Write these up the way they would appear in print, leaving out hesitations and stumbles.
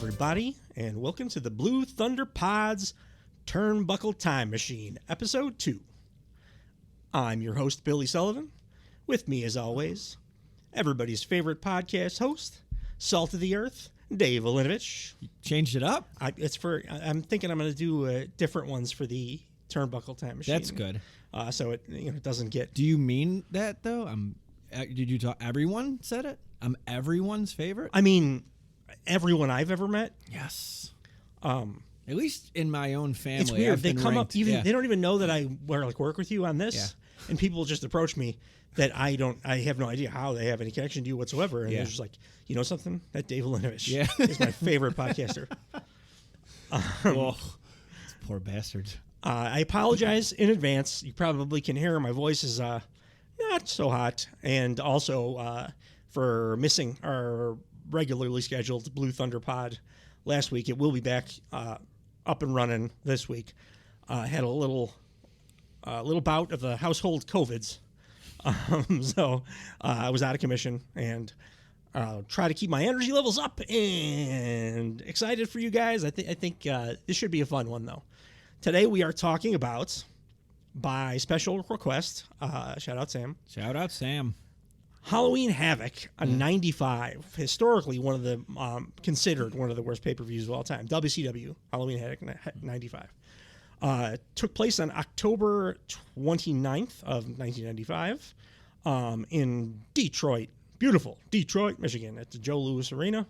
everybody, and welcome to the Blue Thunder Pod's Turnbuckle Time Machine, Episode 2. I'm your host, Billy Sullivan. With me, as always, everybody's favorite podcast host, Salt of the Earth, Dave Olinovich. You changed it up? I'm thinking I'm going to do different ones for the Turnbuckle Time Machine. That's good. So it doesn't get... Do you mean that, though? Did you talk... Everyone said it? I'm everyone's favorite? I mean, everyone I've ever met. Yes. At least in my own family. It's weird. They come ranked, up, even they don't even know that I work with you on this. Yeah. And people just approach me that I have no idea how they have any connection to you whatsoever. And they're just like, you know something? That Dave Olinovich is my favorite podcaster. Poor bastards. I apologize in advance. You probably can hear my voice is not so hot. And also for missing our regularly scheduled Blue Thunder Pod last week. It will be back up and running this week. Had a little bout of the household COVIDs. So I was out of commission and try to keep my energy levels up and excited for you guys. I think this should be a fun one, though. Today we are talking about, by special request, shout out Sam, Halloween Havoc, a 95, historically one of the considered one of the worst pay-per-views of all time. WCW Halloween Havoc 95 took place on October 29th of 1995 in Detroit, beautiful Detroit, Michigan, at the Joe Louis Arena.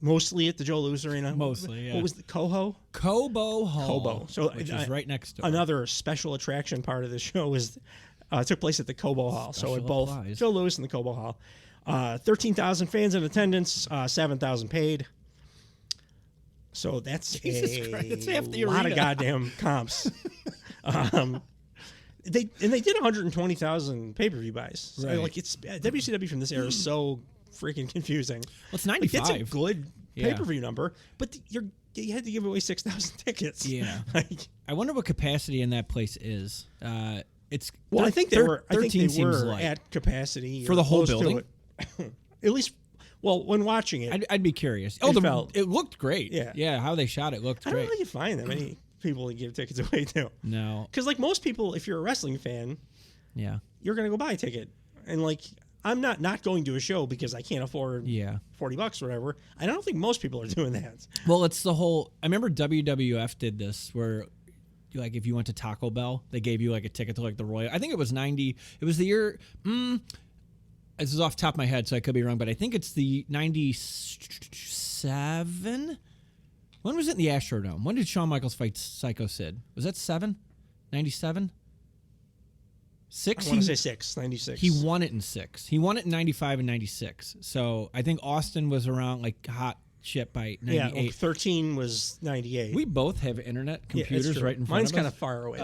Mostly at the Joe Louis Arena. Mostly, yeah. What was the Cobo Hall, so which is right next door. Another special attraction part of the show is took place at the Cobo Hall. Special so at both applies. Joe Louis and the Cobo Hall. 13,000 fans in attendance, 7,000 paid. So that's half the lot arena. of goddamn comps. They did 120,000 pay-per-view buys. So, Right. like, it's WCW from this era is so freaking confusing. Well, it's 95. Like, that's a good pay-per-view number, but you had to give away 6,000 tickets. Yeah. Like, I wonder what capacity in that place is. It's I think they were. I think 13 they seems were like at capacity for or the whole close to building. it. At least, well, when watching it, I'd be curious. It looked great. Yeah. How they shot it looked I don't great. know how you find that many people to give tickets away to. No. Because like most people, if you're a wrestling fan, you're gonna go buy a ticket, and like I'm not going to a show because I can't afford $40 or whatever. I don't think most people are doing that. Well, it's the whole. I remember WWF did this where, like, if you went to Taco Bell, they gave you like a ticket to like the Royal. I think it was 90. It was the year. This is off the top of my head, so I could be wrong, but I think it's the 97. When was it in the Astrodome? When did Shawn Michaels fight Psycho Sid? Was that 7? 97? 6? I want to say 6, 96. He won it in 6. He won it in 95 and 96. So I think Austin was around like hot shit by 98. Yeah, well, 13 was 98. We both have internet computers right in front Mine's of us. kind of far away.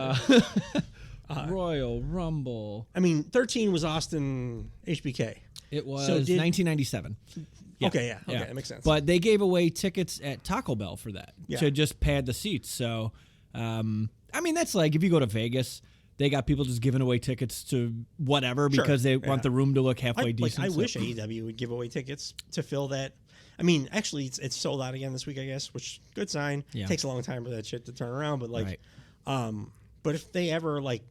Royal Rumble. I mean, 13 was Austin HBK. It was 1997. 1997. Yeah. Okay, that makes sense. But they gave away tickets at Taco Bell for that to just pad the seats. So, I mean, that's like if you go to Vegas, they got people just giving away tickets to whatever because they want the room to look halfway decent. I wish AEW would give away tickets to fill that. I mean, actually, it's sold out again this week, I guess, which good sign. Yeah. It takes a long time for that shit to turn around, but like, Right. but if they ever like,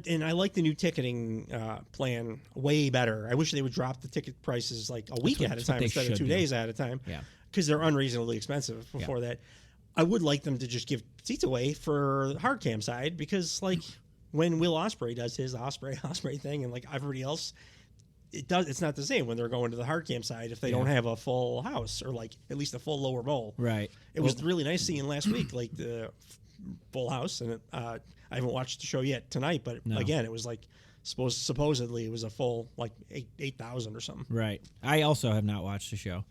and I like the new ticketing plan way better. I wish they would drop the ticket prices like a week ahead of time instead of 2 days ahead of time. Yeah, because they're unreasonably expensive before that. I would like them to just give seats away for the hard cam side because like when Will Ospreay does his Ospreay thing and like everybody else, it's not the same when they're going to the hard cam side if they don't have a full house or like at least a full lower bowl. Right. It was really nice seeing last week like the full house, and I haven't watched the show yet tonight, but again it was like supposedly it was a full like 8,000 or something. Right. I also have not watched the show.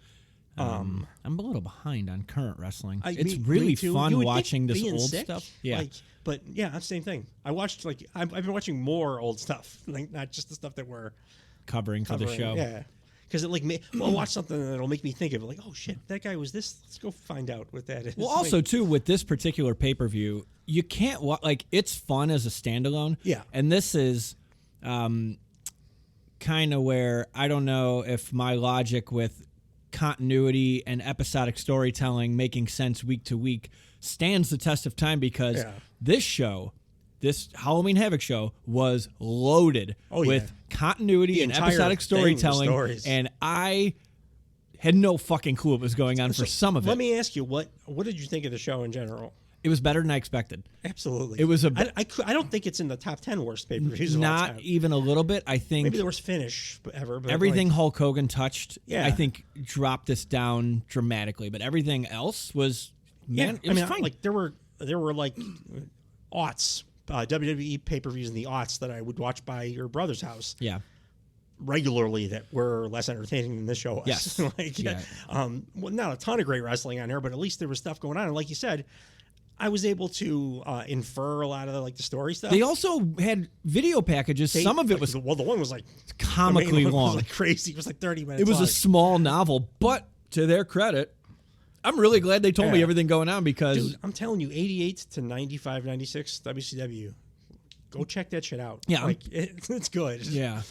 I'm a little behind on current wrestling. It's really fun watching this old stuff. Yeah, but yeah, same thing. I watched like I've been watching more old stuff, like not just the stuff that we're covering for the show. Yeah, because it like I'll watch something that'll make me think of it. Like, oh shit, that guy was this. Let's go find out what that is. Well, also too with this particular pay-per-view, you can't like it's fun as a standalone. Yeah, and this is kind of where I don't know if my logic with continuity and episodic storytelling making sense week to week stands the test of time because this show, this Halloween Havoc show, was loaded with continuity and episodic storytelling, and I had no fucking clue what was going on for some of it. Let me ask you, what did you think of the show in general? It was better than I expected. Absolutely. It was I don't think it's in the top 10 worst pay-per-views of all time. Not even a little bit. I think maybe the worst finish ever. But everything Hulk Hogan touched, I think, dropped this down dramatically. But everything else was, man, it was fine. Like there were like aughts, WWE pay-per-views in the aughts that I would watch by your brother's house. Yeah. Regularly that were less entertaining than this show was. Yes. Well, not a ton of great wrestling on there, but at least there was stuff going on. And like you said, I was able to infer a lot of the story stuff. They also had video packages. Some of it was the one was like comically long, was like crazy. It was like 30 minutes. It was long. a small novel, but to their credit, I'm really glad they told me everything going on because dude, I'm telling you, 88 to 95, 96 WCW. Go check that shit out. Yeah, like it's good. Yeah,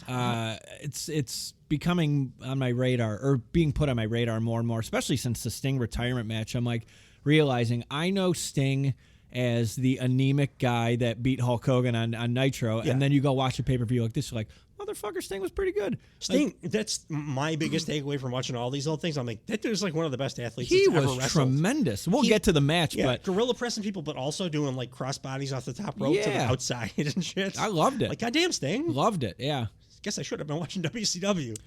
it's becoming on my radar or being put on my radar more and more, especially since the Sting retirement match. I'm like realizing I know Sting as the anemic guy that beat Hulk Hogan on Nitro, and then you go watch a pay-per-view like this, you're like, motherfucker, Sting was pretty good. Sting, that's my biggest takeaway from watching all these old things. I'm like, that dude's like one of the best athletes he that's ever was wrestled. Tremendous. We'll get to the match, but gorilla pressing people, but also doing like cross bodies off the top rope to the outside and shit. I loved it. Like, goddamn, Sting. Loved it, yeah. Guess I should have been watching WCW.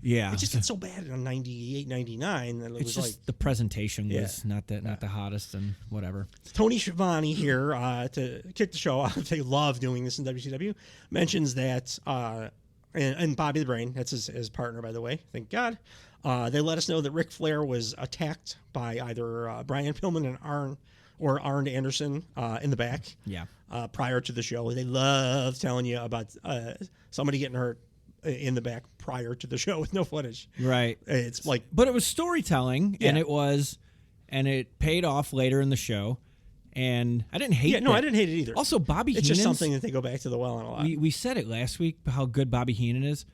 Yeah. It just got so bad in 98, 99 that it was just like the presentation was not the hottest and whatever. Tony Schiavone here to kick the show off. They love doing this in WCW. Mentions that and Bobby the Brain, that's his partner, by the way. Thank God. They let us know that Ric Flair was attacked by either Brian Pillman and Arn Anderson in the back. Yeah. Prior to the show, they love telling you about somebody getting hurt in the back prior to the show with no footage. Right. It's like, but it was storytelling, and it paid off later in the show. And I didn't hate it. No, I didn't hate it either. Also, Bobby Heenan. It's just something that they go back to the well on a lot. We said it last week, how good Bobby Heenan is.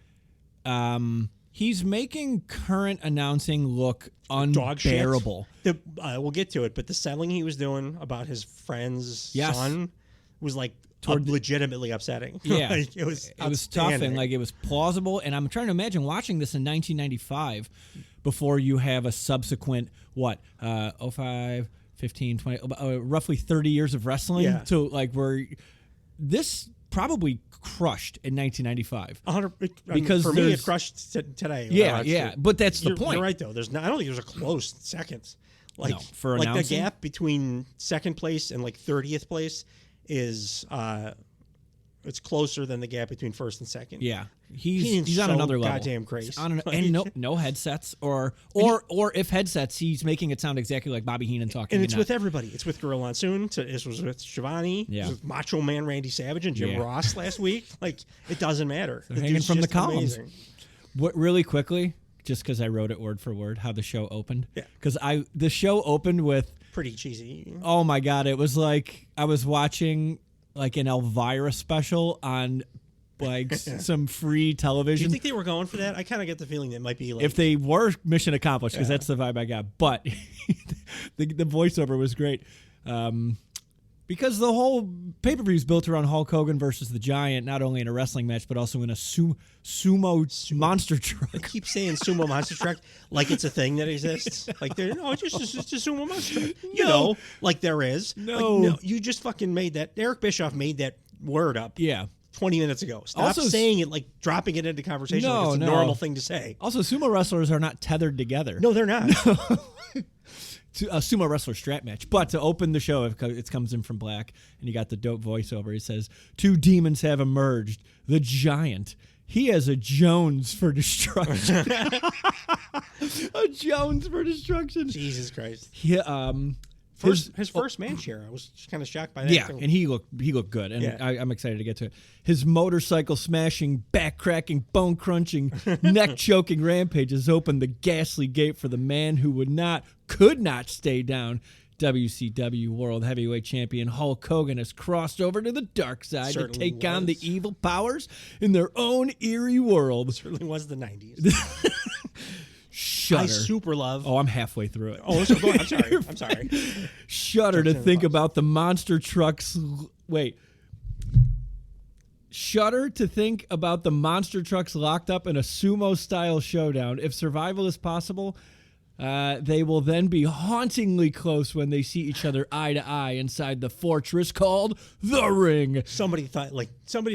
He's making current announcing look unbearable. We'll get to it, but the selling he was doing about his friend's son was like legitimately upsetting. Yeah, like, it was tough and like it was plausible. And I'm trying to imagine watching this in 1995 before you have a subsequent 05, 15, 20, roughly 30 years of wrestling. Yeah. To like where this probably crushed in 1995. 100 because for me it crushed today. Yeah. But that's the point. You're right though. I don't think there's a close second. Like for like announcing? the gap between second place and like 30th place is it's closer than the gap between first and second. Yeah, he's on another level. Goddamn crazy. And no headsets or if headsets, he's making it sound exactly like Bobby Heenan talking. And it's with everybody. It's with Gorilla Monsoon. It was with Schiavone. Yeah. It was with Macho Man Randy Savage and Jim Ross last week. Like, it doesn't matter. They're hanging from the columns. What really quickly, just because I wrote it word for word, how the show opened. Yeah. Because the show opened with pretty cheesy. Oh my God! It was like I was watching like an Elvira special on like some free television. Do you think they were going for that? I kind of get the feeling that might be like... If they were, mission accomplished, because that's the vibe I got. But the voiceover was great. Because the whole pay-per-view is built around Hulk Hogan versus the Giant, not only in a wrestling match, but also in a sumo monster truck. They keep saying sumo monster truck like it's a thing that exists. Like, it's just a sumo monster truck. You know, like there is. No, you just fucking made that. Eric Bischoff made that word up. Yeah. 20 minutes ago. Stop saying it like dropping it into conversation like it's a normal thing to say. Also, sumo wrestlers are not tethered together. No, they're not. A sumo wrestler strap match. But to open the show, it comes in from black, and you got the dope voiceover. He says, 2 demons have emerged. The Giant. He has a Jones for destruction. A Jones for destruction. Jesus Christ. His first match here, I was just kind of shocked by that. Yeah, and he looked good, and I'm excited to get to it. His motorcycle smashing, back cracking, bone crunching, neck choking rampage has opened the ghastly gate for the man who could not stay down. WCW World Heavyweight Champion Hulk Hogan has crossed over to the dark side to take on the evil powers in their own eerie world. It certainly was the 90s. Shudder. I super love. Oh, I'm halfway through it. Oh, so go on. I'm sorry. Shudder to think about the monster trucks. Wait. Shudder to think about the monster trucks locked up in a sumo-style showdown. If survival is possible, they will then be hauntingly close when they see each other eye to eye inside the fortress called the Ring. Somebody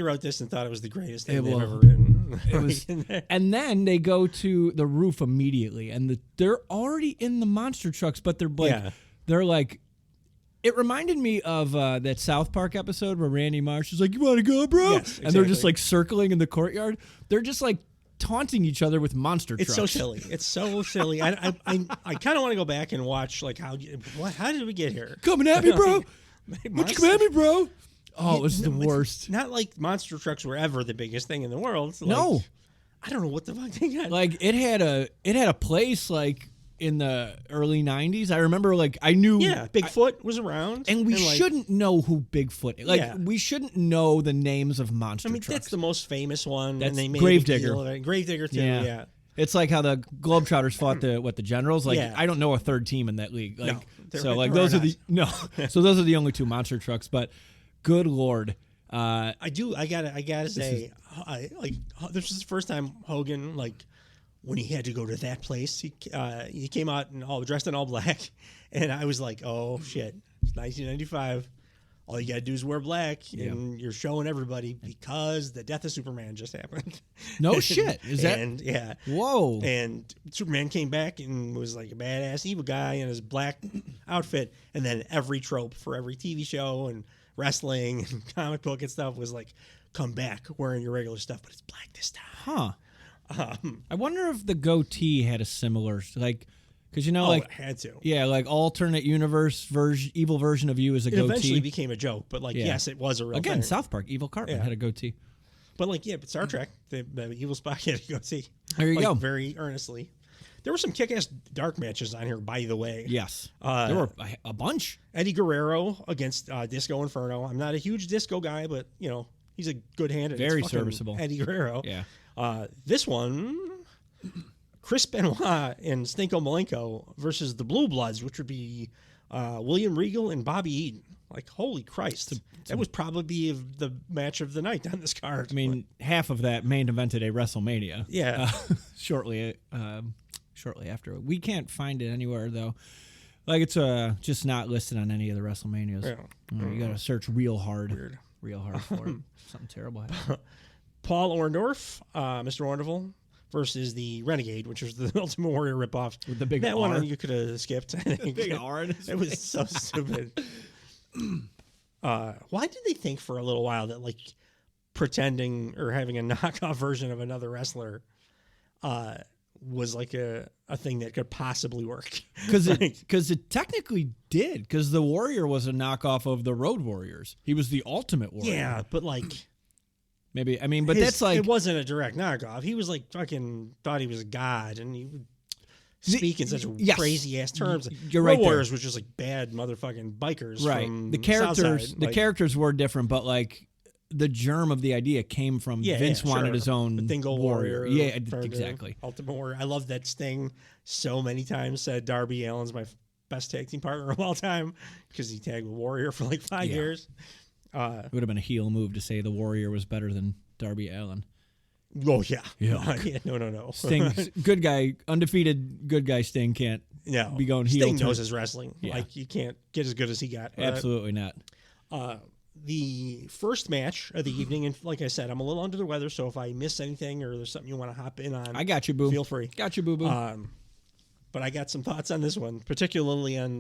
wrote this and thought it was the greatest thing they've will. ever written. It was, and then they go to the roof immediately, and they're already in the monster trucks, but they're like. It reminded me of that South Park episode where Randy Marsh is like, "You want to go, bro?" Yes, exactly. And they're just like circling in the courtyard. They're just like taunting each other with monster trucks. It's so silly. It's so silly. I kind of want to go back and watch like how did we get here? Coming at me, bro. What you come at me, bro? Oh, it was the worst. It's not like monster trucks were ever the biggest thing in the world. Like, no, I don't know what the fuck they got. Like it had a place like in the early 90s. I remember like I knew Bigfoot was around. And we shouldn't know who Bigfoot is. Like we shouldn't know the names of monster trucks. That's the most famous one. That's and they made Gravedigger. Gravedigger too, yeah. It's like how the Globetrotters fought the Generals. Like I don't know a third team in that league. Like those are the only two monster trucks, but good Lord. I gotta say, this was the first time Hogan, like, when he had to go to that place, he came out and dressed in all black, and I was like, oh shit, it's 1995. All you gotta do is wear black, and you're showing everybody because the death of Superman just happened. No shit, is that? And yeah, whoa. And Superman came back and was like a badass evil guy in his black outfit, and then every trope for every TV show and wrestling and comic book and stuff was like, come back wearing your regular stuff, but it's black this time. Huh. I wonder if the goatee had a similar, like, because it had to. Yeah, like alternate universe evil version of you as a goatee. It eventually became a joke, but yes, it was a real thing. South Park, Evil Cartman had a goatee. But but Star Trek, the evil Spock had a goatee. There you go. Very earnestly. There were some kick-ass dark matches on here, by the way. Yes. There were a bunch. Eddie Guerrero against Disco Inferno. I'm not a huge disco guy, but, he's a good hand. Very serviceable. Eddie Guerrero. Yeah. This one, Chris Benoit and Stinko Malenko versus the Blue Bloods, which would be William Regal and Bobby Eaton. Like, holy Christ. That was probably the match of the night on this card. I mean, half of that main evented a WrestleMania. Yeah. Shortly after. We can't find it anywhere, though. Like, it's just not listed on any of the WrestleManias. Yeah. You got to search real hard. Weird. Real hard for it. Something terrible happened. Paul Orndorff, Mr. Wonderful, versus the Renegade, which was the Ultimate Warrior ripoff. With the big that R. one you could have skipped. I think. Big R. It was so stupid. Why did they think for a little while that like pretending or having a knockoff version of another wrestler was like a thing that could possibly work? Because it technically did. Because the Warrior was a knockoff of the Road Warriors. He was the Ultimate Warrior. Yeah, but like. Maybe, I mean, but that's like... It wasn't a direct knockoff. He was like fucking thought he was a god, and he would speak in such crazy-ass terms. You're right. Road Warriors was just like bad motherfucking bikers from the characters were different, but like the germ of the idea came from Vince wanted his own the Dingle Warrior. Yeah, exactly. Ultimate Warrior. I love that Sting so many times said Darby Allin's my best tag team partner of all time because he tagged with Warrior for like 5 years. It would have been a heel move to say the Warrior was better than Darby Allin. Oh, yeah. No. Sting, good guy, undefeated good guy Sting can't be going heel. Sting knows his wrestling. Yeah. Like, you can't get as good as he got. Absolutely not. The first match of the evening, and like I said, I'm a little under the weather, so if I miss anything or there's something you want to hop in on, I got you, boo. Feel free. Got you, boo-boo. But I got some thoughts on this one, particularly on...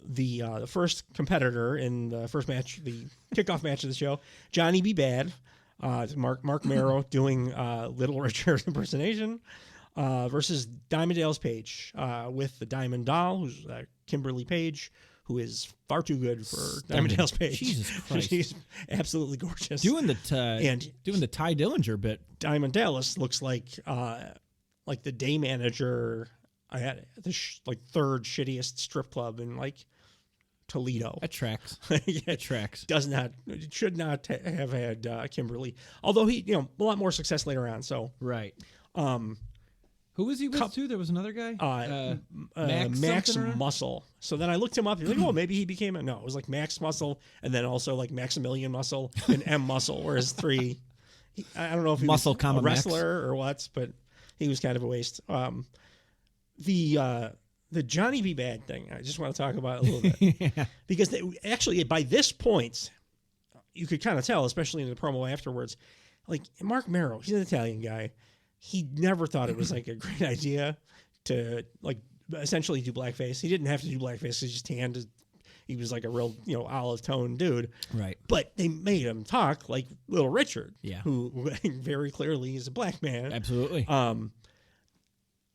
the first competitor in the first match, the kickoff match of the show, Johnny B. Bad, Mark Marrow doing Little Richard impersonation versus Diamond Dallas Page with the Diamond Doll, who's Kimberly Page, who is far too good for Diamond Dallas Page. Jesus Christ, she's absolutely gorgeous. Doing the Ty Dillinger bit. Diamond Dallas looks like the day manager. I had the third shittiest strip club in like Toledo. That tracks. It tracks. Should not have had Kimberly. Although he, a lot more success later on. So right. Who was he with too? There was another guy. Max something or- Muscle. So then I looked him up. He's like, oh, maybe he became no. It was like Max Muscle, and then also like Maximilian Muscle and M Muscle. Whereas three, I don't know if he Muscle, was comma, a wrestler or what, but he was kind of a waste. The Johnny B. Bad thing, I just want to talk about it a little bit. Yeah. Because actually, by this point, you could kind of tell, especially in the promo afterwards, like Mark Marrow, he's an Italian guy. He never thought it was like a great idea to like essentially do blackface. He didn't have to do blackface. He just tanned. He was like a real, olive tone dude. Right. But they made him talk like Little Richard, Yeah. who very clearly is a black man. Absolutely.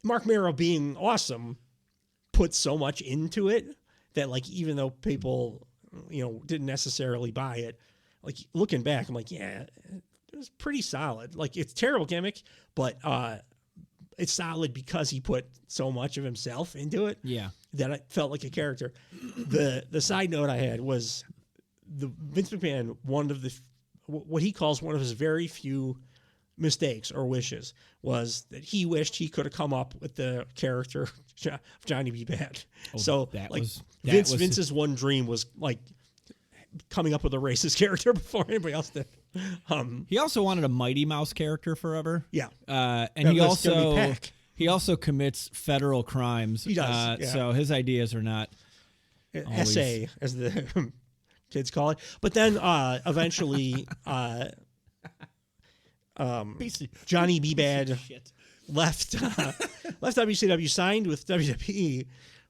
Mark Marrow being awesome put so much into it that like even though people didn't necessarily buy it, like looking back I'm like, yeah, it was pretty solid. Like it's a terrible gimmick, but it's solid because he put so much of himself into it. Yeah. That it felt like a character. The side note I had was the Vince McMahon, one of the what he calls one of his very few mistakes or wishes was that he wished he could have come up with the character of Johnny B. Bad. So like Vince's one dream was like coming up with a racist character before anybody else did. He also wanted a Mighty Mouse character forever. Yeah. And he also commits federal crimes. He does. Yeah. So his ideas are not essay, as the kids call it. But then eventually Johnny B. Bad left WCW, signed with WWE.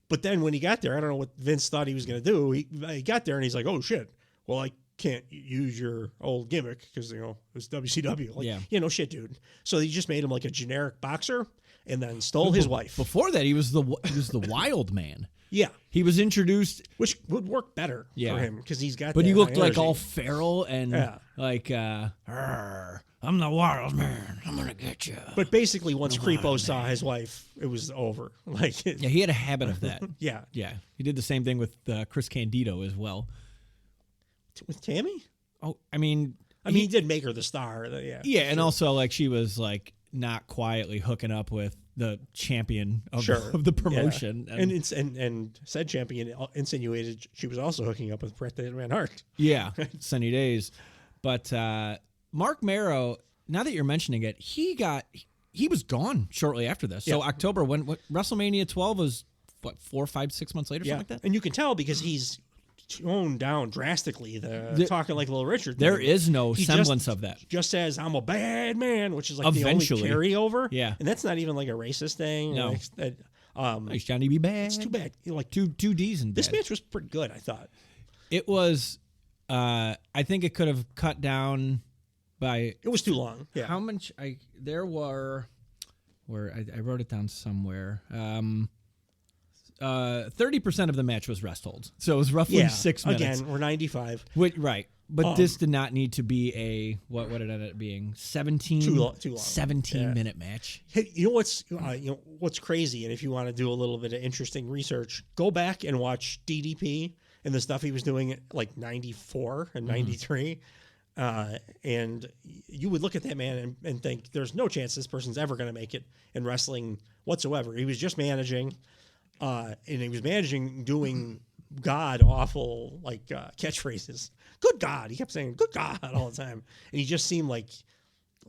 But then when he got there, I don't know what Vince thought he was going to do. He got there and he's like, oh, shit. Well, I can't use your old gimmick because, it was WCW. Like, shit, dude. So he just made him like a generic boxer and then stole his wife. Before that, he was the wild man. Yeah. He was introduced. Which would work better for him because he's got But he looked like energy. all feral and like, I'm the wild man. I'm going to get you. But basically, once Creepo saw his wife, it was over. Like, yeah, he had a habit of that. Yeah. Yeah. He did the same thing with Chris Candido as well. With Tammy? Oh, I mean, he did make her the star. Yeah. Yeah, and also like she was like not quietly hooking up with the champion of the promotion. Yeah. And said champion insinuated she was also hooking up with Bret the Hitman Hart. Yeah, sunny days. But Mark Marrow, now that you're mentioning it, he was gone shortly after this. So October, when WrestleMania 12 was, 4, 5, 6 months later, something like that? And you can tell because he's toned down drastically, the talking like Little Richard thing. There is no semblance of that. Just says, I'm a bad man, which is like Eventually. the only carryover. Yeah. And that's not even like a racist thing. No. It's Johnny B. Bad. It's too bad. Like two D's in bad. This match was pretty good, I thought. It was, I think it could have cut down by... It was too long. Yeah. How much... I wrote it down somewhere. 30% of the match was rest holds. So it was roughly 6 minutes. Again, we're 95. Right. But this did not need to be a... What did it end up being? 17... Too long. 17-minute match. Hey, what's crazy, and if you want to do a little bit of interesting research, go back and watch DDP and the stuff he was doing at like 94 and 93. And you would look at that man and think there's no chance this person's ever going to make it in wrestling whatsoever. He was just managing, and he was managing doing god awful like catchphrases. Good God, he kept saying "Good God" all the time, and he just seemed like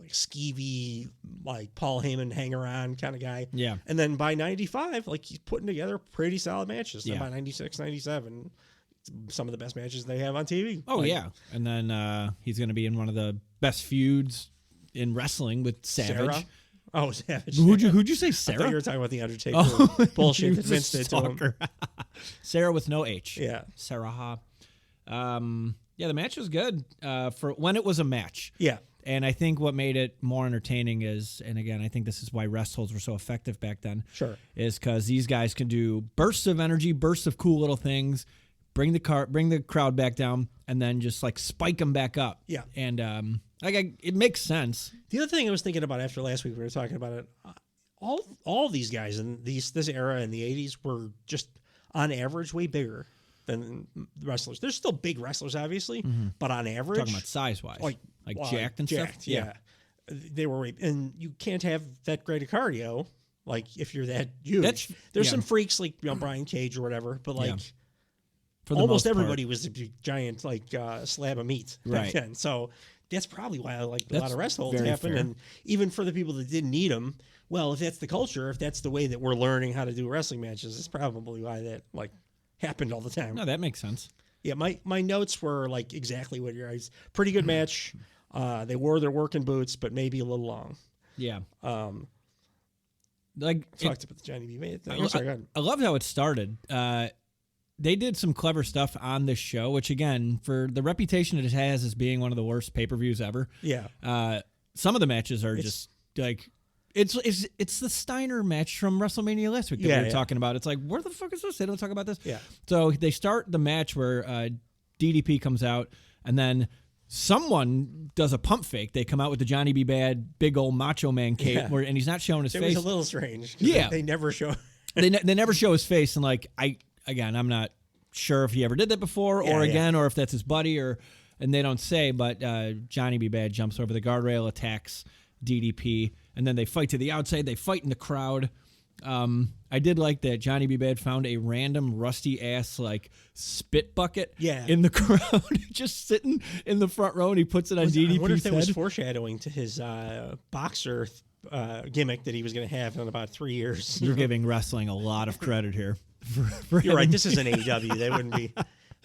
skeevy, like Paul Heyman hanger-on kind of guy. Yeah. And then by 95, like he's putting together pretty solid matches. Yeah. And by 96, 97. Some of the best matches they have on TV. Oh, yeah. And then he's going to be in one of the best feuds in wrestling with Savage. Sarah? Oh, Savage. Who'd you say, I Sarah? thought you were talking about The Undertaker. Bullshit that Vince did to him. Sarah with no H. Yeah. Sarah. Yeah, the match was good for when it was a match. Yeah. And I think what made it more entertaining is, and again, I think this is why rest holds were so effective back then. Sure. Is because these guys can do bursts of energy, bursts of cool little things, bring the crowd back down, and then just like spike them back up. Yeah. And it makes sense. The other thing I was thinking about after last week, we were talking about it. All these guys in this era in the 80s were just on average way bigger than wrestlers. There's still big wrestlers, obviously, but on average, Talking about size wise, like jacked and stuff. Yeah. They were, and you can't have that great a cardio Like if you're that huge, there's some freaks like Brian Cage or whatever, but like for the almost most everybody part. was a giant like slab of meat back Right. then. So that's probably why a lot That's of rest holds very happen. fair. And even for the people that didn't need them, well, if that's the culture, if that's the way that we're learning how to do wrestling matches, it's probably why that like happened all the time. No, that makes sense. Yeah, my notes were like exactly what your guys. Pretty good match. They wore their working boots, but maybe a little long. Yeah. Talked about the Johnny B. May thing. Sorry, go ahead. I loved how it started. They did some clever stuff on this show, which again, for the reputation it has as being one of the worst pay-per-views ever. Yeah. Some of the matches are just like it's the Steiner match from WrestleMania last week that we were talking about. It's like, where the fuck is this? They don't talk about this. Yeah. So they start the match where DDP comes out, and then someone does a pump fake. They come out with the Johnny B. Bad big old Macho Man cape, and he's not showing his face. It was a little strange. Yeah. They never show. they never show his face, and like I'm not sure if he ever did that before, or if that's his buddy, and they don't say. But Johnny B. Bad jumps over the guardrail, attacks DDP, and then they fight to the outside. They fight in the crowd. I did like that Johnny B. Bad found a random rusty ass like spit bucket in the crowd, just sitting in the front row, and he puts it on DDP's I wonder if that head. was foreshadowing to his boxer gimmick that he that he was going to have in about 3 years. You're giving wrestling a lot of credit here. For You're right. This is an AEW. They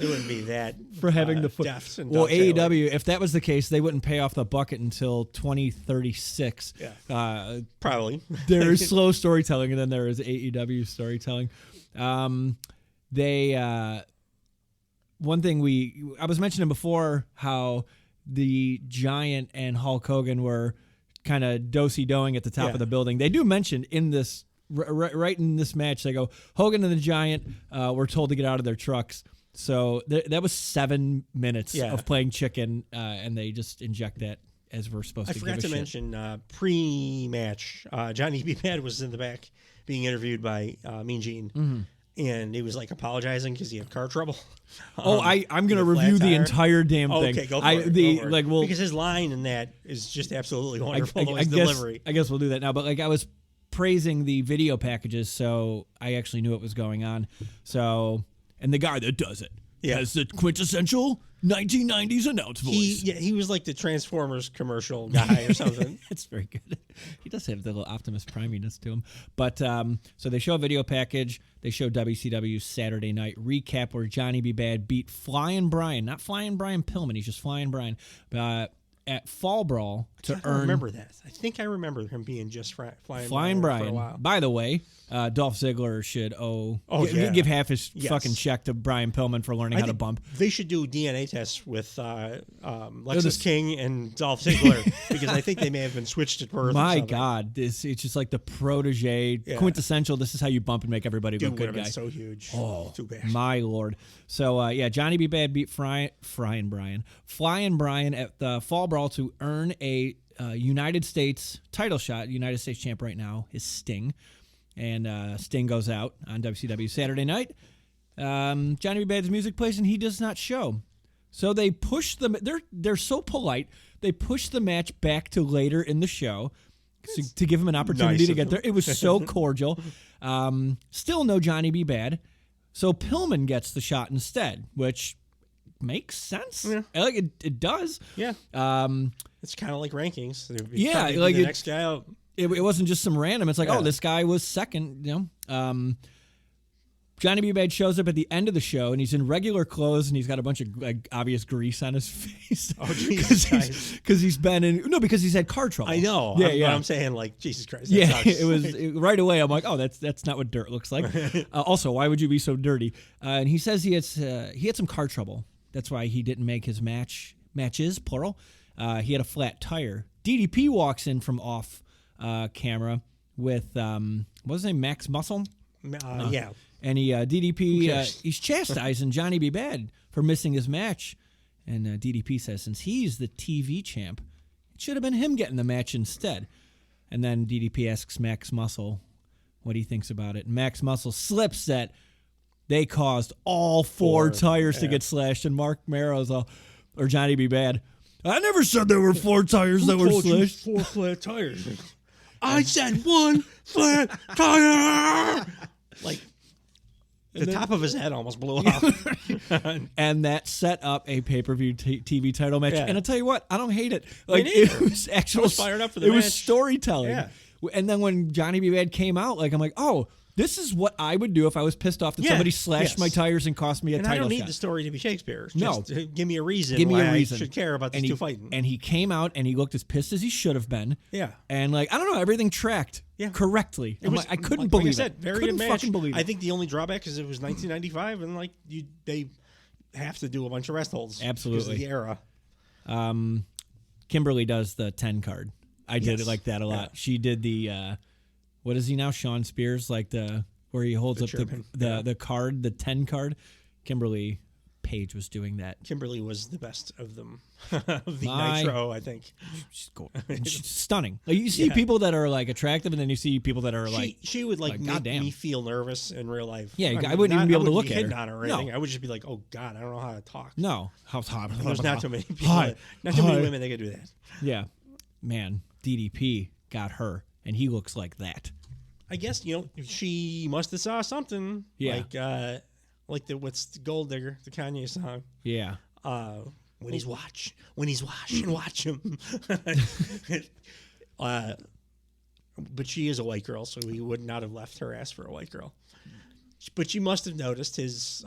wouldn't be that for having the deft and well, dovetailing. AEW. If that was the case, they wouldn't pay off the bucket until 2036. Yeah, probably. There is slow storytelling, and then there is AEW storytelling. One thing I was mentioning before how the Giant and Hulk Hogan were kind of do-si-doing at the top of the building. They do mention in this right in this match, they go, Hogan and the Giant were told to get out of their trucks. So that was 7 minutes of playing chicken, and they just inject that as we're supposed to. I forgot to mention pre-match, Johnny B. Bad was in the back being interviewed by Mean Gene, and he was like apologizing because he had car trouble. I'm going to review the entire damn thing. Okay, go for it. Because his line in that is just absolutely wonderful. His delivery. I guess we'll do that now. But like I was praising the video packages, so I actually knew what was going on. So. And the guy that does it has the quintessential 1990s announce voice. He was like the Transformers commercial guy or something. It's very good. He does have the little Optimus Priminess to him. But so they show a video package. They show WCW's Saturday Night Recap where Johnny B. Bad beat Flying Brian. Not Flying Brian Pillman. He's just Flying Brian. At Fall Brawl to earn. I remember that. I think I remember him being just Flying Brian. For a while. By the way, Dolph Ziggler should give half his fucking check to Brian Pillman for learning how to bump. They should do DNA tests with Lexus King and Dolph Ziggler because I think they may have been switched at birth. My God, it's just like the protege, quintessential. This is how you bump and make everybody look good. Guy. So huge. Oh, too bad. My Lord. So Johnny B. Bad beat Flying Brian at the Fall Brawl to earn a United States title shot. United States champ right now is Sting. And Sting goes out on WCW Saturday night. Johnny B. Bad's music plays, and he does not show. So they push them. They're so polite. They push the match back to later in the show to give him an opportunity to get there. It was so cordial. Still no Johnny B. Bad. So Pillman gets the shot instead, which makes sense. Yeah. Like it does. Yeah. It's kind of like rankings. Like the next guy out. It wasn't just some random. It's like, this guy was second. You know, Johnny B. Bad shows up at the end of the show, and he's in regular clothes, and he's got a bunch of like obvious grease on his face. Oh, Jesus! Because he's been because he's had car trouble. I know. Yeah. I'm saying like Jesus Christ. It was right away. I'm like, oh, that's not what dirt looks like. Also, why would you be so dirty? And he says he had some car trouble. That's why he didn't make his matches plural. He had a flat tire. DDP walks in from off camera with what was his name, Max Muscle. Yeah. And DDP he's chastising Johnny B. Bad for missing his match, and DDP says since he's the TV champ, it should have been him getting the match instead. And then DDP asks Max Muscle what he thinks about it. And Max Muscle slips that they caused all four tires to get slashed, and Mark Marrow's or Johnny B. Bad. I never said there were 4 tires that were slashed. 4 flat tires. I said one flat tire. Like, the top of his head almost blew off. And that set up a pay-per-view TV title match. Yeah. And I'll tell you what, I don't hate it. Like, neither. it was actual. I was fired up for the It was match. storytelling. Yeah. And then when Johnny B. Bad came out, like, I'm like, oh, this is what I would do if I was pissed off that somebody slashed my tires and cost me a And title I don't need shot. the story to be Shakespeare. No. Just give me a reason Give me why a reason. I should care about these two fighting. And he came out and he looked as pissed as he should have been. Yeah. And like, I don't know, everything tracked correctly. It I couldn't like believe I said, it. Very couldn't good match. fucking believe it. I think the only drawback is it was 1995, and like they have to do a bunch of rest holds. Absolutely. Because of the era. Kimberly does the 10 card. I did Yes. it like that a lot. Yeah. She did the what is he now? Sean Spears, like where he holds up German. the card, the 10 card. Kimberly Page was doing that. Kimberly was the best of them. Of the Nitro, I think. She's she's stunning. Like, you see people that are like attractive, and then you see people that are like She would like make goddamn. me feel nervous in real life. Yeah, I wouldn't even be able to look at her. hitting on her or No. anything. I would just be like, oh God, I don't know how to talk. no. How's hot? There's not too many people. Hi. Not too many Hi. women that can do that. Yeah, man. DDP got her, and he looks like that. I guess she must have saw something. Yeah. Like the what's the Gold Digger, the Kanye song. Yeah. When he's washing, watch him. But she is a white girl, so he would not have left her ass for a white girl. But she must have noticed his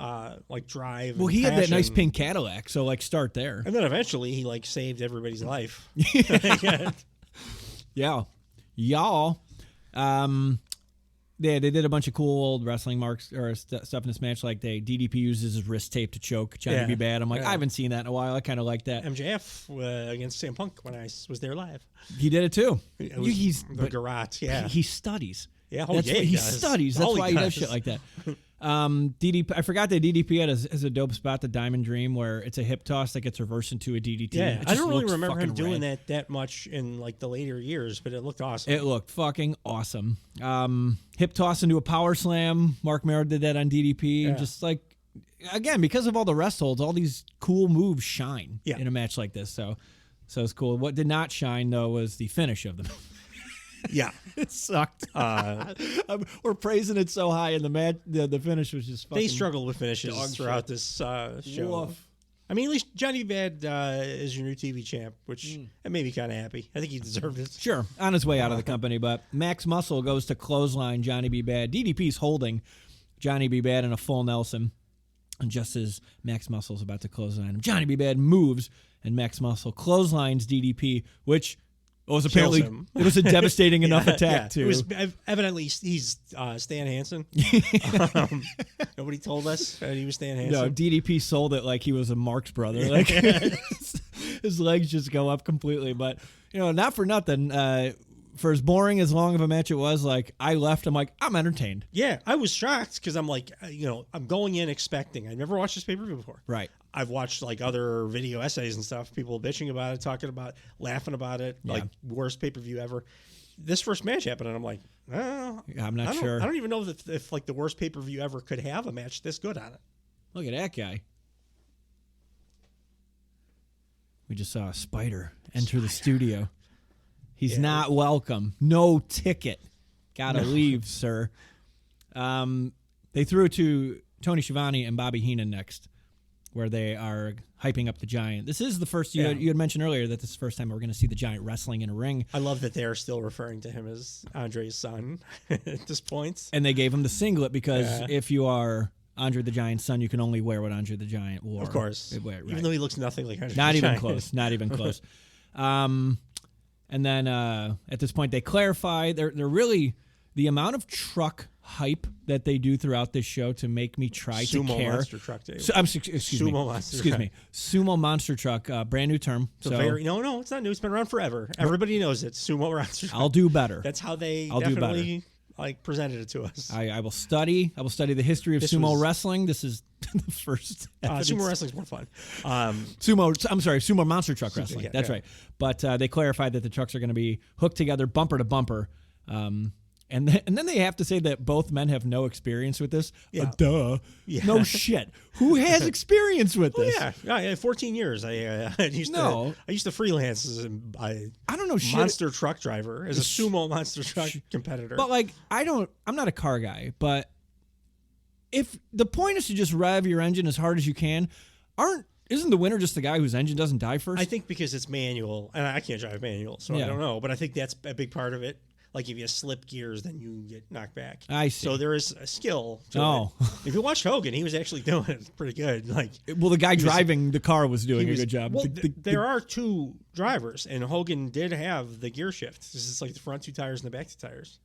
like drive. Well, and he had that nice passion. pink Cadillac, so like start there. And then eventually he like saved everybody's life. Yeah. Y'all. Yeah, they did a bunch of cool old wrestling marks or stuff in this match. Like DDP uses his wrist tape to choke Johnny B. Bad. I'm like, I haven't seen that in a while. I kind of like that. MJF against CM Punk when I was there live. He did it too. He's the garage. Yeah, he studies. Yeah, he studies. That's why he does shit like that. DDP. I forgot that DDP has a dope spot, the Diamond Dream, where it's a hip toss that gets reversed into a DDT. Yeah, I don't really remember him doing rad. that much in like the later years, but it looked awesome. It looked fucking awesome. Hip toss into a power slam. Mark Merrill did that on DDP. Yeah. Just like, again, because of all the rest holds, all these cool moves shine in a match like this. So it's cool. What did not shine though was the finish of them. Yeah, it sucked. We're praising it so high, and the match, the finish was just fucking. they struggled with finishes throughout this show. Woof. I mean, at least Johnny Bad is your new TV champ, which that made me kind of happy. I think he deserved it. Sure, on his way out of the company, but Max Muscle goes to clothesline Johnny B. Bad. DDP's holding Johnny B. Bad in a full Nelson, and just as Max Muscle's about to clothesline him, Johnny B. Bad moves, and Max Muscle clotheslines DDP, which was apparently it was a devastating enough attack too. It was evidently he's Stan Hansen. Nobody told us that he was Stan Hansen. No, DDP sold it like he was a Marx brother. Like his legs just go up completely. But not for nothing. For as boring as long of a match it was, like I left, I'm like, I'm entertained. Yeah, I was shocked because I'm like, I'm going in expecting. I never watched this pay-per-view before. Right. I've watched like other video essays and stuff, people bitching about it, talking about, laughing about it, like worst pay-per-view ever. This first match happened, and I'm like, I'm not sure. I don't even know if like the worst pay-per-view ever could have a match this good on it. Look at that guy. We just saw a spider enter the studio. He's not welcome. No ticket. Gotta leave, sir. They threw it to Tony Schiavone and Bobby Heenan next, where they are hyping up the Giant. This is the first, you had mentioned earlier that this is the first time we're going to see the Giant wrestling in a ring. I love that they're still referring to him as Andre's son at this point. And they gave him the singlet because if you are Andre the Giant's son, you can only wear what Andre the Giant wore. Of course. Even though he looks nothing like Andre Not the even Giant. close. Not even close. And then at this point, they clarify they're really the amount of truck hype that they do throughout this show to make me try to care. Monster truck, Dave. Excuse me. Sumo monster truck, brand new term. No, it's not new. It's been around forever. Everybody knows it. Sumo monster truck. I'll do better. That's how they I'll definitely like presented it to us. I will study. I will study the history of sumo wrestling. This is the first. Sumo wrestling's more fun. Sumo monster truck wrestling. That's right. But they clarified that the trucks are going to be hooked together, bumper to bumper, And then they have to say that both men have no experience with this. Yeah. Duh. Yeah. No shit. Who has experience with this? Yeah, 14 years. I used to freelance as I don't know shit. monster truck driver, as a sumo monster truck competitor. But like, I'm not a car guy, but if the point is to just rev your engine as hard as you can, isn't the winner just the guy whose engine doesn't die first? I think because it's manual, and I can't drive manual, so I don't know. But I think that's a big part of it. Like if you slip gears, then you get knocked back. I see. So there is a skill to it. If you watch Hogan, he was actually doing it pretty good. Like, well, the guy driving the car was doing a good job. Well, there are two drivers, and Hogan did have the gear shift. This is like the front two tires and the back two tires.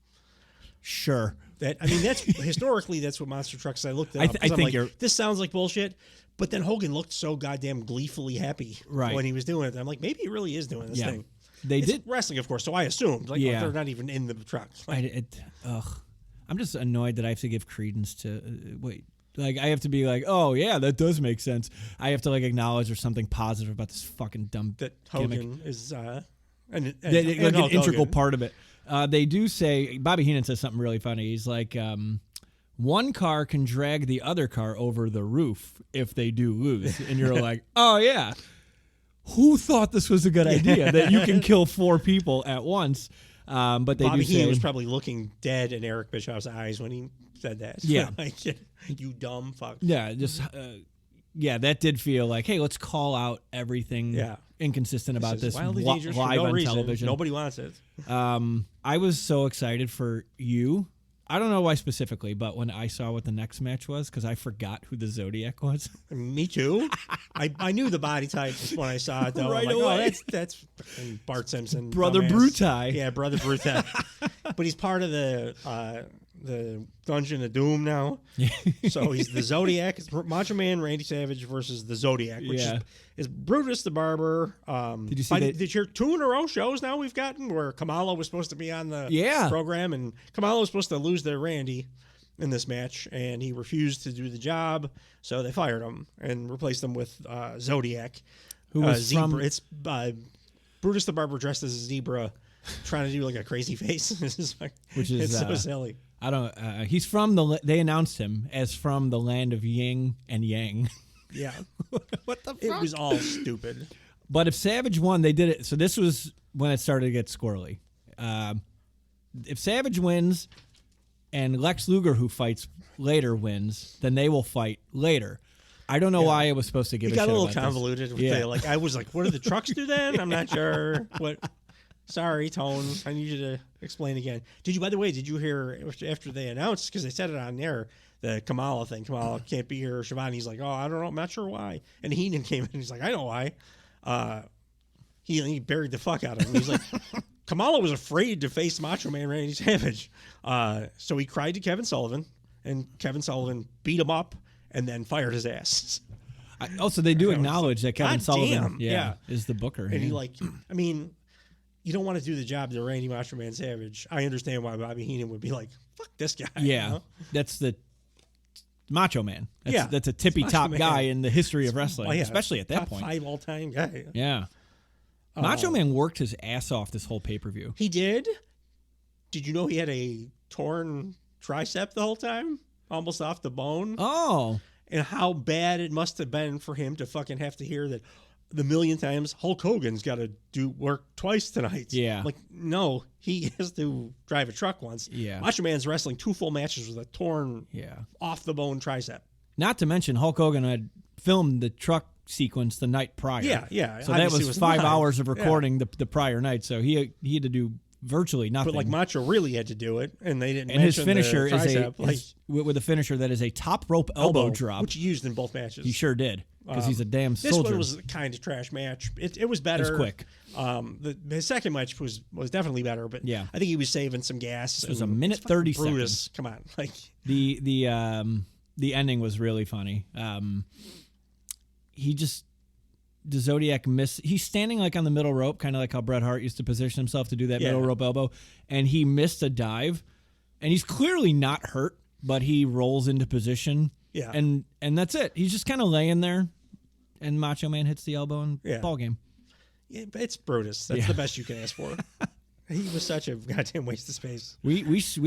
Sure. That's historically that's what monster trucks. I looked at. I think this sounds like bullshit. But then Hogan looked so goddamn gleefully happy when he was doing it. I'm like, maybe he really is doing this thing. It's did wrestling, of course, so I assumed they're not even in the truck. I'm just annoyed that I have to give credence to Like I have to be like, oh yeah, that does make sense. I have to like acknowledge there's something positive about this fucking dumb that Hogan gimmick. Is an integral part of it. They do say Bobby Heenan says something really funny. He's like, one car can drag the other car over the roof if they do lose, and you're like, oh yeah. Who thought this was a good idea that you can kill 4 people at once? But Bobby Heenan was probably looking dead in Eric Bischoff's eyes when he said that. Yeah, like, you dumb fuck. Yeah, just that did feel like, hey, let's call out everything inconsistent about this live on television. Nobody wants it. I was so excited for you. I don't know why specifically, but when I saw what the next match was, because I forgot who the Zodiac was. Me too. I knew the body type when I saw it, though. Right I'm away. Oh, that's Bart Simpson. Brother Brutai. Yeah, Brother Brutai. But he's part of the Dungeon of Doom now. So he's the Zodiac. It's Macho Man Randy Savage versus the Zodiac, which is Brutus the Barber. Did you see that? Did your 2 in a row shows now we've gotten where Kamala was supposed to be on the program, and Kamala was supposed to lose to Randy in this match, and he refused to do the job, so they fired him and replaced him with Zodiac, who was Zebra. It's Brutus the Barber dressed as a zebra, trying to do like a crazy face. It's so silly. I don't. He's from they announced him as from the land of Yin and Yang. Yeah. What the fuck? It was all stupid. But if Savage won, they did it. So this was when it started to get squirrely. If Savage wins and Lex Luger, who fights later, wins, then they will fight later. I don't know why I was supposed to give a shit about this. It got a little convoluted. With I was like, what do the trucks do then? I'm not sure. What? Sorry, Tone. I need you to explain again. By the way, did you hear after they announced, because they said it on there, the Kamala thing? Kamala can't be here. Shivani's like, oh, I don't know. I'm not sure why. And Heenan came in and he's like, I know why. He buried the fuck out of him. He's like, Kamala was afraid to face Macho Man Randy Savage. So he cried to Kevin Sullivan, and Kevin Sullivan beat him up and then fired his ass. So they do acknowledge that Kevin Sullivan damn. is the booker. And he you don't want to do the job to Randy Macho Man Savage. I understand why Bobby Heenan would be like, fuck this guy. Yeah, you know? That's the Macho Man. That's a tippy-top guy in the history of wrestling, especially at that point. Top 5 all-time guy. Yeah. Macho Man worked his ass off this whole pay-per-view. He did? Did you know he had a torn tricep the whole time? Almost off the bone? Oh. And how bad it must have been for him to fucking have to hear that the million times Hulk Hogan's got to do work twice tonight. Yeah. Like, no, he has to drive a truck once. Yeah. Macho Man's wrestling 2 full matches with a torn off the bone tricep. Not to mention Hulk Hogan had filmed the truck sequence the night prior. Yeah. So that was 5 hours of recording the prior night. So he had to do virtually nothing. But like Macho really had to do it, and they didn't. And his finisher is with a finisher that is a top rope elbow drop, which he used in both matches. He sure did, because he's a damn soldier. This one was kind of trash match. It was better. It was quick. His second match was definitely better, but I think he was saving some gas. This was a minute 30 Brutus, seconds. come on, like the ending was really funny. The Zodiac he's standing like on the middle rope, kind of like how Bret Hart used to position himself to do that middle rope elbow, and he missed a dive, and he's clearly not hurt, but he rolls into position, and that's it. He's just kind of laying there, and Macho Man hits the elbow and ball game. Yeah, but it's Brutus. That's the best you can ask for. He was such a goddamn waste of space. We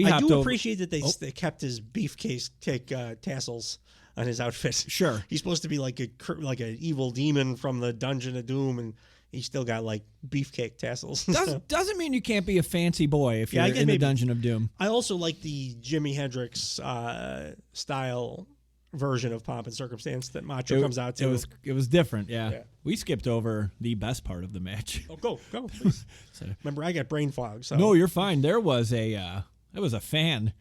I hopped do over. appreciate that they kept his beefcake tassels on his outfit. Sure. He's supposed to be like an evil demon from the Dungeon of Doom, and he still got like beefcake tassels. Doesn't mean you can't be a fancy boy if you're in the Dungeon of Doom. I also like the Jimi Hendrix style version of Pomp and Circumstance that Macho comes out to. It was different, yeah. We skipped over the best part of the match. Oh, go, please. Remember, I got brain fog. So. No, you're fine. There was a fan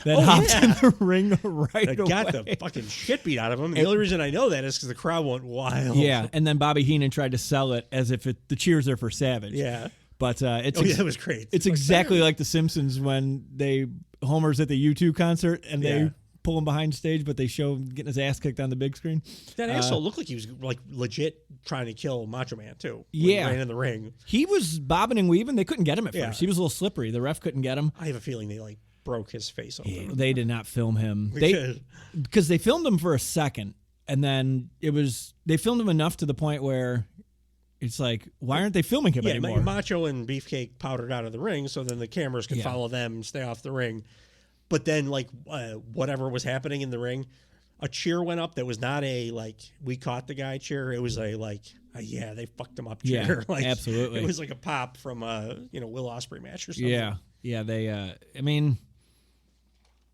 that hopped in the ring right away. Got the fucking shit beat out of him. And the only reason I know that is because the crowd went wild. Yeah, and then Bobby Heenan tried to sell it as if the cheers are for Savage. Yeah. But that was great. It's exactly like The Simpsons when Homer's at the U2 concert and they pull him behind stage, but they show him getting his ass kicked on the big screen. That asshole looked like he was like legit trying to kill Macho Man too. Yeah, he ran in the ring. He was bobbing and weaving. They couldn't get him at first. He was a little slippery. The ref couldn't get him. I have a feeling they like broke his face open. Yeah, they did not film him. Because they filmed him for a second, and then they filmed him enough to the point where it's like, why aren't they filming him anymore? Macho and Beefcake powdered out of the ring, so then the cameras could follow them and stay off the ring. But then, like, whatever was happening in the ring, a cheer went up that was not a, like, we caught the guy cheer. It was a, like, yeah, they fucked him up cheer. Yeah, like, absolutely. It was like a pop from a, Will Ospreay match or something. Yeah, they, I mean,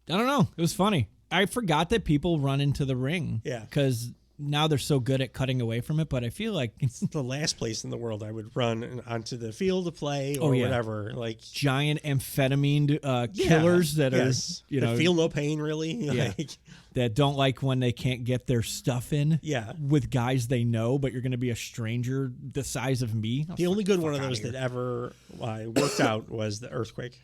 I don't know. It was funny. I forgot that people run into the ring. Yeah. Because now they're so good at cutting away from it, but I feel like it's the last place in the world I would run onto the field to play or whatever. Like giant amphetamine killers that are, that feel no pain really. Yeah. That don't like when they can't get their stuff in. Yeah. With guys they know, but you're going to be a stranger the size of me. The only good one of those that ever worked out was the Earthquake.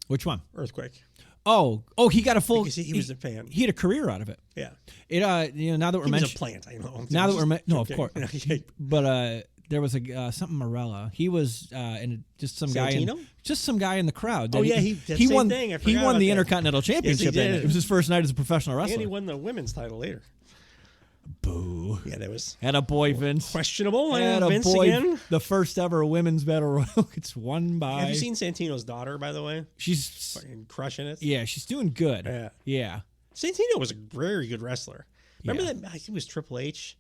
Which one? Earthquake. Oh, he got a full. Because he was a fan. He had a career out of it. Yeah. It now that we're mentioning, a plant. I know. Now that we're no, of course. But there was a something Morella. He was just some guy in the crowd. He won. He won the Intercontinental Championship. Yes, it was his first night as a professional wrestler. And he won the women's title later. Boo. Yeah, that was. Had a boy, Vince. Questionable. Vince again. The first ever women's battle royal gets won by. Have you seen Santino's daughter, by the way? She's fucking crushing it. Yeah, she's doing good. Yeah. Santino was a very good wrestler. Remember that? I think it was Triple H.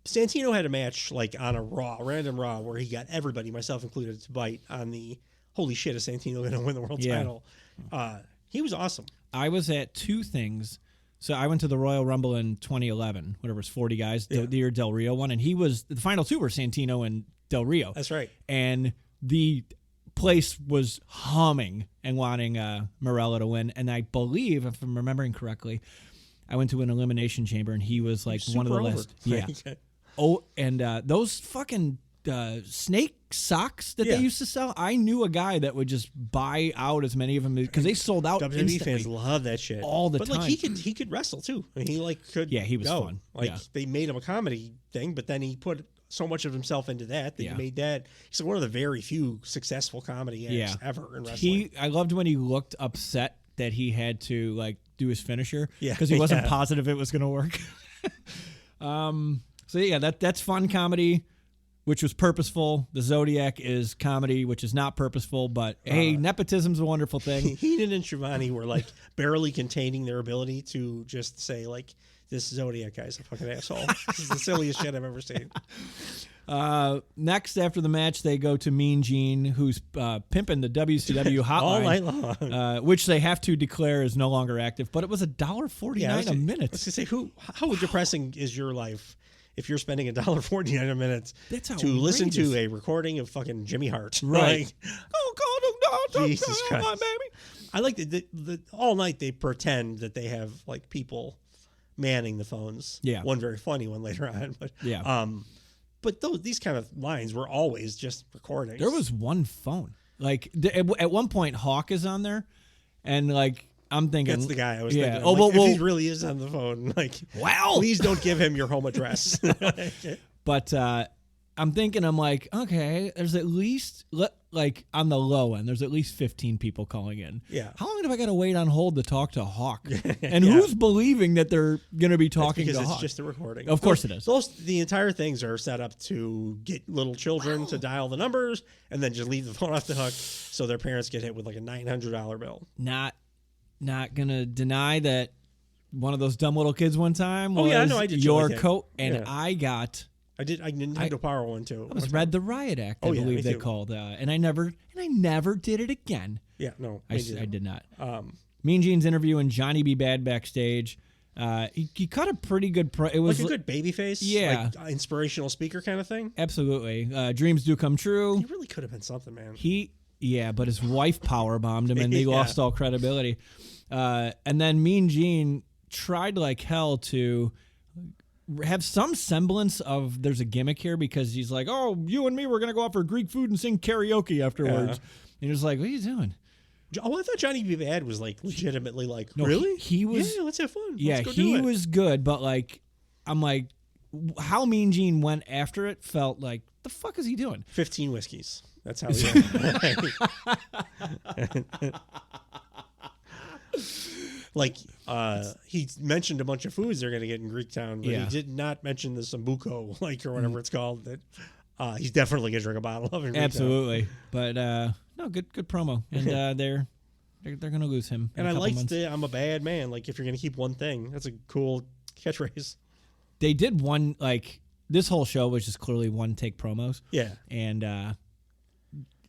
Santino had a match like on a random Raw, where he got everybody, myself included, to bite on the holy shit, is Santino going to win the world title? He was awesome. I was at two things. So I went to the Royal Rumble in 2011, whatever it was, 40 guys, the year Del Rio won, and the final two were Santino and Del Rio. That's right. And the place was humming and wanting Morella to win, and I believe, if I'm remembering correctly, I went to an elimination chamber, and he was like one of the last. Yeah. Oh, and those fucking snake socks that they used to sell, I knew a guy that would just buy out as many of them because they sold out. WWE fans love that shit all the time. But like he could wrestle too. I mean, he could. Yeah, he was go. fun. Like they made him a comedy thing, but then he put so much of himself into that he made that. He's one of the very few successful comedy acts ever in wrestling. I loved when he looked upset that he had to like do his finisher because he wasn't positive it was going to work. So yeah, that's fun comedy, which was purposeful. The Zodiac is comedy, which is not purposeful, but hey, nepotism's a wonderful thing. Heenan and Schiavone were like barely containing their ability to just say like, this Zodiac guy's a fucking asshole. This is the silliest shit I've ever seen. Next, after the match, they go to Mean Gene, who's pimping the WCW hotline all night long, which they have to declare is no longer active. But it was $1.49 a minute. I was gonna say, how depressing is your life if you're spending $1.49 a minute to listen to a recording of fucking Jimmy Hart? Right. Like, oh God, Jesus Christ, my baby. I like the all night they pretend that they have like people manning the phones. Yeah. One very funny one later on. But but these kind of lines were always just recordings. There was one phone. Like at one point Hawk is on there and like I'm thinking that's the guy I was thinking. Oh, like, if he really is on the phone, like wow. Please don't give him your home address. But I'm thinking, I'm like, okay, there's at least like on the low end, there's at least 15 people calling in. Yeah. How long have I got to wait on hold to talk to Hawk? And Yeah. who's believing that they're going to be talking because to it's Hawk? just a recording. Of course it is. The entire things are set up to get little children to dial the numbers and then just leave the phone off the hook so their parents get hit with like a $900 bill. Not going to deny that one of those dumb little kids one time was I did your like coat, and Yeah. I got... I Nintendo Power one too. It was Read the Riot Act, I believe they called, and I never did it again. Yeah, no, I did not. Um, Mean Gene's interviewing Johnny B. Bad backstage. He cut a pretty good. It was like a good baby face, yeah, like inspirational speaker kind of thing. Absolutely. Dreams do come true. He really could have been something, man. But his wife power bombed him, and they lost all credibility. And then Mean Gene tried like hell to have some semblance of there's a gimmick here because he's like, oh, you and me, we're gonna go out for Greek food and sing karaoke afterwards. And you're just like, what are you doing? Oh, I thought Johnny B. Bad was like legitimately like, no, really? He was. Yeah, let's have fun. Yeah, let's go he do it. was good, but like, I'm like, how Mean Gene went after it felt like, the fuck is he doing? 15 whiskeys. That's how he went. Like, he mentioned a bunch of foods they're going to get in Greektown, but he did not mention the Sambuco, like, or whatever it's called, that he's definitely going to drink a bottle of in Greektown. Absolutely. But, no, good promo. And they're going to lose him. And I liked the I'm a bad man. Like, if you're going to keep one thing, that's a cool catchphrase. They did one, like, this whole show was just clearly one take promos. Yeah. And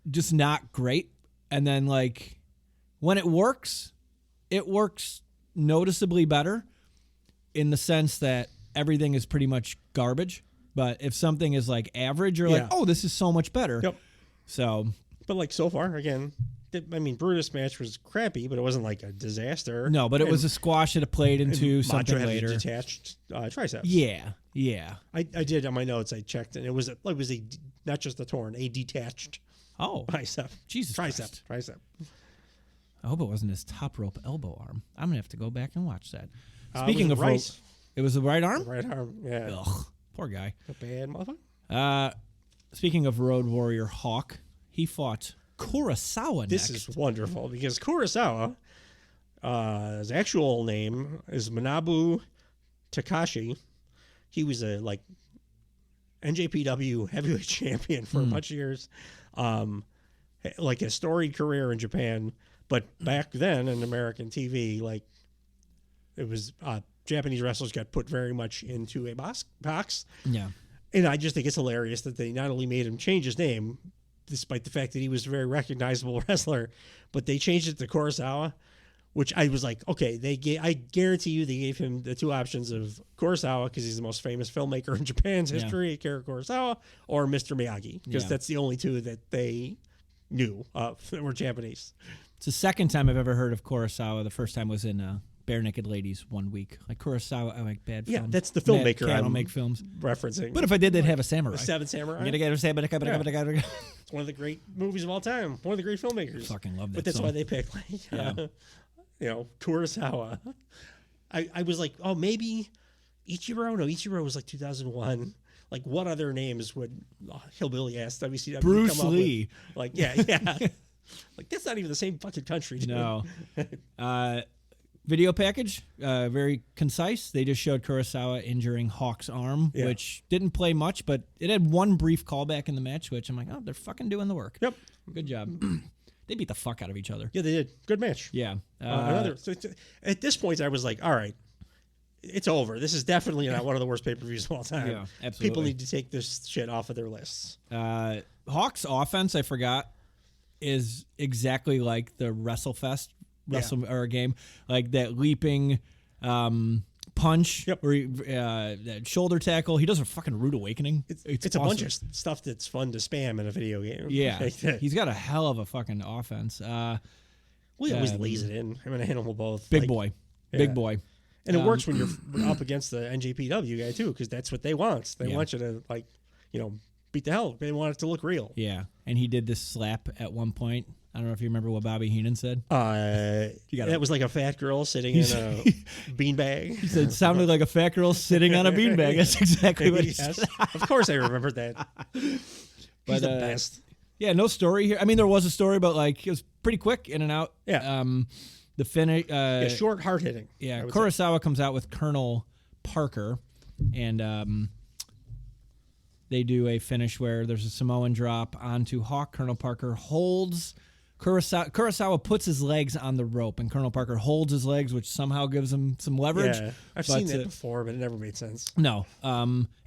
just not great. And then, like, when it works noticeably better in the sense that everything is pretty much garbage. But if something is like average, you're like, oh, this is so much better. Yep. So, but like so far, again, I mean, Brutus match was crappy, but it wasn't like a disaster. No, but it was a squash that played into something Macho later. had detached triceps. Yeah. I did on my notes. I checked, and it was a not just a torn, a detached. Oh, bicep. Jesus Christ. Tricep. I hope it wasn't his top rope elbow arm. I'm gonna have to go back and watch that. Speaking of right, it was the right arm. Right arm. Yeah. Ugh, poor guy. A bad motherfucker. Speaking of Road Warrior Hawk, he fought Kurosawa This next. is wonderful because Kurosawa, his actual name is Manabu Takashi. He was a NJPW heavyweight champion for a bunch of years. Like a storied career in Japan, but back then in American TV, like it was Japanese wrestlers got put very much into a box. Yeah. And I just think it's hilarious that they not only made him change his name, despite the fact that he was a very recognizable wrestler, but they changed it to Kurosawa, which I was like, okay, I guarantee you they gave him the two options of Kurosawa because he's the most famous filmmaker in Japan's history, Akira Kurosawa, or Mr. Miyagi, because that's the only two that they knew that were Japanese. It's the second time I've ever heard of Kurosawa. The first time was in Bare Naked Ladies 1 week. Like Kurosawa, I like bad films. Yeah, that's the filmmaker I don't I'm make films. referencing. But if I did, they'd have a samurai. The Seven Samurai. It's one of the great movies of all time. One of the great filmmakers. Fucking love that But that's song. why they picked Kurosawa. I was like, oh, maybe Ichiro? No, Ichiro was like 2001. Like, what other names would hillbilly ass WCW Bruce come up Lee. with? Like, yeah. Like, that's not even the same fucking country, dude. No. Video package, very concise. They just showed Kurosawa injuring Hawk's arm, which didn't play much, but it had one brief callback in the match, which I'm like, oh, they're fucking doing the work. Yep. Good job. They beat the fuck out of each other. Yeah, they did. Good match. Yeah. At this point, I was like, all right, it's over. This is definitely not one of the worst pay-per-views of all time. Yeah, absolutely. People need to take this shit off of their lists. Hawk's offense, I forgot, is exactly like the WrestleFest or game, like that leaping punch, or that shoulder tackle. He does a fucking rude awakening. It's awesome. a bunch of stuff that's fun to spam in a video game. Yeah, he's got a hell of a fucking offense. We always lays it in. Him and Animal both. Big boy. And it works when you're up against the NJPW guy too, because that's what they want. They want you to beat the hell. They want it to look real. Yeah, and he did this slap at one point. I don't know if you remember what Bobby Heenan said. That was like a fat girl sitting in a beanbag. He said it sounded like a fat girl sitting on a beanbag. That's exactly what he said. Of course I remembered that. He's the best. Yeah, no story here. I mean, there was a story, but like it was pretty quick, in and out. Yeah. The finish. Short, hard hitting. Yeah, Kurosawa comes out with Colonel Parker, and they do a finish where there's a Samoan drop onto Hawk. Colonel Parker holds Kurosawa puts his legs on the rope, and Colonel Parker holds his legs, which somehow gives him some leverage. Yeah, I've seen that before, but it never made sense. No.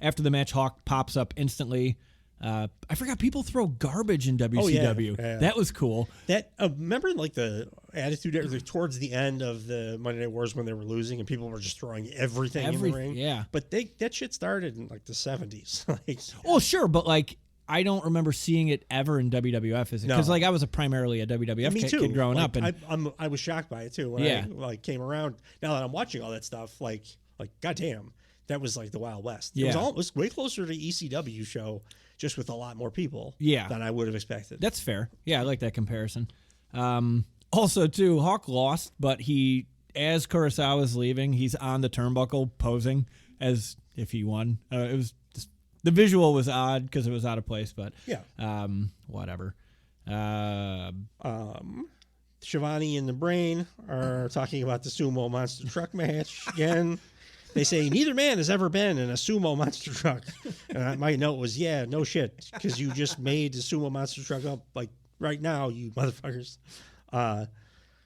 After the match, Hawk pops up instantly. I forgot people throw garbage in WCW. Yeah. That was cool. That remember like the attitude towards the end of the Monday Night Wars when they were losing and people were just throwing everything in the ring. Yeah, but that shit started in like the 70s. Oh, sure, but like I don't remember seeing it ever in WWF. Because like I was primarily a WWF kid growing up, and I was shocked by it too when I came around. Now that I'm watching all that stuff, like goddamn, that was like the Wild West. Yeah, it was way closer to ECW show. Just with a lot more people than I would have expected. That's fair. Yeah, I like that comparison. Also, too, Hawk lost, but as Kurosawa's leaving, he's on the turnbuckle posing as if he won. It was just, the visual was odd because it was out of place, but whatever. Shivani and the Brain are talking about the Sumo Monster Truck match again. They say neither man has ever been in a sumo monster truck. And my note was, yeah, no shit, because you just made the sumo monster truck up like right now, you motherfuckers.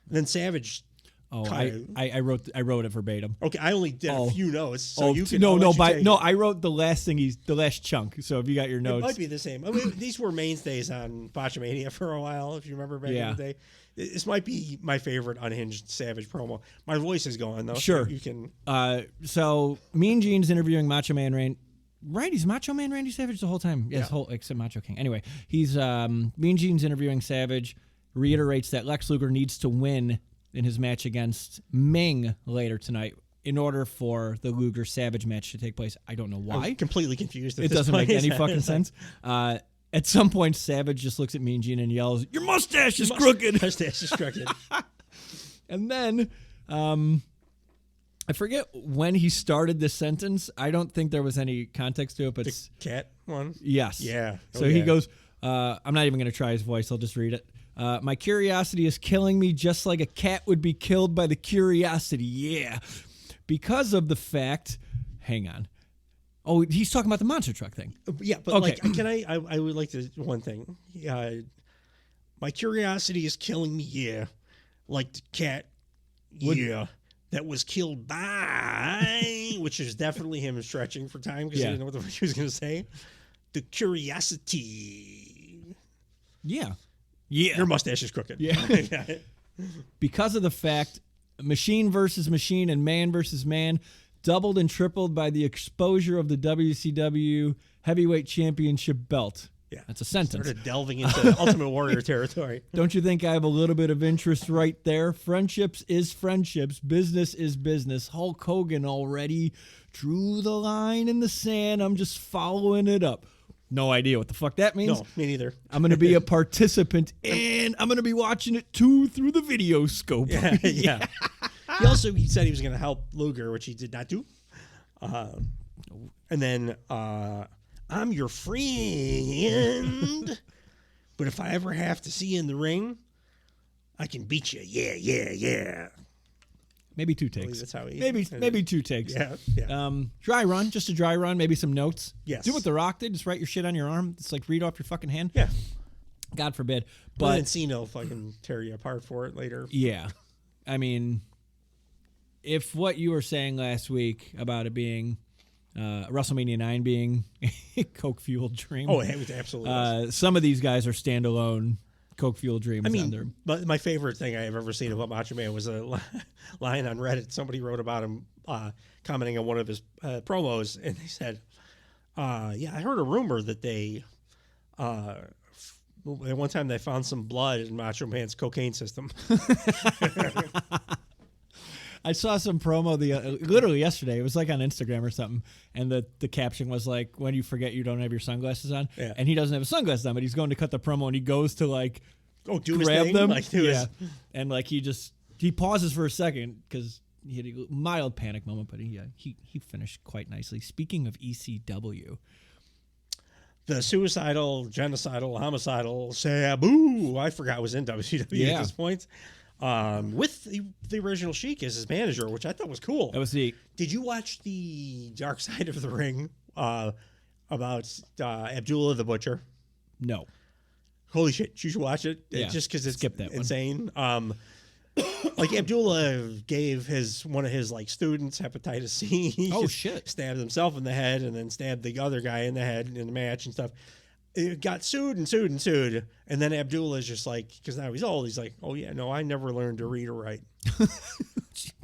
Then Savage. Oh, I wrote it verbatim. Okay, I only did a few notes, so you can. I wrote the last chunk. So if you got your notes, it might be the same. I mean, these were mainstays on Botchamania for a while, if you remember back in the day. This might be my favorite unhinged Savage promo. My voice is going though. Sure, so you can. So Mean Gene's interviewing Macho Man Randy. Right, he's Macho Man Randy Savage the whole time. Yeah, except Macho King. Anyway, he's Mean Gene's interviewing Savage. Reiterates that Lex Luger needs to win in his match against Ming later tonight in order for the Luger Savage match to take place. I don't know why. I'm completely confused. It doesn't make any fucking sense. At some point, Savage just looks at Mean Gene and yells, "Your mustache is crooked." Mustache is crooked. And then, I forget when he started this sentence. I don't think there was any context to it, but the cat one. Yes. Yeah. So he goes. I'm not even going to try his voice. I'll just read it. My curiosity is killing me, just like a cat would be killed by the curiosity. Yeah, because of the fact. Hang on. Oh, he's talking about the monster truck thing. Yeah, but okay. I would like to one thing. My curiosity is killing me. Yeah, like the cat. That was killed by, which is definitely him stretching for time because he didn't know what the fuck he was going to say. The curiosity. Yeah. Your mustache is crooked. Yeah. Because of the fact, machine versus machine and man versus man. Doubled and tripled by the exposure of the WCW Heavyweight Championship belt. Yeah. That's a sentence. Started delving into Ultimate Warrior territory. Don't you think I have a little bit of interest right there? Friendships is friendships. Business is business. Hulk Hogan already drew the line in the sand. I'm just following it up. No idea what the fuck that means. No, me neither. I'm going to be a participant, and I'm going to be watching it, too, through the video scope. Yeah. He said he was going to help Luger, which he did not do. And then, I'm your friend, but if I ever have to see you in the ring, I can beat you. Yeah. Maybe 2 takes. That's how he. Maybe 2 takes. Yeah. Dry run, just a dry run. Maybe some notes. Yes. Do what The Rock did. Just write your shit on your arm. It's like read off your fucking hand. Yeah. God forbid. But Encino fucking tear you apart for it later. Yeah. I mean, if what you were saying last week about it being WrestleMania 9 being a coke-fueled dream. Oh, it was absolutely. Some of these guys are standalone coke-fueled dreams. I mean, but my favorite thing I've ever seen about Macho Man was a line on Reddit. Somebody wrote about him commenting on one of his promos, and they said, yeah, I heard a rumor that they... at one time they found some blood in Macho Man's cocaine system. I saw some promo literally yesterday. It was like on Instagram or something, and the caption was like, "When you forget you don't have your sunglasses on," and he doesn't have his sunglasses on, but he's going to cut the promo, and he goes to like grab them, and like he pauses for a second because he had a mild panic moment, but he finished quite nicely. Speaking of ECW. the suicidal, genocidal, homicidal Sabu, I forgot was in WCW at this point, with the original Sheik as his manager, which I thought was cool. That was neat. Did you watch the Dark Side of the Ring about Abdullah the Butcher? No. Holy shit, you should watch it. Yeah, Just because it's skip that insane. Like Abdullah gave one of his like students hepatitis C. He shit! Stabbed himself in the head and then stabbed the other guy in the head in the match and stuff. It got sued, and then Abdullah is just like, because now he's old. He's like, oh yeah, no, I never learned to read or write.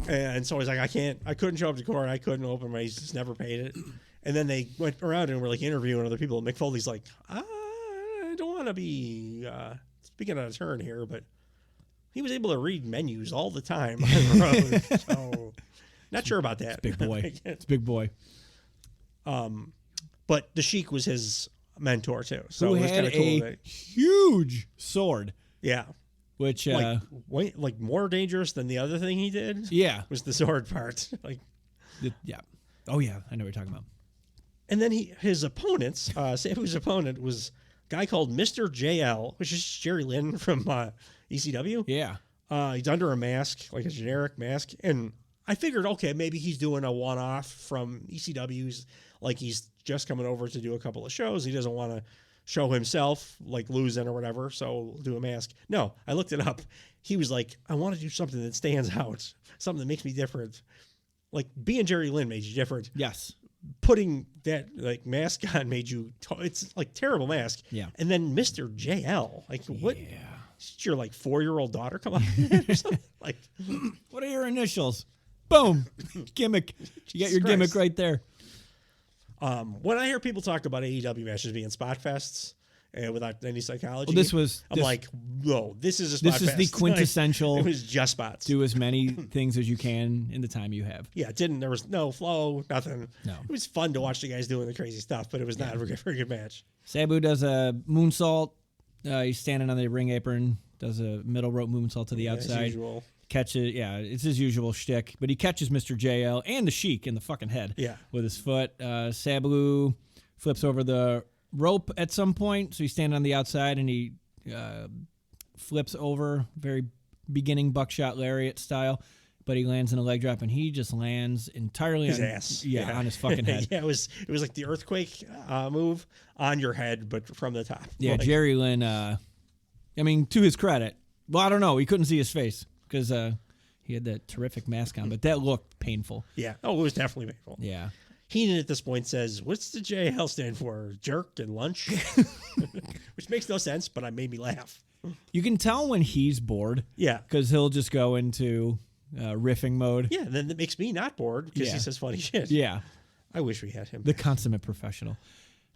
And so he's like, I couldn't show up to court. I couldn't open my. He's just never paid it. And then they went around and were like interviewing other people. And Mick Foley's like, I don't want to be speaking out of turn here, but he was able to read menus all the time on the road. So not sure about that. It's big boy. It's big boy. But the Sheik was his mentor too. So Who it was had kind of cool. A huge sword. Yeah. Which like more dangerous than the other thing he did. Yeah. Was the sword part. Yeah. Oh yeah, I know what you're talking about. And then his opponents, Sabu's opponent was a guy called Mr. JL, which is Jerry Lynn from ECW. Yeah. He's under a mask, like a generic mask. And I figured, okay, maybe he's doing a one-off from ECW's, like he's just coming over to do a couple of shows. He doesn't want to show himself, like losing or whatever, so do a mask. No, I looked it up. He was like, I want to do something that stands out, something that makes me different. Like being Jerry Lynn made you different. Yes. Putting that like mask on made you. It's like terrible mask. Yeah. And then Mr. JL, like what? Yeah. Did your like 4-year-old daughter come out or something? Like, what are your initials? Boom, gimmick. You got your gimmick right there. When I hear people talk about AEW matches being spot fests without any psychology, well, I'm like, no, this is a spot fest. This is the quintessential. It was just spots. Do as many things as you can in the time you have. Yeah, there was no flow, nothing. No. It was fun to watch the guys doing the crazy stuff, but it was not a very good match. Sabu does a moonsault. He's standing on the ring apron, does a middle rope moonsault to the outside. As usual. Catches, it's his usual shtick, but he catches Mr. JL and the Sheik in the fucking head with his foot. Sabu flips over the rope at some point, so he's standing on the outside and he flips over, very beginning buckshot lariat style, but he lands in a leg drop and he just lands entirely his on ass. On his fucking head. Yeah, it was like the earthquake move on your head, but from the top. Yeah, like, Jerry Lynn. I mean, to his credit, well, I don't know, he couldn't see his face because he had that terrific mask on, but that looked painful. Yeah. Oh, it was definitely painful. Yeah. Heenan at this point says, what's the JL stand for? Jerk and lunch? Which makes no sense, but it made me laugh. You can tell when he's bored. Yeah. Because he'll just go into riffing mode. Yeah, and then that makes me not bored because he says funny shit. Yeah. I wish we had him. The consummate professional.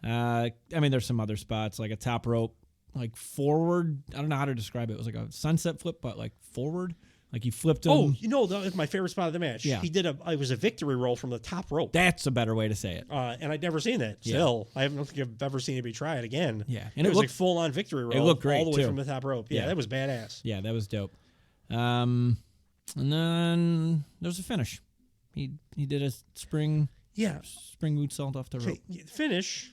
I mean, there's some other spots, like a top rope, like forward. I don't know how to describe it. It was like a sunset flip, but like forward. Like he flipped him. Oh, that was my favorite spot of the match. Yeah. He did it was a victory roll from the top rope. That's a better way to say it. And I'd never seen that. Still, I don't think I've ever seen anybody try it again. Yeah. And it was like full on victory roll. It looked great, all the way too. from the top rope. Yeah, that was badass. Yeah, that was dope. And then there was a finish. He did a spring moonsault off the rope. Finish.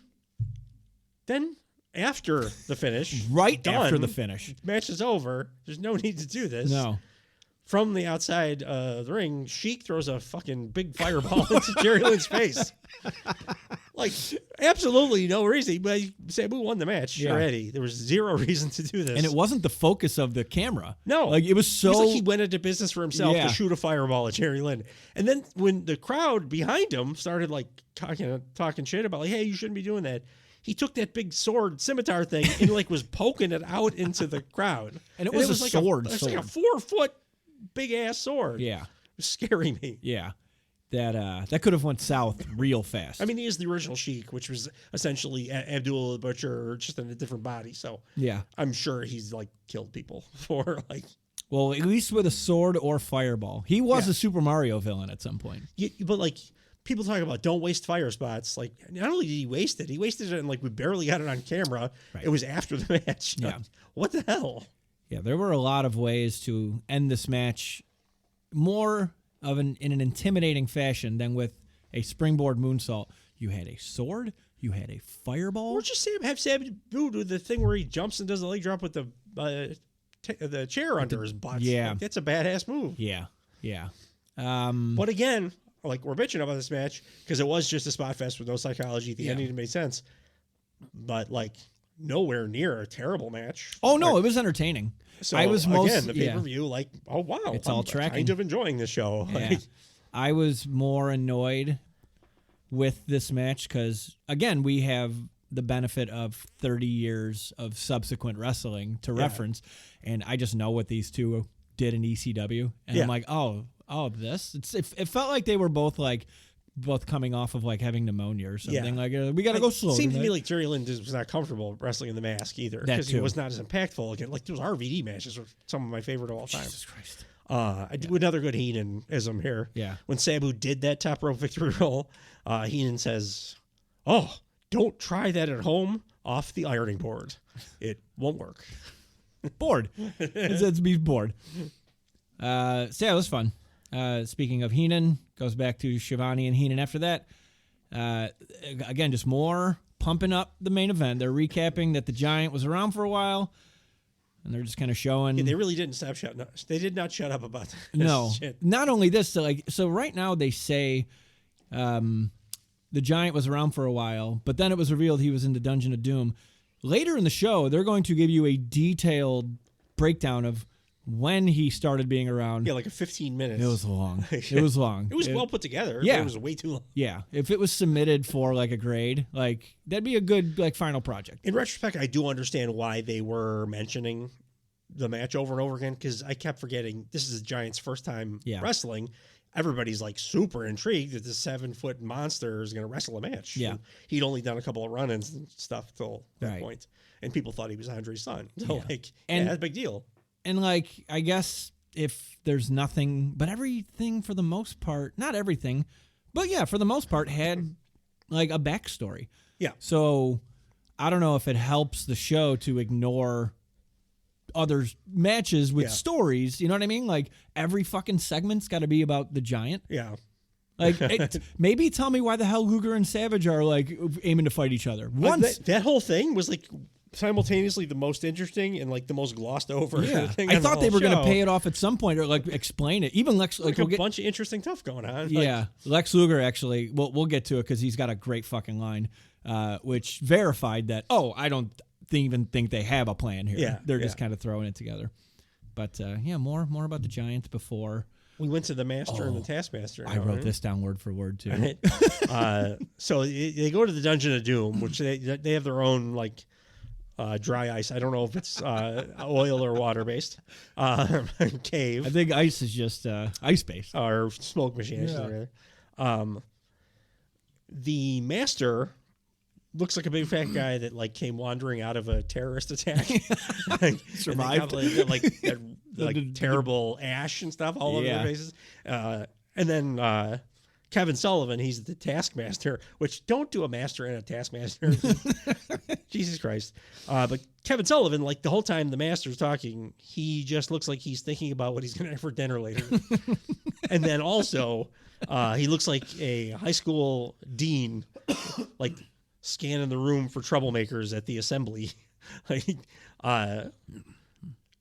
Then after the finish, after the finish, match is over. There's no need to do this. No. From the outside the ring, Sheik throws a fucking big fireball into Jerry Lynn's face. Like, absolutely no reason. But Sabu won the match already. There was zero reason to do this. And it wasn't the focus of the camera. No. Like, it was so... It was like he went into business for himself to shoot a fireball at Jerry Lynn. And then when the crowd behind him started, like, talking shit about, like, hey, you shouldn't be doing that, he took that big sword scimitar thing and, like, was poking it out into the crowd. And it was a sword. It was like a 4-foot big-ass sword. Yeah. It was scaring me. Yeah. That could have went south real fast. I mean, he is the original Sheik, which was essentially Abdullah the Butcher, just in a different body. So yeah, I'm sure he's like killed people for like. Well, at least with a sword or fireball. He was a Super Mario villain at some point. Yeah, but like people talk about don't waste fire spots. Like not only did he wasted it, and like we barely got it on camera. Right. It was after the match. Yeah. Like, what the hell? Yeah, there were a lot of ways to end this match more of in an intimidating fashion than with a springboard moonsault. You had a sword, You had a fireball. Or just have Sabu do the thing where he jumps and does the leg drop with the chair under his butt. Yeah. Like, that's a badass move. Yeah. Yeah. But again, like we're bitching about this match because it was just a spot fest with no psychology. The ending didn't make sense. But like nowhere near a terrible match. Oh no, like, it was entertaining. so I was again the pay-per-view like, oh wow, it's all tracking. Kind of enjoying the show. Yeah. Like, I was more annoyed with this match because again we have the benefit of 30 years of subsequent wrestling to reference, and I just know what these two did in ECW, and I'm like, oh, this. It felt like they were both coming off of like having pneumia or something. Like we got to go slow. It seemed to tonight. me like Jerry Lynn was not comfortable wrestling in the mask either because he was not as impactful. Again, like those RVD matches were some of my favorite of all time. Jesus Christ. I do another good Heenan-ism here. Yeah. When Sabu did that top rope victory roll, Heenan says, "Oh, don't try that at home off the ironing board. It won't work." Bored. It's me bored. So yeah, it was fun. Speaking of Heenan, goes back to Shivani and Heenan after that. Again, just more pumping up the main event. They're recapping that the Giant was around for a while, and they're just kind of showing. Yeah, they really didn't stop shutting up. They did not shut up about this no. shit. Not only this, so right now they say the Giant was around for a while, but then it was revealed he was in the Dungeon of Doom. Later in the show, they're going to give you a detailed breakdown of when he started being around. Yeah, like a 15 minutes. It was long. It was long. It was well put together. Yeah. It was way too long. Yeah. If it was submitted for like a grade, like that'd be a good like final project. In retrospect, I do understand why they were mentioning the match over and over again because I kept forgetting this is the Giants' first time wrestling. Everybody's like super intrigued that this 7-foot monster is going to wrestle a match. Yeah. And he'd only done a couple of run-ins and stuff till that point. And people thought he was Andre's son. So that's a big deal. And like, I guess if there's nothing, but everything for the most part, not everything, but yeah, for the most part had like a backstory. Yeah. So I don't know if it helps the show to ignore other matches with stories. You know what I mean? Like every fucking segment's got to be about the Giant. Yeah. Like maybe tell me why the hell Luger and Savage are like aiming to fight each other. Once that whole thing was like simultaneously the most interesting and like the most glossed over. Yeah, thing I on the thought they whole were going to show. pay it off at some point or like explain it. Even Lex, like a bunch of interesting stuff going on. Yeah, Lex Luger actually. Well, we'll get to it because he's got a great fucking line, which verified that. Oh, I don't even think they have a plan here. Yeah, they're just kind of throwing it together. But more about the Giants before. We went to the Master and the Taskmaster. I wrote this down word for word too. Right? So they go to the Dungeon of Doom, which they have their own like dry ice. I don't know if it's oil or water based cave. I think ice is just ice based or smoke machine. The Master looks like a big fat guy that like came wandering out of a terrorist attack. Survived. Like terrible ash and stuff all over their faces. And then Kevin Sullivan, he's the Taskmaster, which don't do a master and a Taskmaster. Jesus Christ. But Kevin Sullivan, like the whole time the Master's talking, he just looks like he's thinking about what he's going to have for dinner later. And then also, he looks like a high school dean, like scanning the room for troublemakers at the assembly.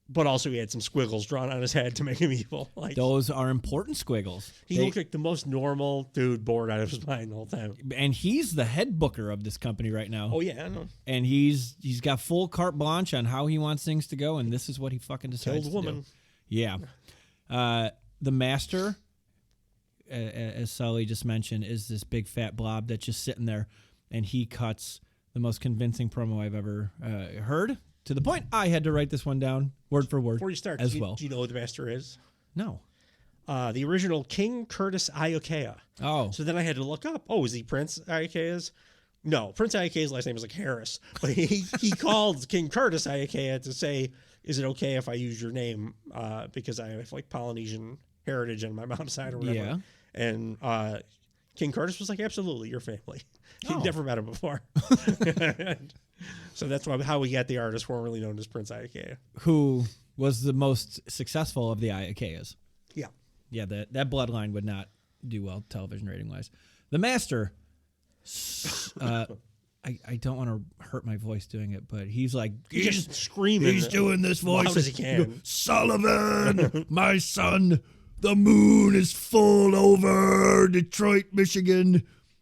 But also he had some squiggles drawn on his head to make him evil. Like those are important squiggles. He looked like the most normal dude bored out of his mind the whole time. And he's the head booker of this company right now. Oh yeah, I know. And he's got full carte blanche on how he wants things to go, and this is what he fucking decides Killed woman. to do. Yeah. The Master, as Sully just mentioned, is this big fat blob that's just sitting there, and he cuts the most convincing promo I've ever heard. To the point, I had to write this one down word for word. Before you start, do you know who the Master is? No. The original King Curtis Iokea. Oh. So then I had to look up. Oh, is he Prince Iokea's? No, Prince Iokea's last name is like Harris. But he called King Curtis Iokea to say, is it okay if I use your name? Because I have like Polynesian heritage on my mom's side or whatever. Yeah. And King Curtis was like, absolutely, your family. He'd never met him before. So that's how we got the artist formerly known as Prince Iokea. Who was the most successful of the Iokeas. Yeah. Yeah, that bloodline would not do well television rating wise. The Master I don't want to hurt my voice doing it, but he's like He's just screaming. He's doing this voice loud as he can. Sullivan, my son, the moon is full over Detroit, Michigan.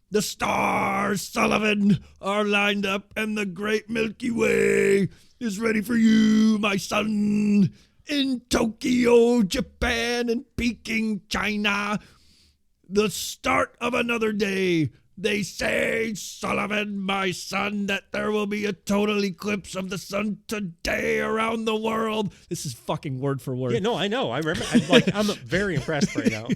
The stars, Sullivan, are lined up, and the great Milky Way is ready for you, my son. In Tokyo, Japan, and Peking, China, the start of another day. They say, Sullivan, my son, that there will be a total eclipse of the sun today around the world. This is fucking word for word. Yeah, no, I know. I remember. I'm very impressed right now.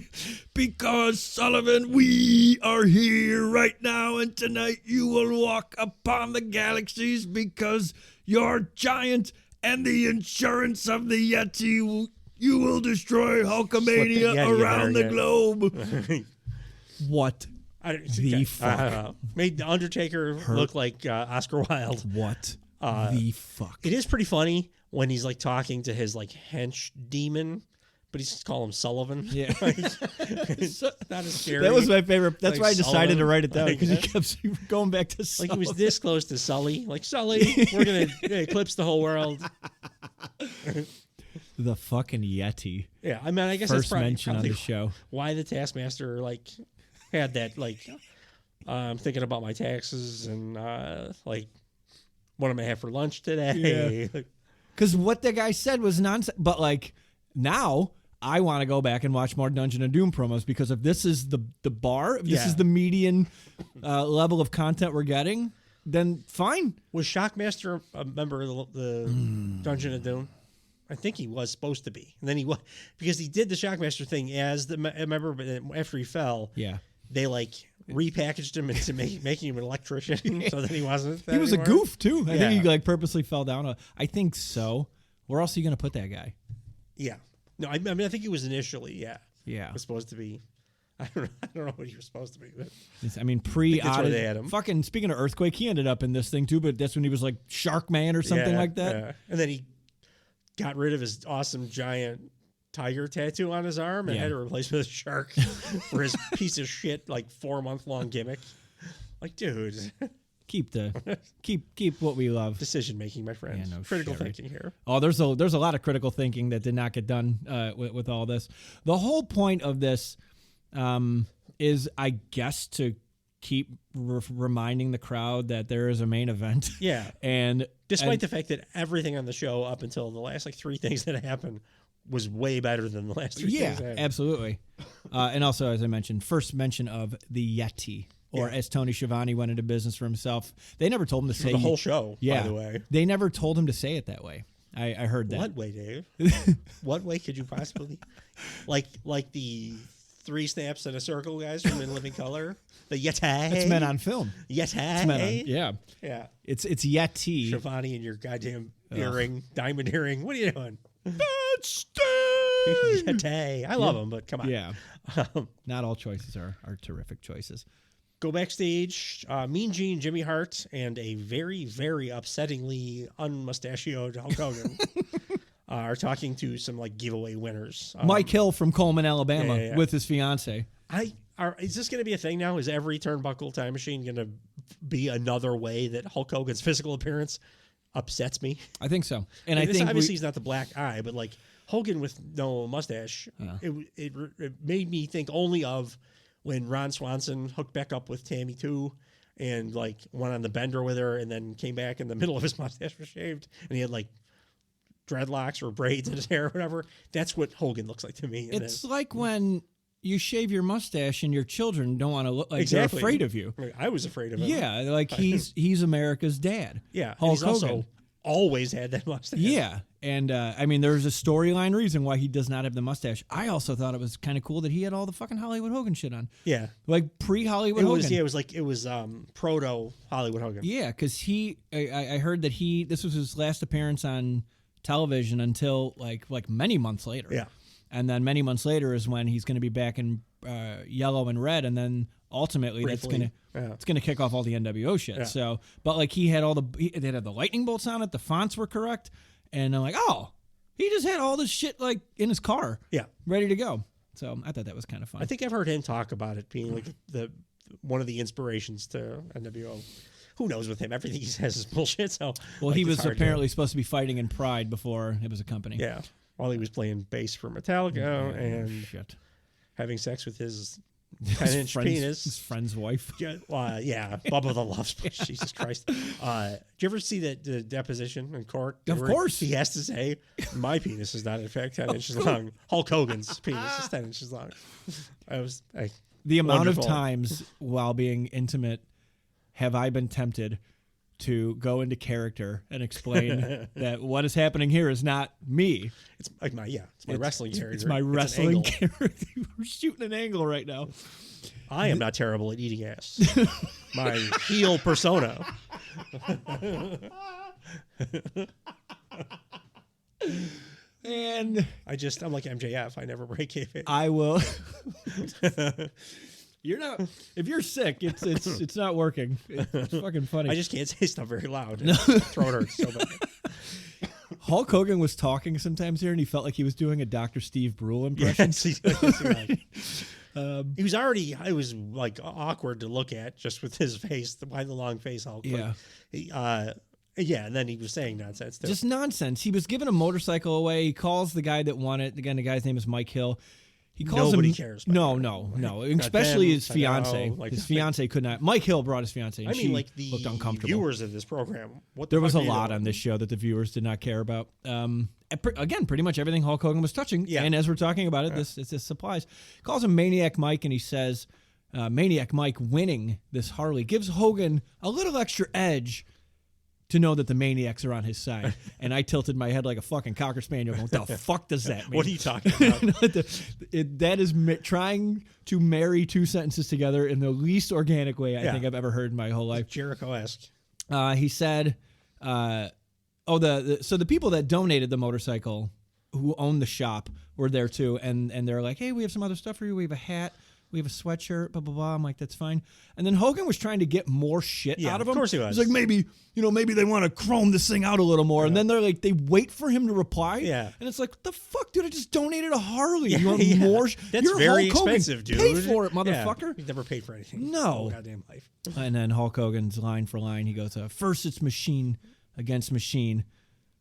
Because, Sullivan, we are here right now, and tonight you will walk upon the galaxies because you're giant, and the insurance of the Yeti, you will destroy Hulkamania around the globe. What? The fuck? Made the Undertaker look like Oscar Wilde. What the fuck? It is pretty funny when he's like talking to his like hench demon, but he's just call him Sullivan. Yeah, it's not as scary. That was my favorite. That's like why I decided Sullivan. to write it down, Like because he that. kept going back to Like Sullivan. he was this close to Sully. Like Sully, we're gonna eclipse the whole world. The fucking Yeti. Yeah, I mean, I guess First that's mention on probably the show. why the Taskmaster like had that like I'm thinking about my taxes and like what am I have for lunch today? Yeah. Because what the guy said was nonsense. But like now, I want to go back and watch more Dungeon of Doom promos, because if this is the bar, if this is the median level of content we're getting, then fine. Was Shockmaster a member of the Dungeon of Doom? I think he was supposed to be. And then he was, because he did the Shockmaster thing as the member, but then after he fell, they like repackaged him into making him an electrician so that he wasn't. He was anymore. a goof too. I think he like purposely fell down. I think so. Where else are you going to put that guy? Yeah. No, I mean, I think he was initially, Yeah. was supposed to be. I don't know what he was supposed to be. But I mean, that's where they had him. Fucking speaking of Earthquake, he ended up in this thing too, but that's when he was like Shark Man or something like that. Yeah. And then he got rid of his awesome giant tiger tattoo on his arm and had to replace it with a shark for his piece of shit, like 4-month-long gimmick. Like, dude. Keep what we love. Decision making, my friend. Yeah, no critical Sherry. thinking here. Oh, there's a lot of critical thinking that did not get done with all this. The whole point of this is, I guess, to keep reminding the crowd that there is a main event. Yeah. and despite the fact that everything on the show up until the last like 3 things that happened was way better than the last 3 things that happened. Absolutely. And also, as I mentioned, first mention of the Yeti. Or as Tony Schiavone went into business for himself. They never told him to say the whole show, by the way. They never told him to say it that way. I heard that. What way, Dave? What way could you possibly... Like the 3 snaps in a circle, guys, from In Living Color? The Yeti? It's meant on film. Yeti? Yeah. It's Yeti. Schiavone and your goddamn earring, diamond earring. What are you doing? That's Yeti. I love them, but come on. Yeah. Not all choices are terrific choices. Go backstage. Mean Gene, Jimmy Hart, and a very, very upsettingly unmustachioed Hulk Hogan are talking to some like giveaway winners. Mike Hill from Coleman, Alabama, with his fiance. Is this going to be a thing now? Is every Turnbuckle time machine going to be another way that Hulk Hogan's physical appearance upsets me? I think so. And I this think obviously he's not the black eye, but like Hogan with no mustache, it made me think only of when Ron Swanson hooked back up with Tammy too, and like went on the bender with her, and then came back and the middle of his mustache was shaved, and he had like dreadlocks or braids in his hair or whatever. That's what Hogan looks like to me. It's like when you shave your mustache and your children don't want to look like they're afraid of you. I was afraid of him. Yeah, like he's America's dad. Yeah, Hulk he's Hogan. also always had that mustache. Yeah, and I mean, there's a storyline reason why he does not have the mustache. I also thought it was kind of cool that he had all the fucking Hollywood Hogan shit on. Yeah, like pre-Hollywood Hogan. It was proto Hollywood Hogan. Yeah, because I heard that this was his last appearance on television until like many months later. Yeah, and then many months later is when he's going to be back in yellow and red, and then ultimately it's gonna kick off all the NWO shit. Yeah. So, but like they had the lightning bolts on it, the fonts were correct, and I'm like, oh, he just had all this shit like in his car, ready to go. So I thought that was kind of fun. I think I've heard him talk about it being like one of the inspirations to NWO. who knows with him? Everything he says is bullshit. So, Well, like, he it's was hard to- apparently supposed to be fighting in Pride before it was a company. yeah, while he was playing bass for Metallica and Shit. having sex with his His 10-inch friend's- penis. His friend's wife. Yeah, Bubba the Love Sponge. Jesus Christ. Did you ever see that the deposition in court? Of course. He has to say, my penis is not in fact 10 inches long. Hulk Hogan's penis is 10 inches long. The amount wonderful. of times while being intimate have I been tempted to go into character and explain that what is happening here is not me. It's like my wrestling character. It's my an wrestling angle. character. We're shooting an angle right now. I am not terrible at eating ass. My heel persona. And I'm like MJF. I never break kayfabe. I will. You're not. If you're sick, it's not working. It's fucking funny. I just can't say stuff very loud. Throat hurts so bad. Hulk Hogan was talking sometimes here, and he felt like he was doing a Dr. Steve Brule impression. He was already. I was like awkward to look at just with his face, the long face Hulk. Yeah. Yeah, and then he was saying nonsense too. Just nonsense. He was giving a motorcycle away. He calls the guy that won it. Again, the guy's name is Mike Hill. He calls Nobody him. cares. No. Especially his fiance. Like, his fiance could not. Mike Hill brought his fiance. And I mean, she like the looked uncomfortable. viewers of this program. What the There was fuck a are you lot doing? on this show that the viewers did not care about. Again, pretty much everything Hulk Hogan was touching. Yeah. And as we're talking about it, this applies. He calls him Maniac Mike, and he says, Maniac Mike winning this Harley gives Hogan a little extra edge to know that the maniacs are on his side. And I tilted my head like a fucking Cocker Spaniel going, what the fuck does that mean? What are you talking about? That is trying to marry two sentences together in the least organic way I think I've ever heard in my whole life. Jericho-esque. He said, so the people that donated the motorcycle who own the shop were there too. And they're like, hey, we have some other stuff for you. We have a hat. We have a sweatshirt, blah, blah, blah. I'm like, that's fine. And then Hogan was trying to get more shit out of him. Of course he was. He's like, maybe they want to chrome this thing out a little more. And then they're like, they wait for him to reply. Yeah. And it's like, what the fuck, dude? I just donated a Harley. You want more? That's You're very Hulk Hogan. expensive, dude. Pay for it, motherfucker. He's never paid for anything. No. His goddamn life. And then Hulk Hogan's line for line, he goes, first it's machine against machine.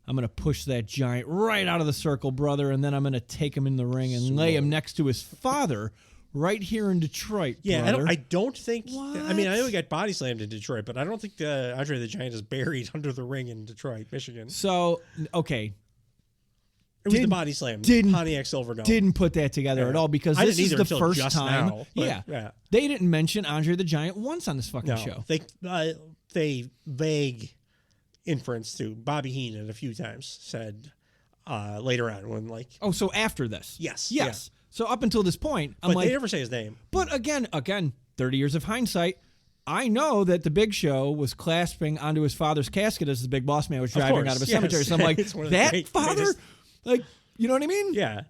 I'm going to push that giant right out of the circle, brother, and then I'm going to take him in the ring and lay him next to his father right here in Detroit, Yeah, brother. I don't think. What? I mean, I know he got body slammed in Detroit, but I don't think Andre the Giant is buried under the ring in Detroit, Michigan. So, okay. It was the body slam. Pontiac Silverdome. Didn't put that together at all because I this didn't is either the until first just time. now, but, yeah. They didn't mention Andre the Giant once on this fucking No, show. they vague inference to Bobby Heenan a few times said later on when like So after this. Yes. Yes. So up until this point, I'm but like, they never say his name. but again, 30 years of hindsight, I know that the Big Show was clasping onto his father's casket as the Big Boss Man was driving course, out of a yes. cemetery. So I'm like, It's one of the that father? greatest- Like, you know what I mean? Yeah.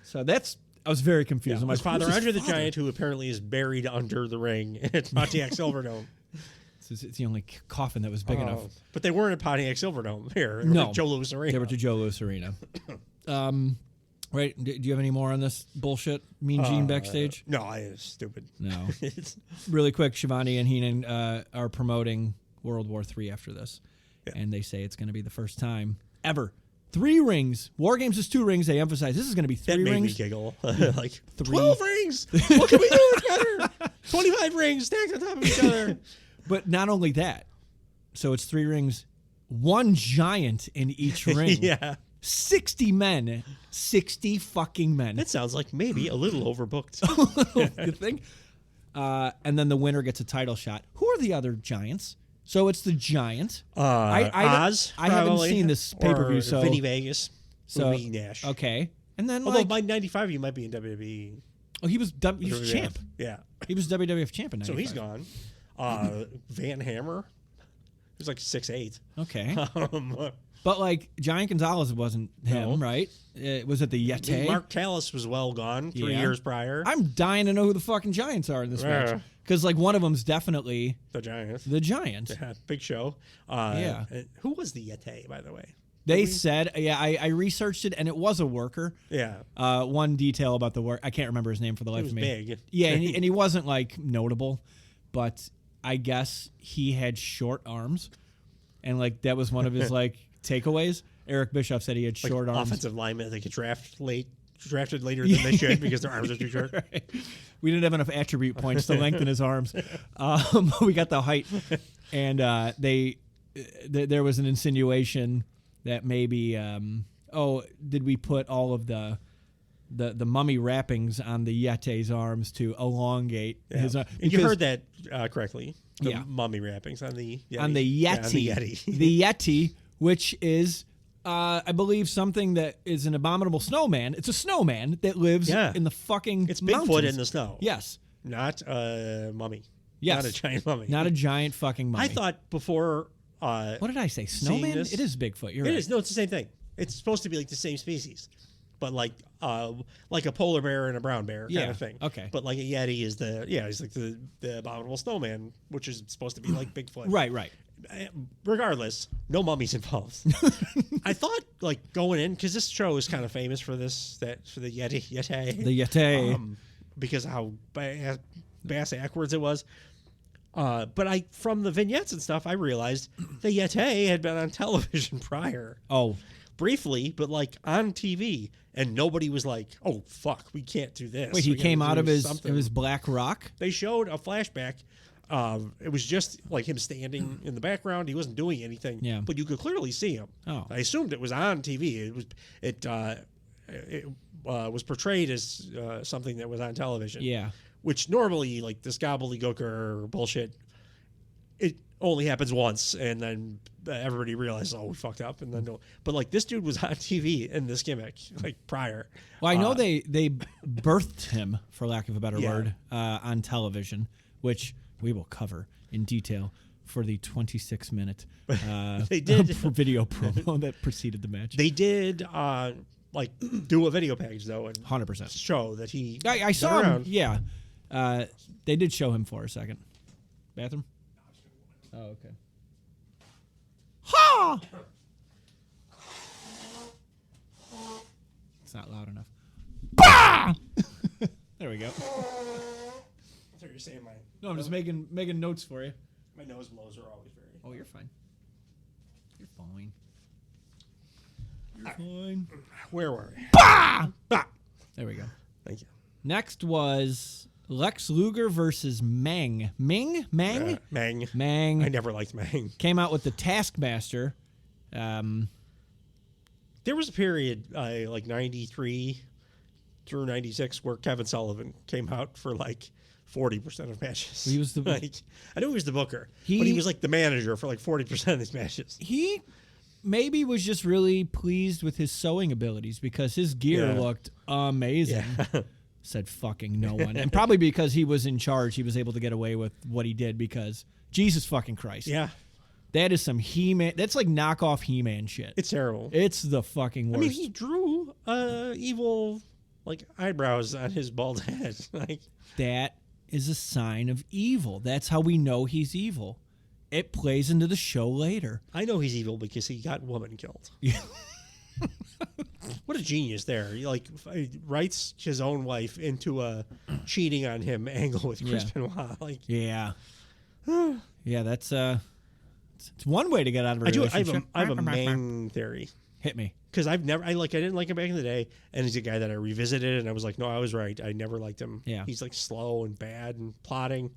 So I was very confused. I'm His like, father, who's his Andre the father? Giant, who apparently is buried under the ring at Pontiac Silverdome. It's the only coffin that was big enough. But they weren't at Pontiac Silverdome here. No. Joe Louis Arena. They were to Joe Louis Arena. Right? Do you have any more on this bullshit? Mean Gene backstage? No, it's stupid. No. It's- Really quick, Shivani and Heenan are promoting World War III after this. Yeah. And they say it's going to be the first time ever. 3 rings. War Games is 2 rings. They emphasize this is going to be 3 that made rings. me giggle. Like 3. 12 rings. What can we do better? 25 rings stacked on top of each other. But not only that. So it's 3 rings, 1 giant in each ring. Yeah. 60 men. 60 fucking men. That sounds like maybe a little overbooked. You think? And then the winner gets a title shot. Who are the other giants? So it's the Giant. Oz. I haven't probably, seen this pay-per-view, or so Vinny Vegas. so would be Nash. Okay, and then Although like, by '95 he might be in WWE. he was champ. Yeah. He was WWF champ in So 95. he's gone. Van Hammer. He was like 6'8". Okay, but like Giant Gonzalez wasn't him, No. right? Was it the Yeti? Mark Callis was well gone 3 years prior. I'm dying to know who the fucking Giants are in this match because like one of them's definitely The Giants. the Giant. Yeah, big show. Yeah. Who was the Yeti, by the way? They said, I researched it and it was a worker. Yeah. One detail about the work, I can't remember his name for the life He was of me. big. Yeah, and he wasn't like notable, but I guess he had short arms, and like that was one of his like takeaways. Eric Bischoff said he had short arms. Offensive linemen they get drafted later than they should because their arms are too short. Right. We didn't have enough attribute points to lengthen his arms. We got the height, and there was an insinuation that maybe did we put all of the mummy wrappings on the Yete's arms to elongate his arm? You heard that correctly. The Yeah. mummy wrappings on the Yeti. On the Yeti. Yeah, on the Yeti. The Yeti, which is, I believe, something that is an abominable snowman. It's a snowman that lives in the fucking It's mountains. Bigfoot in the snow. Yes. Not a mummy. Yes. Not a giant mummy. Not a giant fucking mummy. I thought before... what did I say? Snowman? this- It is Bigfoot. You're It right. is. No, it's the same thing. It's supposed to be like the same species. But like a polar bear and a brown bear kind of thing. Okay. But like a Yeti is he's like the abominable snowman, which is supposed to be like Bigfoot. Right. Regardless, no mummies involved. I thought like going in because this show is kind of famous for the Yeti. The Yeti. Because of how bass backwards it was. But from the vignettes and stuff, I realized the Yeti had been on television prior. Oh. Briefly, but like on TV, and nobody was like, "Oh fuck, we can't do this." Wait, he We gotta came out do of his something." black rock? They showed a flashback. It was just like him standing in the background. He wasn't doing anything. Yeah. But you could clearly see him. Oh. I assumed it was on TV. It was portrayed as something that was on television. Yeah. Which normally, like this gobbledygook or bullshit, it only happens once, and then everybody realizes, oh, we fucked up, and then no. But like this dude was on TV in this gimmick like prior. Well, I know they birthed him, for lack of a better Yeah. word, on television, which we will cover in detail for the 26-minute They did. video promo that preceded the match. They did like do a video package though, and 100%. show that he. I been saw him. around. Yeah. They did show him for a second. Bathroom? Oh, okay. Ha! It's not loud enough. Bah! There we go. I thought you were saying No, I'm just making notes for you. my nose blows are always very. Oh, you're fine. You're fine. You're fine. Where were we? Bah! Ah! There we go. Thank you. Next was Lex Luger versus Mang. Mang? Mang. Mang. I never liked Mang. Came out with the Taskmaster. There was a period, like 93 through 96, where Kevin Sullivan came out for like 40% of matches. He was the like, I knew he was the booker, but he was like the manager for like 40% of these matches. He maybe was just really pleased with his sewing abilities because his gear Yeah. looked amazing. Yeah. Said fucking no one. And probably because he was in charge, he was able to get away with what he did because Jesus fucking Christ. Yeah. That is some He-Man. That's like knockoff He-Man shit. It's terrible. It's the fucking worst. I mean, he drew evil like eyebrows on his bald head. Like that is a sign of evil. That's how we know he's evil. It plays into the show later. I know he's evil because he got woman killed. Yeah. What a genius there. He like writes his own wife into a cheating on him angle with Chris Benoit. Like Yeah. Yeah, that's it's one way to get out of a relationship. I have a Mang theory. Hit me. Because I didn't like him back in the day, and he's a guy that I revisited, and I was like, no, I was right. I never liked him. Yeah. He's like slow and bad and plotting.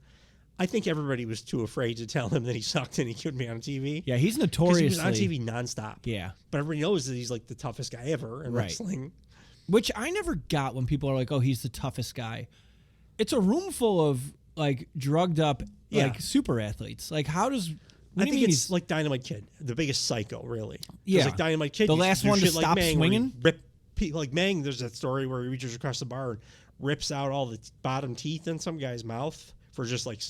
I think everybody was too afraid to tell him that he sucked and he couldn't be on TV. Yeah, he's Because notoriously he was on TV nonstop. Yeah. But everybody knows that he's like the toughest guy ever in Right. wrestling. Which I never got when people are like, "Oh, he's the toughest guy." It's a room full of like drugged up like super athletes. Like how does I think it's like Dynamite Kid, the biggest psycho, really. 'Cause, Yeah. like Dynamite Kid, The used last do one to shit like stop Mang, where he swinging? like Mang, there's that story where he reaches across the bar and rips out all the bottom teeth in some guy's mouth for just like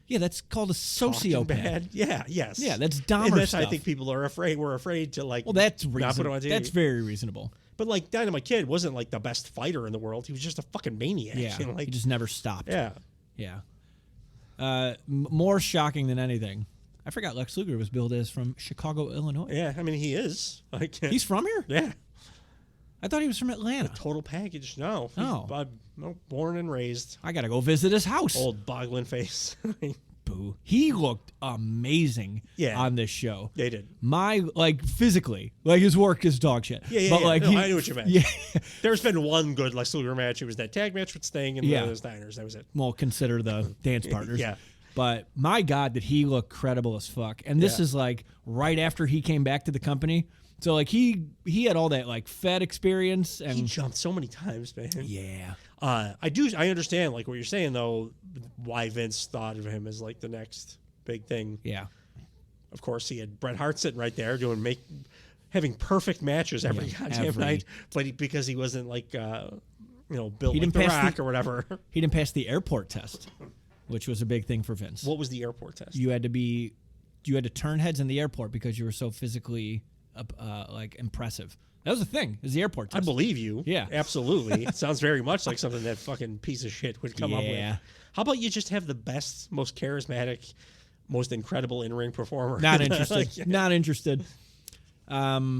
Yeah, that's called a talking sociopath. bad. Yeah, yes. Yeah, that's Dahmer And that's stuff. I think people are afraid. We're afraid to like. Well, that's not put him reasonable. on TV. That's very reasonable. But like Dynamite Kid wasn't like the best fighter in the world. He was just a fucking maniac. Yeah, And, like, he just never stopped. yeah. Yeah. More shocking than anything, I forgot Lex Luger was billed as from Chicago, Illinois. Yeah, I mean he is. Like, He's from here? yeah, I thought he was from Atlanta. total package. No, Oh. no, born and raised. I got to go visit his house. Old boggling face. Boo. He looked amazing Yeah. on this show. They did. Physically, his work is dog shit. Yeah, but yeah. like, No, I knew what you meant. Yeah. There's been one good Lex Luger match. It was that tag match with Sting and Yeah. the Steiners. That was it. Well, consider the dance partners. Yeah. But my God, did he look credible as fuck. And this is like right after he came back to the company. So like he had all that like Fed experience and He jumped so many times, man. yeah. I understand like what you're saying though, why Vince thought of him as like the next big thing. Yeah. Of course, he had Bret Hart sitting right there having perfect matches every goddamn night, but because he wasn't like built like The Rock or whatever. He didn't pass the airport test, which was a big thing for Vince. What was the airport test? You had to turn heads in the airport because you were so physically like impressive. That was a thing. It was the airport test. I believe you. Yeah. Absolutely. It sounds very much like something that fucking piece of shit would come up with. How about you just have the best, most charismatic, most incredible in-ring performer? Not interested. Not interested. How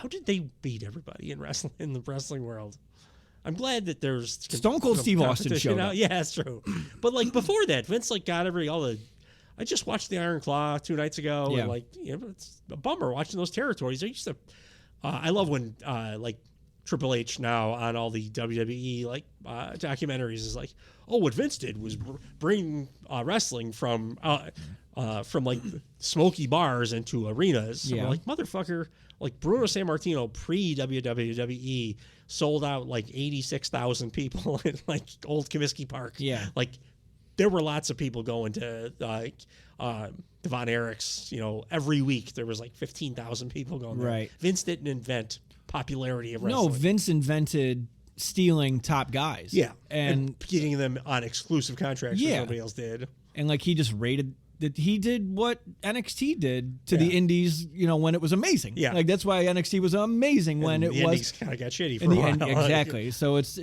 did they beat everybody in the wrestling world? I'm glad that there's Stone Cold Steve Austin showed up. Yeah, that's true. But like before that, Vince like got I just watched the Iron Claw 2 nights ago, Yeah. and it's a bummer watching those territories. I love when like Triple H now on all the WWE documentaries is like, oh, what Vince did was bring wrestling from like smoky bars into arenas. So Yeah. we're like, motherfucker, like Bruno Sammartino pre WWE sold out like 86,000 people in like Old Comiskey Park. Yeah. Like there were lots of people going to Von Erich's, every week there was like 15,000 people going there. Right. Vince didn't invent popularity of wrestling. No, Vince invented stealing top guys. Yeah. And getting them on exclusive contracts that Yeah. nobody else did. and like he just rated that he did what NXT did to the indies, when it was amazing. Yeah. Like that's why NXT was amazing when it the was indies kind of got shitty for in a the while. end. Exactly. So it's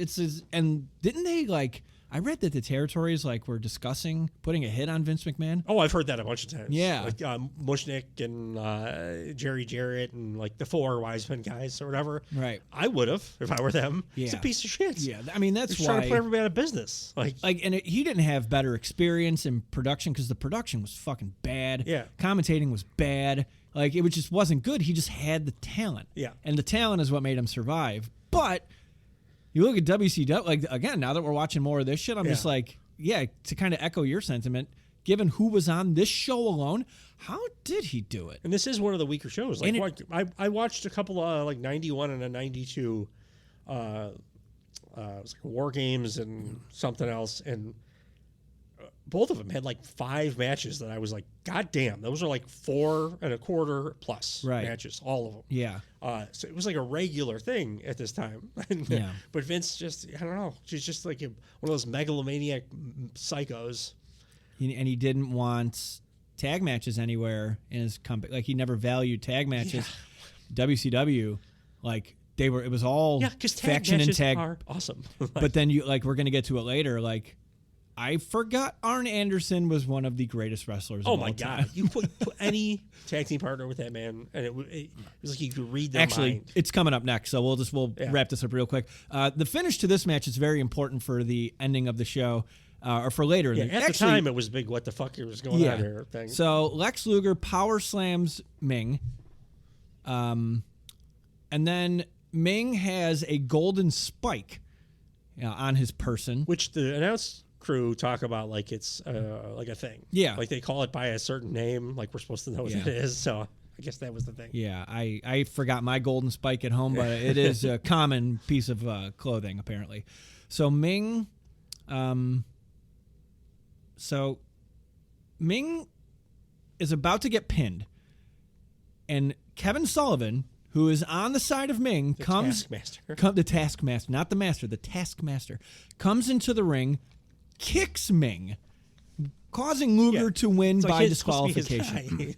and didn't they like I read that the territories like were discussing putting a hit on Vince McMahon. Oh, I've heard that a bunch of times. Yeah. Like Mushnick and Jerry Jarrett and like the 4 Wiseman guys or whatever. Right. I would have if I were them. It's a Yeah. piece of shit. Yeah. I mean that's He's why trying to put everybody out of business. he didn't have better experience in production because the production was fucking bad. Yeah. Commentating was bad. Like it just wasn't good. He just had the talent. Yeah. And the talent is what made him survive. But you look at WCW, like again, now that we're watching more of this shit, I'm just like, to kind of echo your sentiment, given who was on this show alone, how did he do it? And this is one of the weaker shows. Like I watched a couple of like 91 and a 92 it was like War Games and something else, and both of them had like 5 matches that I was like, God damn, those are like 4 1/4 plus matches, all of them. Yeah. So it was like a regular thing at this time. Yeah. But Vince just, I don't know, she's just like one of those megalomaniac psychos. And he didn't want tag matches anywhere in his company. Like he never valued tag matches. WCW, like it was all because tag faction matches and tag. are awesome. But then we're going to get to it later. Like I forgot Arn Anderson was one of the greatest wrestlers of all time. God. You put any tag team partner with that man, and it was like you could read their mind. It's coming up next, so we'll wrap this up real quick. The finish to this match is very important for the ending of the show, or for later. At the time, it was big. What the fuck was going on here? Thing. So Lex Luger power slams Ming, and then Ming has a golden spike on his person, which the announce crew talk about like it's like a thing. Yeah. Like they call it by a certain name, like we're supposed to know what it is. So I guess that was the thing. Yeah, I forgot my golden spike at home, but it is a common piece of clothing apparently. So Ming is about to get pinned, and Kevin Sullivan, who is on the side of Ming, the Taskmaster, not the master, the Taskmaster, comes into the ring, kicks Ming, causing Luger to win by disqualification.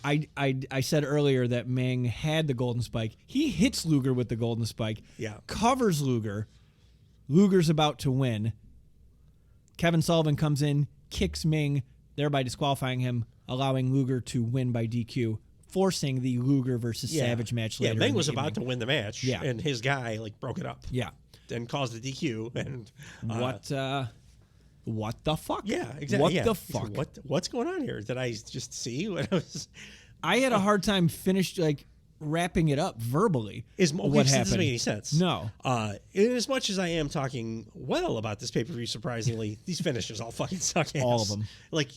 I said earlier that Ming had the golden spike. He hits Luger with the golden spike. Yeah. Covers Luger. Luger's about to win. Kevin Sullivan comes in, kicks Ming, thereby disqualifying him, allowing Luger to win by DQ, forcing the Luger versus Savage match later. Yeah, Ming was about to win the match, and his guy broke it up. Yeah. And caused a DQ. And what the fuck? Yeah, exactly. What yeah. the fuck? What's going on here? Did I just see what I was? I had a hard time wrapping it up verbally. What happened? Doesn't make any sense. No. In as much as I am talking well about this pay-per-view, surprisingly, these finishes all fucking suck ass. All of them. Like,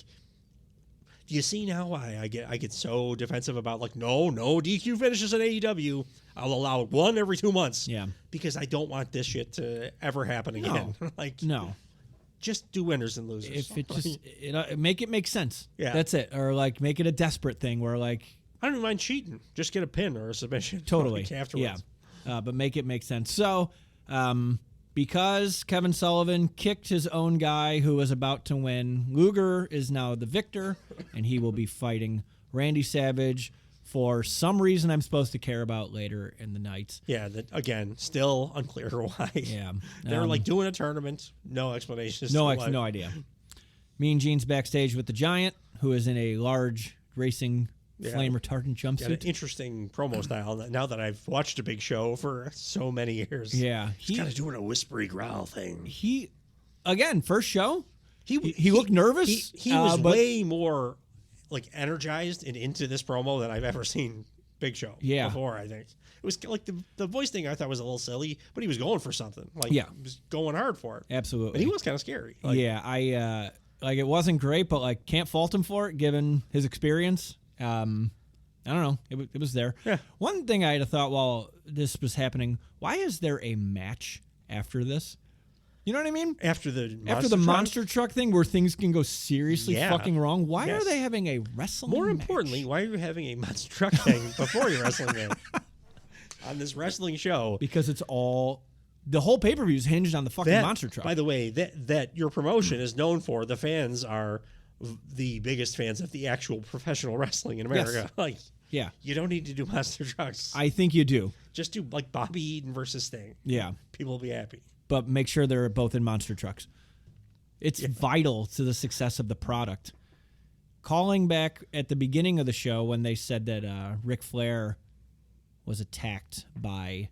do you see now why I get so defensive about no DQ finishes in AEW? I'll allow one every 2 months. Yeah. Because I don't want this shit to ever happen again. No. Just do winners and losers. If it just make it make sense. Yeah. That's it. Or make it a desperate thing where I don't even mind cheating. Just get a pin or a submission. Totally. Afterwards. Yeah. But make it make sense. So, because Kevin Sullivan kicked his own guy who was about to win, Luger is now the victor, and he will be fighting Randy Savage for some reason I'm supposed to care about later in the night. Yeah, again, still unclear why. Yeah. They're doing a tournament. No explanations. No idea. Mean Gene's backstage with the Giant, who is in a large racing flame retardant jumpsuit. Got an interesting promo style now that I've watched a big show for so many years. Yeah. He's kind of doing a whispery growl thing. First show, he looked nervous. He was way more energized and into this promo than I've ever seen Big Show before, I think. It was the voice thing I thought was a little silly, but he was going for something. He was going hard for it. Absolutely. And he was kind of scary. It wasn't great, but can't fault him for it given his experience. I don't know. It was there. Yeah. One thing I had thought while this was happening, why is there a match after this? You know what I mean? After the monster truck thing where things can go seriously fucking wrong, why are they having a wrestling More match? importantly, why are you having a monster truck thing before your wrestling match? On this wrestling show. Because the whole pay-per-view is hinged on the fucking monster truck. By the way, that your promotion is known for, the fans are the biggest fans of the actual professional wrestling in America. Yes. You don't need to do monster trucks. I think you do. Just do Bobby Eaton versus Sting. Yeah. People will be happy. But make sure they're both in monster trucks. It's vital to the success of the product. Calling back at the beginning of the show when they said that Ric Flair was attacked by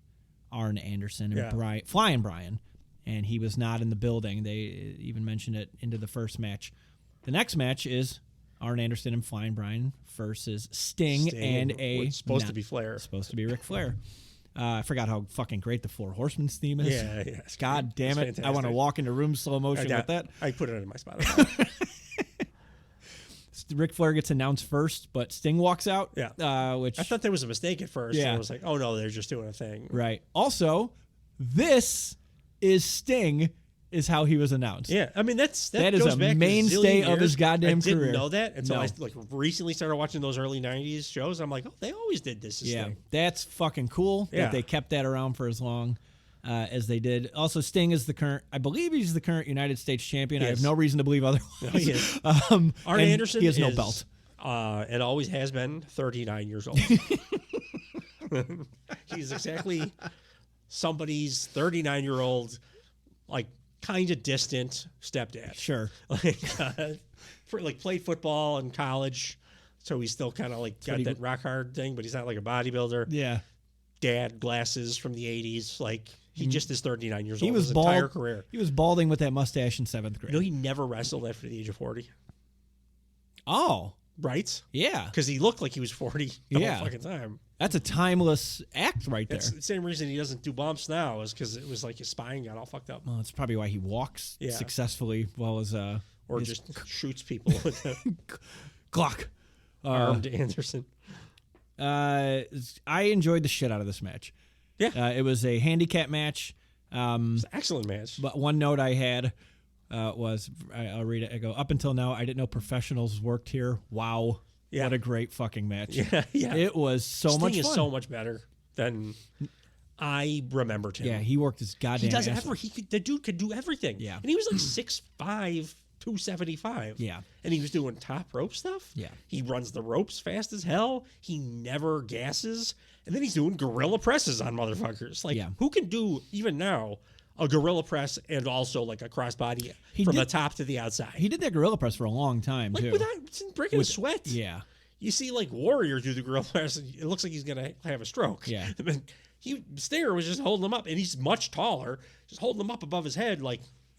Arn Anderson and Flying Brian, and he was not in the building. They even mentioned it into the first match. The next match is Arn Anderson and Flying Brian versus Sting and it's supposed to be Flair. Supposed to be Ric Flair. I forgot how fucking great the Four Horsemen's theme is. Yeah. God damn it. Fantastic. I want to walk into room slow motion with that. I put it in my Spotify. Ric Flair gets announced first, but Sting walks out. Yeah. Which I thought there was a mistake at first. Yeah. I was like, oh no, they're just doing a thing. Right. Also, this is Sting is how he was announced. Yeah. I mean, that is goes a back mainstay a of his goddamn career. I didn't know that until No. I recently started watching those early 90s shows. I'm like, oh, they always did this. Yeah. That's fucking cool that they kept that around for as long as they did. Also, Sting is I believe he's the current United States champion. Yes. I have no reason to believe otherwise. No, he is. Arn Anderson he has no belt. And always has been 39 years old. He's exactly somebody's 39-year-old, kind of distant stepdad. Sure. Played football in college, so he's still kind of got that rock hard thing, but he's not like a bodybuilder. Yeah. Dad glasses from the 80s. He just is 39 years old. He was his bald. Entire career. He was balding with that mustache in 7th grade. He never wrestled after the age of 40. Oh. Right? Yeah. Because he looked like he was 40 the whole fucking time. That's a timeless act right there. That's the same reason he doesn't do bumps now is because it was his spine got all fucked up. Well, that's probably why he walks successfully well as or just shoots people with a Glock. Armed Anderson. I enjoyed the shit out of this match. Yeah. It was a handicap match. It was an excellent match. But one note I had was, I'll read it. I go, up until now, I didn't know professionals worked here. Wow. Yeah. What a great fucking match. Yeah. It was so much fun. Sting is so much better than I remembered him. Yeah, he worked his goddamn He does ass off. the dude could do everything. Yeah. And he was 6'5", 275. Yeah. And he was doing top rope stuff. Yeah. He runs the ropes fast as hell. He never gasses. And then he's doing gorilla presses on motherfuckers. Who can do, even now, a gorilla press and also a crossbody from the top to the outside? He did that gorilla press for a long time, too. Without breaking a sweat. Yeah. You see, Warrior do the gorilla press, and it looks like he's going to have a stroke. Yeah. Stinger was just holding him up, and he's much taller, just holding him up above his head,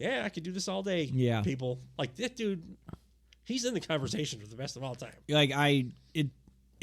yeah, I could do this all day. Yeah. People like that dude. He's in the conversation with the best of all time. Like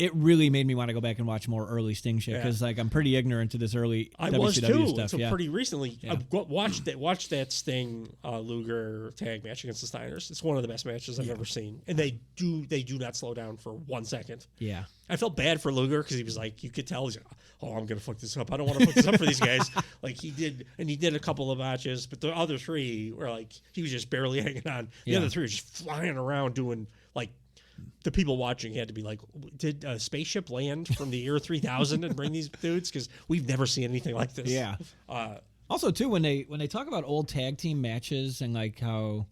it really made me want to go back and watch more early Sting shit because like I'm pretty ignorant to this early I WCW was too stuff. until Yeah. pretty recently. Yeah. I watched that Sting Luger tag match against the Steiners. It's one of the best matches I've ever seen, and they do not slow down for 1 second. Yeah. I felt bad for Luger because he was like, you could tell he's like, oh, I'm gonna fuck this up. I don't want to fuck this up for these guys. Like he did a couple of matches, but the other three were like he was just barely hanging on. The other three were just flying around doing like. The people watching had to be like, did a spaceship land from the year 3000 and bring these dudes? Because we've never seen anything like this. Yeah. Also, too, when they talk about old tag team matches and like how,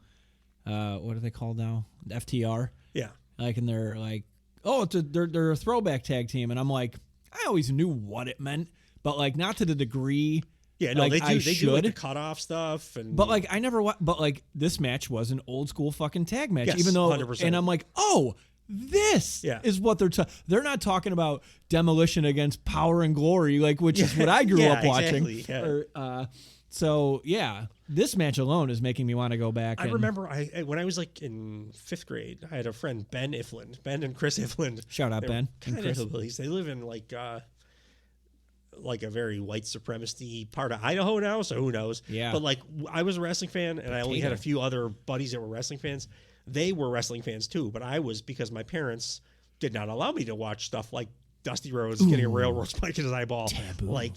what are they called now? FTR. Yeah. Like, and they're like, oh, they're a throwback tag team, and I'm like, I always knew what it meant, but like not to the degree. Yeah, no, like, they do. I They do like the cutoff stuff, and but like I never. But like this match was an old school fucking tag match, Yes, even though. 100%. And I'm like, oh, this is what they're not talking about demolition against Power and Glory, like which is what I grew up watching. Exactly, yeah. So yeah, this match alone is making me want to go back. I remember when I was like in 5th grade, I had a friend, Ben and Chris Ifland. Shout out Ben and Chris. They live in like a very white supremacy part of Idaho now, so who knows? Yeah. But like I was a wrestling fan, and I only had a few other buddies that were wrestling fans. They were wrestling fans too, but I was because my parents did not allow me to watch stuff like Dusty Rhodes getting a railroad spike in his eyeball. Taboo. Like,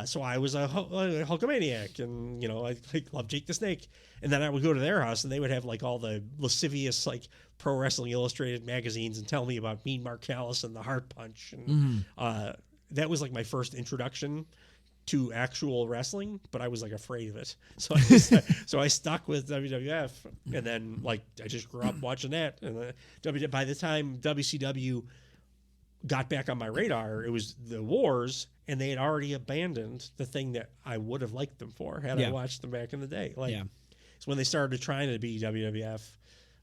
so I was a Hulkamaniac, and I loved Jake the Snake. And then I would go to their house, and they would have like all the lascivious like Pro Wrestling Illustrated magazines and tell me about Mean Mark Callis and the Heart Punch. And that was like my first introduction to actual wrestling, but I was like afraid of it. So I stuck with WWF, and then like I just grew up watching that. And by the time WCW got back on my radar, it was the Wars, and they had already abandoned the thing that I would have liked them for had I watched them back in the day. Like, it's when they started trying to be WWF.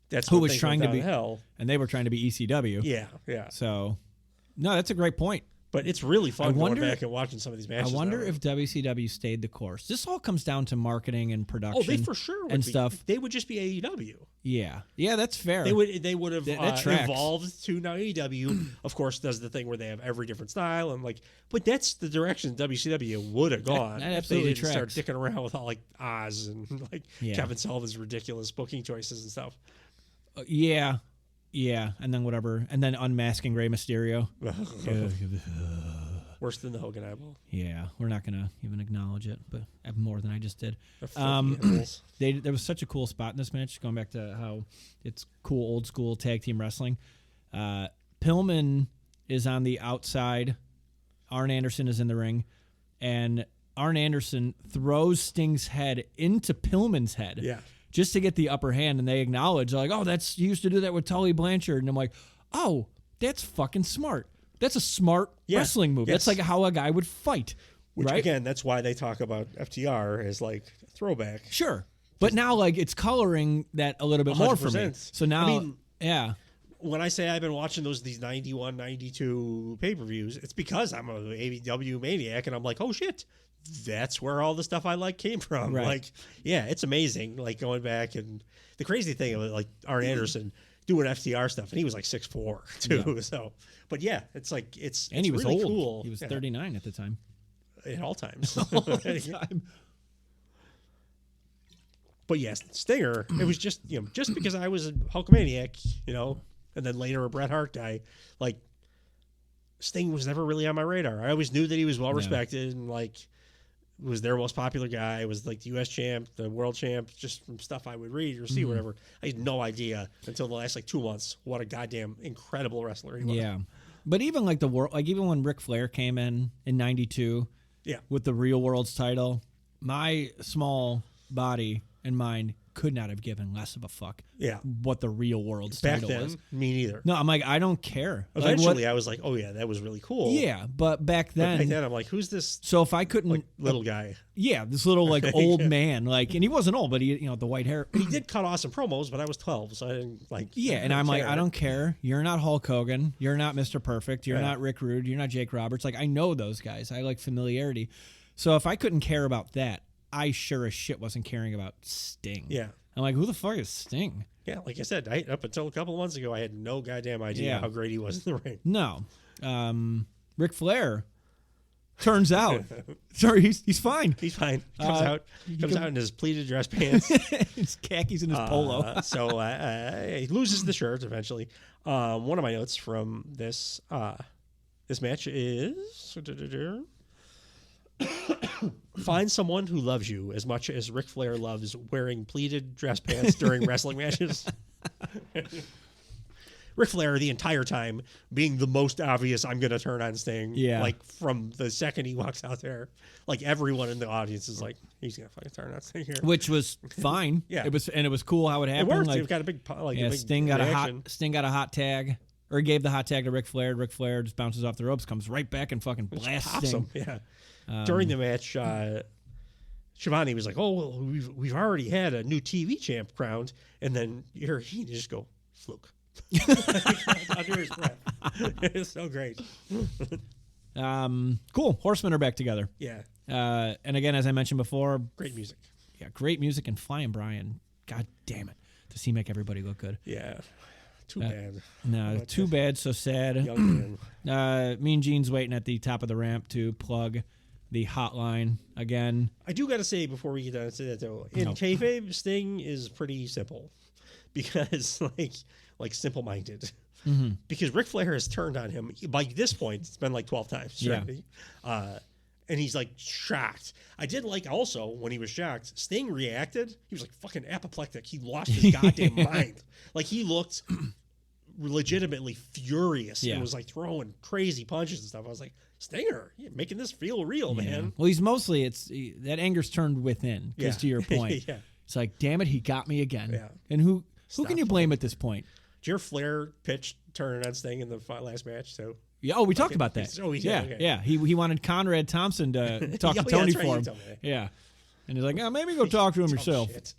That's who when was things trying went to be hell, and they were trying to be ECW. Yeah. So, no, that's a great point. But it's really fun going back and watching some of these matches. I wonder if WCW stayed the course. This all comes down to marketing and production. Oh, they for sure would and be. Stuff. They would just be AEW. Yeah, that's fair. They would have evolved to now AEW. Of course, does the thing where they have every different style and like, but that's the direction WCW would have gone. That if they absolutely didn't start tracks. dicking around with all like Oz and like Kevin Sullivan's ridiculous booking choices and stuff. Yeah, and then whatever, and then unmasking Rey Mysterio. Worse than the Hogan eyeball. Yeah, we're not gonna even acknowledge it, but more than I just did. There was such a cool spot in this match. Going back to how it's cool old school tag team wrestling. Pillman is on the outside. Arn Anderson is in the ring, and Arn Anderson throws Sting's head into Pillman's head. Yeah. Just to get the upper hand, and they acknowledge, like, oh, you used to do that with Tully Blanchard. And I'm like, oh, that's fucking smart. That's a smart wrestling move. That's like how a guy would fight. Which, right? Again, that's why they talk about FTR as like throwback. Sure. But now, like, it's coloring that a little bit more for me. So now, when I say I've been watching these 91, 92 pay-per-views, it's because I'm an AEW maniac, and I'm like, oh, shit. That's where all the stuff I like came from. Right. Like, yeah, it's amazing. Like going back, and the crazy thing of like Arn Anderson doing FTR stuff, and he was like 6'4" too. Yeah. So, but yeah, it's like it's he was really old. Cool. He was 39 at the time. At all times. All the time. But yes, Stinger. It was just just because I was a Hulkamaniac, and then later a Bret Hart guy, like Sting was never really on my radar. I always knew that he was well respected and like. Was their most popular guy, was like the U.S. champ, the world champ, just from stuff I would read or see, whatever. I had no idea until the last like 2 months what a goddamn incredible wrestler he was. Yeah. But even like even when Ric Flair came in '92 with the Real World's title, my small body and mind could not have given less of a fuck what the Real World's title was. Me neither. No, I'm like, I don't care. Eventually, I was like, oh yeah, that was really cool. Yeah, but back then, I'm like, who's this? So if I couldn't, little guy. Yeah, this little like old man, like, and he wasn't old, but he, the white hair. He did cut awesome promos, but I was 12, so I didn't like. Yeah, and I'm like, I don't care. You're not Hulk Hogan. You're not Mr. Perfect. You're not Rick Rude. You're not Jake Roberts. Like, I know those guys. I like familiarity. So if I couldn't care about that, I sure as shit wasn't caring about Sting. Yeah. I'm like, who the fuck is Sting? Yeah, like I said, up until a couple of months ago, I had no goddamn idea how great he was in the ring. No. Ric Flair, turns out, sorry, he's fine. He's fine. Comes out in his pleated dress pants. His khakis and his polo. So he loses the shirt eventually. One of my notes from this match is find someone who loves you as much as Ric Flair loves wearing pleated dress pants during wrestling matches. Ric Flair the entire time being the most obvious I'm going to turn on Sting. Yeah. Like from the second he walks out there, like everyone in the audience is like, he's going to fucking turn on Sting here. Which was fine. Yeah. It was cool how it happened. It worked. Like, It got a big Sting got reaction. Sting got a hot tag. Or gave the hot tag to Ric Flair. Ric Flair just bounces off the ropes, comes right back and fucking blasts Pops Sting. him. Yeah. During the match, Shivani was like, "Oh, well, we've already had a new TV champ crowned," and then he just go fluke under his breath. It's so great. Cool. Horsemen are back together. Yeah. And again, as I mentioned before, Great music. Yeah, great music and Flying Brian. God damn it, does he make everybody look good? Yeah. Too bad. No, too bad. So sad. Young man. Mean Gene's waiting at the top of the ramp to plug the hotline again. I do got to say before we get down to that though, in kayfabe, Sting is pretty simple because like simple-minded. Mm-hmm. Because Ric Flair has turned on him by this point. It's been like 12 times. Right? Yeah. And he's like shocked. I did like also when he was shocked, Sting reacted. He was like fucking apoplectic. He lost his goddamn mind. Like he looked legitimately furious and was like throwing crazy punches and stuff. I was like, Stinger, you're making this feel real, man. Well, he's mostly that anger's turned within. Because to your point, it's like, damn it, he got me again. Yeah. And who can you blame at this point? Did your Flair pitch turn on Sting in the last match too? Yeah, we talked about that. Oh, yeah. He wanted Conrad Thompson to talk to Tony for him. Yeah, and he's like, oh, maybe go talk to him yourself. Shit.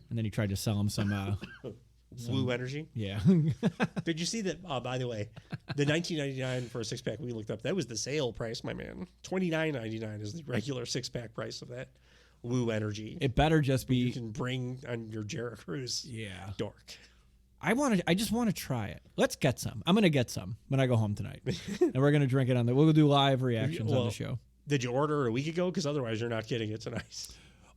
And then he tried to sell him some Blue Energy. Yeah. Did you see that? By the way, the $19.99 for a 6-pack we looked up. That was the sale price, my man. $29.99 is the regular 6-pack price of that Woo Energy. It better just be. You can bring on your Jera Cruz. Yeah. Dork. I just want to try it. Let's get some. I'm gonna get some when I go home tonight, and we're gonna drink it on we'll do live reactions on the show. Did you order it a week ago? Because otherwise, you're not getting it tonight.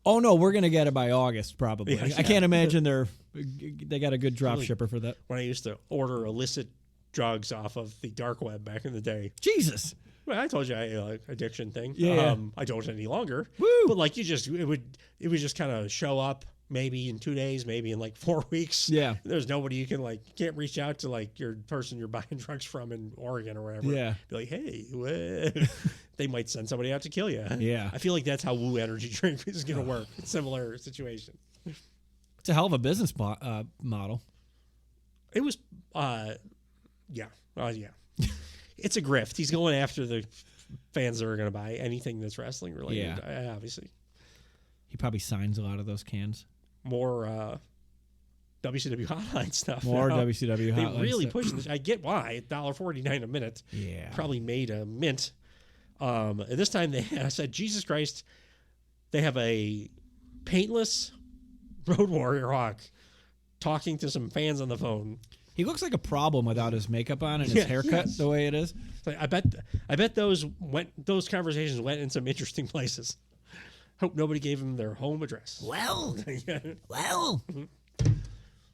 Oh no, we're gonna get it by August probably. Yeah. I can't imagine they got a good drop shipper for that. When I used to order illicit drugs off of the dark web back in the day. Jesus. Well, I told you I had an addiction thing. Yeah. I don't any longer. Woo. But like it would just kind of show up maybe in 2 days, maybe in like 4 weeks. Yeah. There's nobody you can you can't reach out to like your person you're buying drugs from in Oregon or whatever. Yeah. Be like, hey, they might send somebody out to kill you. Yeah. I feel like that's how Woo Energy drink is going to work. It's similar situation. It's a hell of a business model. It was, yeah. It's a grift. He's going after the fans that are going to buy anything that's wrestling related. Yeah. Obviously. He probably signs a lot of those cans. More WCW hotline stuff. More now. WCW hotline They really stuff. push this. I get why. $1.49 a minute. Yeah. Probably made a mint. And this time I said, Jesus Christ, they have a paintless Road Warrior Hawk talking to some fans on the phone. He looks like a problem without his makeup on and his haircut the way it is. I bet those conversations went in some interesting places. Hope nobody gave him their home address. Well.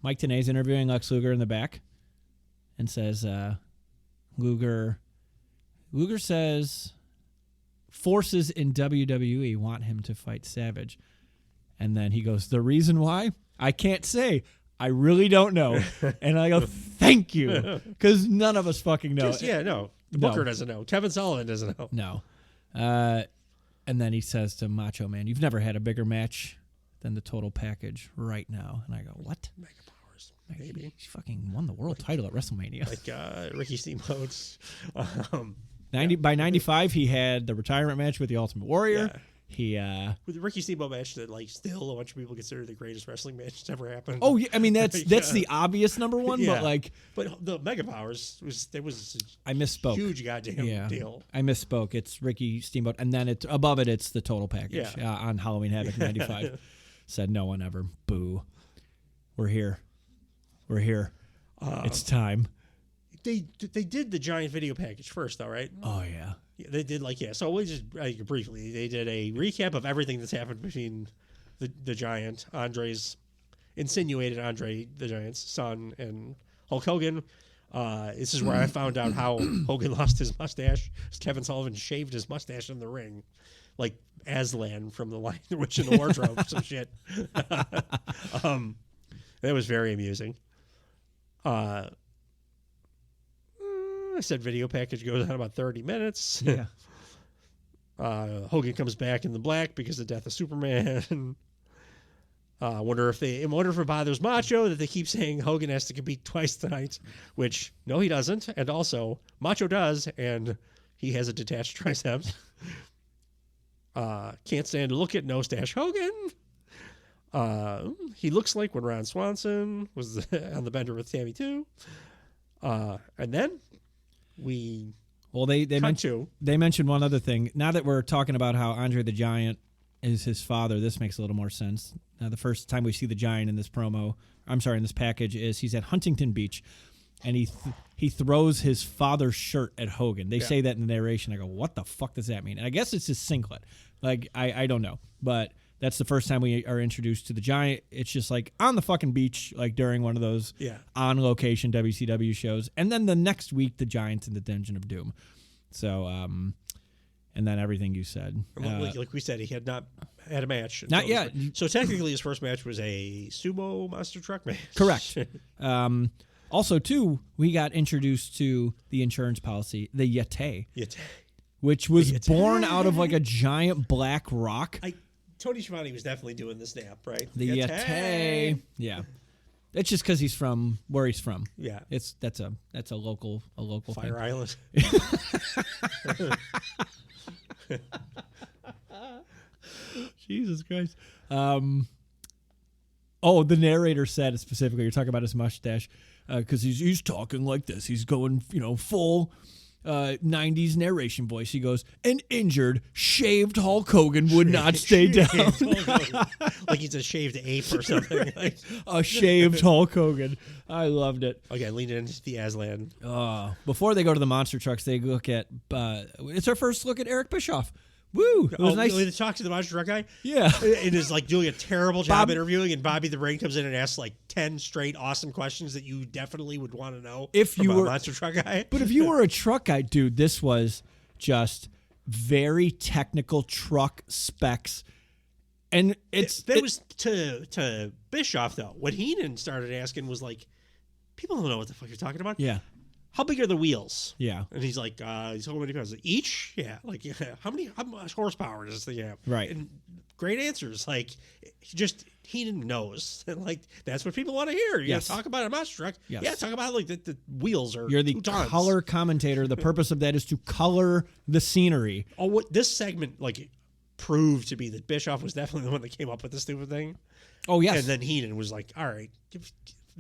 Mike Tenay's interviewing Lex Luger in the back and says, Luger says forces in WWE want him to fight Savage. And then he goes, the reason why? I can't say. I really don't know. And I go, thank you. Because none of us fucking know. The Booker doesn't know. Kevin Sullivan doesn't know. No. And then he says to Macho Man, you've never had a bigger match than the total package right now. And I go, what? Mega Powers, maybe. He fucking won the world title at WrestleMania. Like Ricky Steamboat's. By 95, he had the retirement match with the Ultimate Warrior. Yeah. He with the Ricky Steamboat match that like still a bunch of people consider the greatest wrestling match that's ever happened. Oh yeah, I mean that's the obvious number one, Yeah. but like the Mega Powers was I misspoke. huge goddamn deal. I misspoke. It's Ricky Steamboat, and then it's above it. It's the total package Yeah. on Halloween Havoc '95. Said no one ever. Boo. We're here. We're here. It's time. They did the giant video package first, though, right? Oh yeah. Yeah, they did So we just briefly they did a recap of everything that's happened between the Giant, insinuated Andre the Giant's son, and Hulk Hogan. This is where I found out how Hogan lost his mustache. Kevin Sullivan shaved his mustache in the ring, like Aslan from The Lion, the Witch, and the Wardrobe, some shit. That was very amusing. I said video package goes on about 30 minutes. Yeah. Hogan comes back in the black because of the death of Superman. I wonder if it bothers Macho that they keep saying Hogan has to compete twice tonight, which no, he doesn't. And also Macho does, and he has a detached triceps. Can't stand to look at No Stash Hogan. He looks like when Ron Swanson was on the bender with Tammy too. And then they mentioned one other thing. Now that we're talking about how Andre the Giant is his father, this makes a little more sense. Now, the first time we see the Giant in this in this package, is he's at Huntington Beach, and he throws his father's shirt at Hogan. They say that in the narration. I go, what the fuck does that mean? And I guess it's his singlet. Like I don't know, but that's the first time we are introduced to the Giant. It's just like on the fucking beach, like during one of those on location WCW shows. And then the next week, the Giant's in the Dungeon of Doom. So, and then everything you said. Like we said, he had not had a match. Not yet. So technically his first match was a sumo monster truck match. Correct. Also, too, we got introduced to the insurance policy, the Yeti. Which was born out of like a giant black rock. Tony Schiavone was definitely doing the snap, right? The Yeti. Yeah. It's just because he's from where he's from. Yeah. That's a local Fire thing. Island. Jesus Christ. The narrator said specifically, you're talking about his mustache, because he's talking like this. He's going, full 90s narration voice. He goes, an injured, shaved Hulk Hogan would not stay down. Like he's a shaved ape or something. Like. A shaved Hulk Hogan. I loved it. Again, leaning into the Aslan. Before they go to the monster trucks, they look at, it's our first look at Eric Bischoff. Woo! It was nice. Really, to talk to the monster truck guy? Yeah. It is like doing a terrible job interviewing, and Bobby the Brain comes in and asks like 10 straight awesome questions that you definitely would want to know if you were a monster truck guy. But if you were a truck guy, dude, this was just very technical truck specs. And it was to Bischoff, though. What Heenan started asking was like, people don't know what the fuck you're talking about. Yeah. How big are the wheels? Yeah. And he's like, how many pounds? Each? Yeah. Like, how much horsepower does this thing have? Right. And great answers. Like, Heenan knows. And like, that's what people want to hear. You got to talk about a monster truck. Yes. Yeah, talk about like the wheels are You're the 2 tons. color commentator. The purpose of that is to color the scenery. Oh, what this segment like proved to be that Bischoff was definitely the one that came up with the stupid thing. Oh, yes. And then Heenan was like, all right,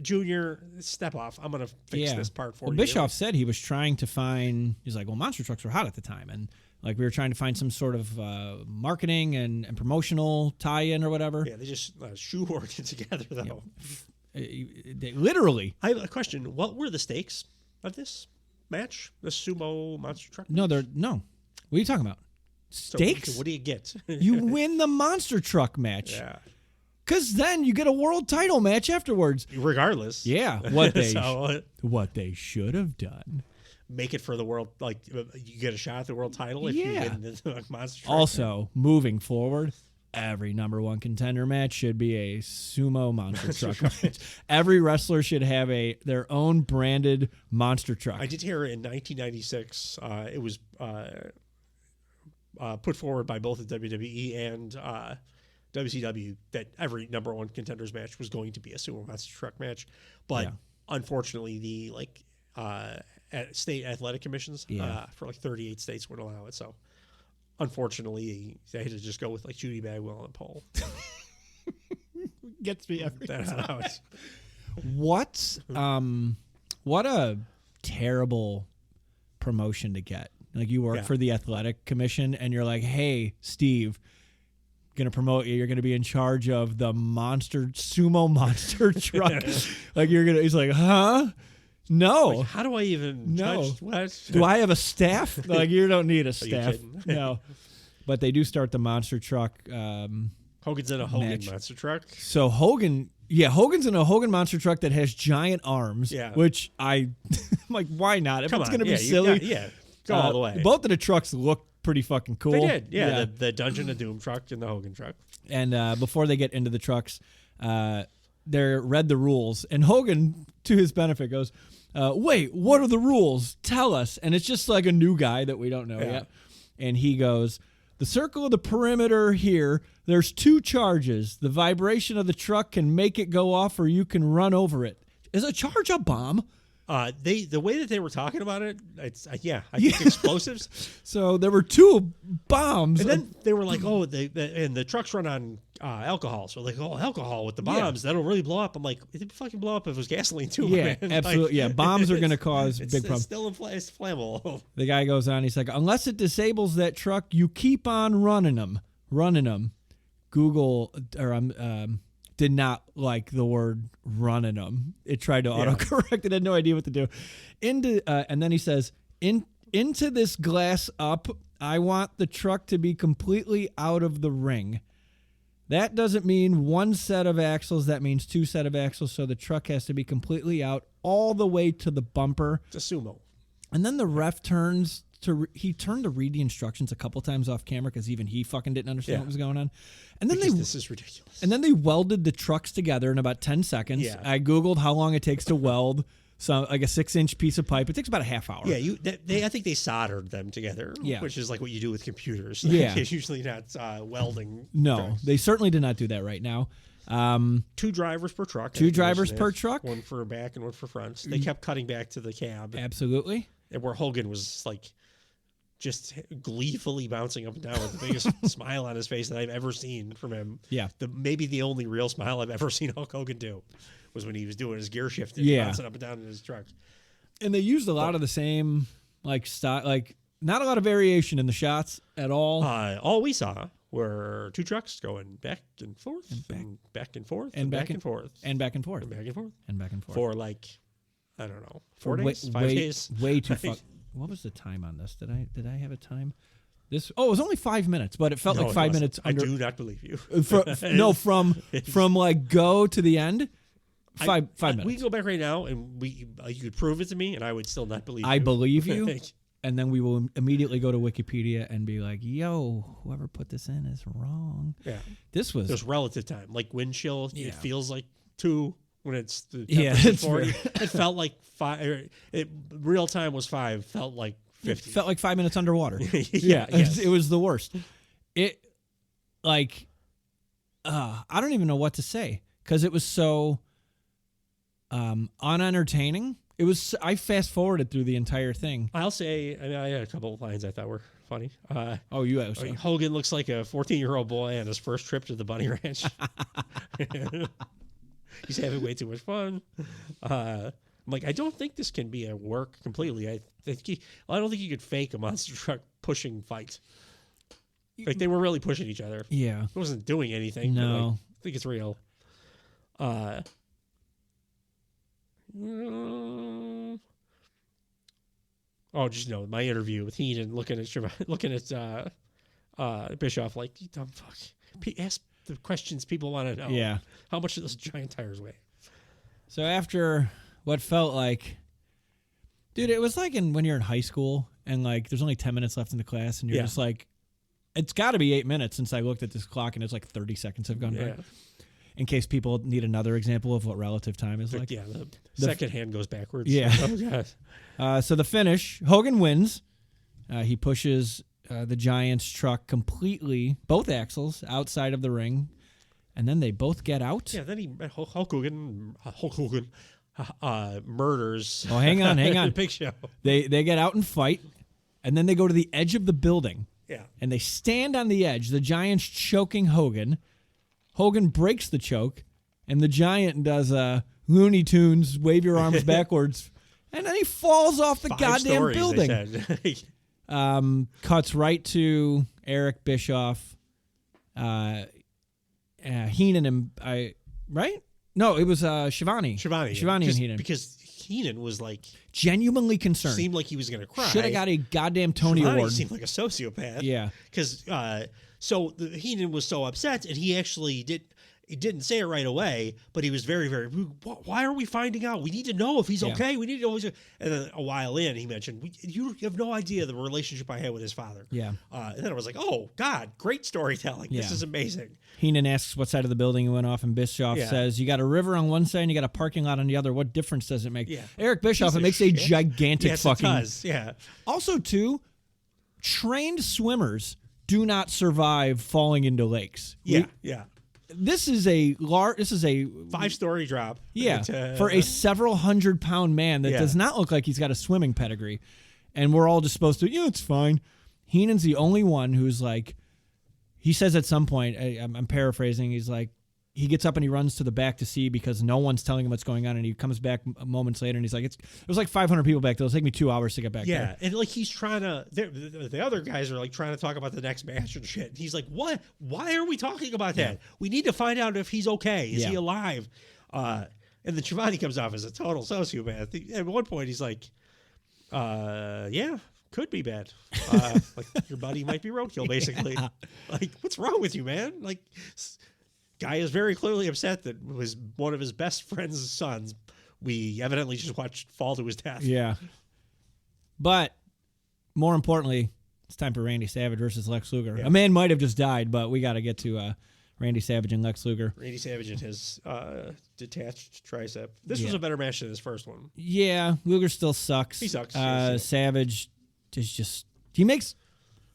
Junior, step off. I'm going to fix this part for you. Bischoff said he was trying to find, he's like, well, monster trucks were hot at the time. And like we were trying to find some sort of marketing and promotional tie-in or whatever. Yeah, they just shoehorned it together, though. They literally. I have a question. What were the stakes of this match? The sumo monster truck match? No. What are you talking about? Stakes? So what do you get? You win the monster truck match. Yeah. Because then you get a world title match afterwards. Regardless. Yeah. What they should have done. Make it for the world. Like, you get a shot at the world title if you win the monster truck. Also, moving forward, every number one contender match should be a sumo monster truck match. Every wrestler should have their own branded monster truck. I did hear in 1996, it was put forward by both the WWE and WCW that every number one contenders match was going to be a sumo monster truck match, but unfortunately the state athletic commissions for like 38 states wouldn't allow it. So unfortunately, they had to just go with like Judy Bagwell on a pole. Gets me every That's time. how it's. What a terrible promotion to get. Like you work for the athletic commission and you're like, hey, Steve, gonna promote you. You're gonna be in charge of the sumo monster truck. Like he's like, huh? No. Like, how do I even touch what? Do I have a staff? Like you don't need a Are you staff. kidding? No. But they do start the monster truck. Hogan's in a Hogan match. monster truck. So Hogan's in a Hogan monster truck that has giant arms. Yeah. Which I'm like, why not? If Come it's on. gonna be silly, Go all the way. Both of the trucks look pretty fucking cool. They did, yeah. The Dungeon of Doom truck and the Hogan truck. And before they get into the trucks, they read the rules. And Hogan, to his benefit, goes, wait, what are the rules? Tell us. And it's just like a new guy that we don't know yet. And he goes, the circle of the perimeter here, there's 2 charges. The vibration of the truck can make it go off or you can run over it. Is a charge a bomb? The way that they were talking about it, it's I think explosives. So there were 2 bombs, and then they were like, "Oh, and the trucks run on alcohol." So like, "Oh, alcohol with the bombs, that'll really blow up." I'm like, "It'd fucking blow up if it was gasoline too." Yeah, man. absolutely. Like, Bombs are going to cause big problems. It's still it's flammable. The guy goes on. He's like, "Unless it disables that truck, you keep on running them." Google did not like the word running them. It tried to autocorrect. It had no idea what to do. And then he says, into this glass up, I want the truck to be completely out of the ring. That doesn't mean 1 set of axles. That means 2 set of axles. So the truck has to be completely out all the way to the bumper. It's a sumo. And then the ref turned to read the instructions a couple times off camera because even he fucking didn't understand what was going on. And then this is ridiculous. And then they welded the trucks together in about 10 seconds. Yeah. I Googled how long it takes to weld like a 6-inch piece of pipe. It takes about a half hour. Yeah, I think they soldered them together, which is like what you do with computers. Yeah. It's usually not welding. No, trucks. they certainly did not do that right now. 2 drivers per truck. 2 drivers per truck. 1 for back and 1 for front. They kept cutting back to the cab. Absolutely. And where Hogan was like just gleefully bouncing up and down with the biggest smile on his face that I've ever seen from him. Yeah. Maybe the only real smile I've ever seen Hulk Hogan do was when he was doing his gear shift and bouncing up and down in his truck. And they used a lot of the same not a lot of variation in the shots at all. All we saw were 2 trucks going back and forth and back and forth and back and forth and back and forth and back and forth and back and forth for like, I don't know, 4 days, 5 days. Way too far. What was the time on this? Did I have a time? It was only 5 minutes, but it felt like 5 minutes. I do not believe you. From like go to the end, 5 minutes. We can go back right now, and you could prove it to me, and I would still not believe you. I believe you, and then we will immediately go to Wikipedia and be like, "Yo, whoever put this in is wrong." Yeah, there's relative time, like wind chill. Yeah. It feels like 2. When it's the it's 40, it felt like 5. Real time was 5. Felt like 50. It felt like 5 minutes underwater. Yes. It was the worst. I don't even know what to say because it was so unentertaining. It was. I fast forwarded through the entire thing. I'll say. I had a couple of lines I thought were funny. Hogan looks like a 14-year-old boy on his first trip to the Bunny Ranch. He's having way too much fun. I'm like, I don't think this can be a work completely. I don't think you could fake a monster truck pushing fight. Like they were really pushing each other. Yeah, it wasn't doing anything. No, I think it's real. Just my interview with Heenan, looking at Bischoff like, you dumb fuck. Ask the questions people want to know. Yeah. How much do those giant tires weigh? So after what felt like, dude, it was like when you're in high school and like there's only 10 minutes left in the class and you're just like, it's got to be 8 minutes since I looked at this clock and it's like 30 seconds have gone by. In case people need another example of what relative time is like. Yeah, the second hand goes backwards. Yeah. Oh, God. So the finish, Hogan wins. He pushes the Giants truck completely, both axles, outside of the ring, and then they both get out. Yeah, then Hulk Hogan murders. Oh, hang on. Big Show. They get out and fight, and then they go to the edge of the building. Yeah. And they stand on the edge. The Giant's choking Hogan. Hogan breaks the choke, and the Giant does Looney Tunes, wave your arms backwards, and then he falls off the 5 goddamn stories, building. they said. Cuts right to Eric Bischoff, Heenan, and right? No, it was Shivani. Shivani and Heenan. Because Heenan was like Genuinely concerned. seemed like he was gonna cry. Should have got a goddamn Tony Shivani Award. seemed like a sociopath. Yeah. Because Heenan was so upset, and he actually didn't say it right away, but he was very, very, why are we finding out? We need to know if he's okay. We need to know. And then a while in, he mentioned, you have no idea the relationship I had with his father. Yeah. And then I was like, oh, God, great storytelling. This is amazing. Heenan asks what side of the building he went off, and Bischoff says, you got a river on one side and you got a parking lot on the other. What difference does it make? Yeah. Eric Bischoff, it makes a gigantic fucking... Yes, it does. Yeah. Also, too, trained swimmers do not survive falling into lakes. Yeah. This is a 5-story drop. Yeah, for a several 100-pound man that does not look like he's got a swimming pedigree. And we're all just supposed to, it's fine. Heenan's the only one who's like, he says at some point, I'm paraphrasing, he's like, he gets up and he runs to the back to see because no one's telling him what's going on, and he comes back moments later and he's like, there's like 500 people back there. It'll take me 2 hours to get back there. Yeah, and like he's trying to, the other guys are like trying to talk about the next match and shit. And he's like, what? Why are we talking about that? We need to find out if he's okay. Is he alive? And then Shivani comes off as a total sociopath. At one point, he's like, yeah, could be bad. Like your buddy might be roadkill, basically. Like, what's wrong with you, man? Like, guy is very clearly upset that was one of his best friend's sons. We evidently just watched fall to his death. Yeah. But more importantly, it's time for Randy Savage versus Lex Luger. Yeah. A man might have just died, but we got to get to Randy Savage and Lex Luger. Randy Savage and his detached tricep. This was a better match than his first one. Yeah, Luger still sucks. He sucks. Savage is just...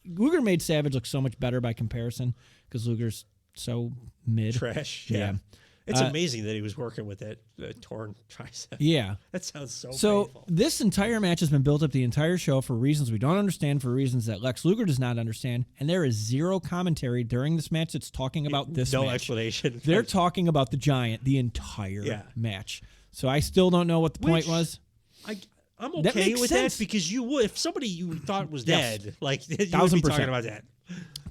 Luger made Savage look so much better by comparison because Luger's so mid. Trash. Yeah. It's amazing that he was working with that torn tricep. Yeah. That sounds so painful. This entire match has been built up the entire show for reasons we don't understand, for reasons that Lex Luger does not understand, and there is zero commentary during this match that's talking about this match. No explanation. They're talking about the Giant the entire match. So I still don't know what the point was. I'm okay with that because you would, if somebody you thought was dead, like you would be talking about that.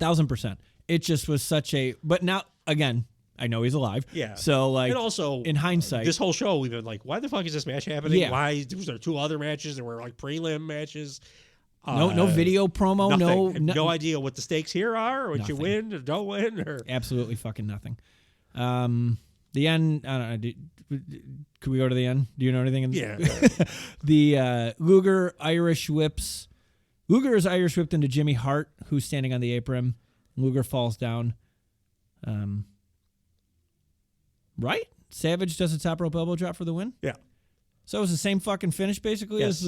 1000%. It just was such a... But now, again... I know he's alive. Yeah. So, like, and also, in hindsight, this whole show, we've been like, why the fuck is this match happening? Yeah. Why was there 2 other matches that were like prelim matches? No video promo. Nothing. No idea what the stakes here are, or what you win or don't win. Or absolutely fucking nothing. The end, I don't know. Could we go to the end? Do you know anything? The Luger Irish whips. Luger is Irish whipped into Jimmy Hart, who's standing on the apron. Luger falls down. Right? Savage does a top rope elbow drop for the win? Yeah. So it was the same fucking finish, basically? Yes.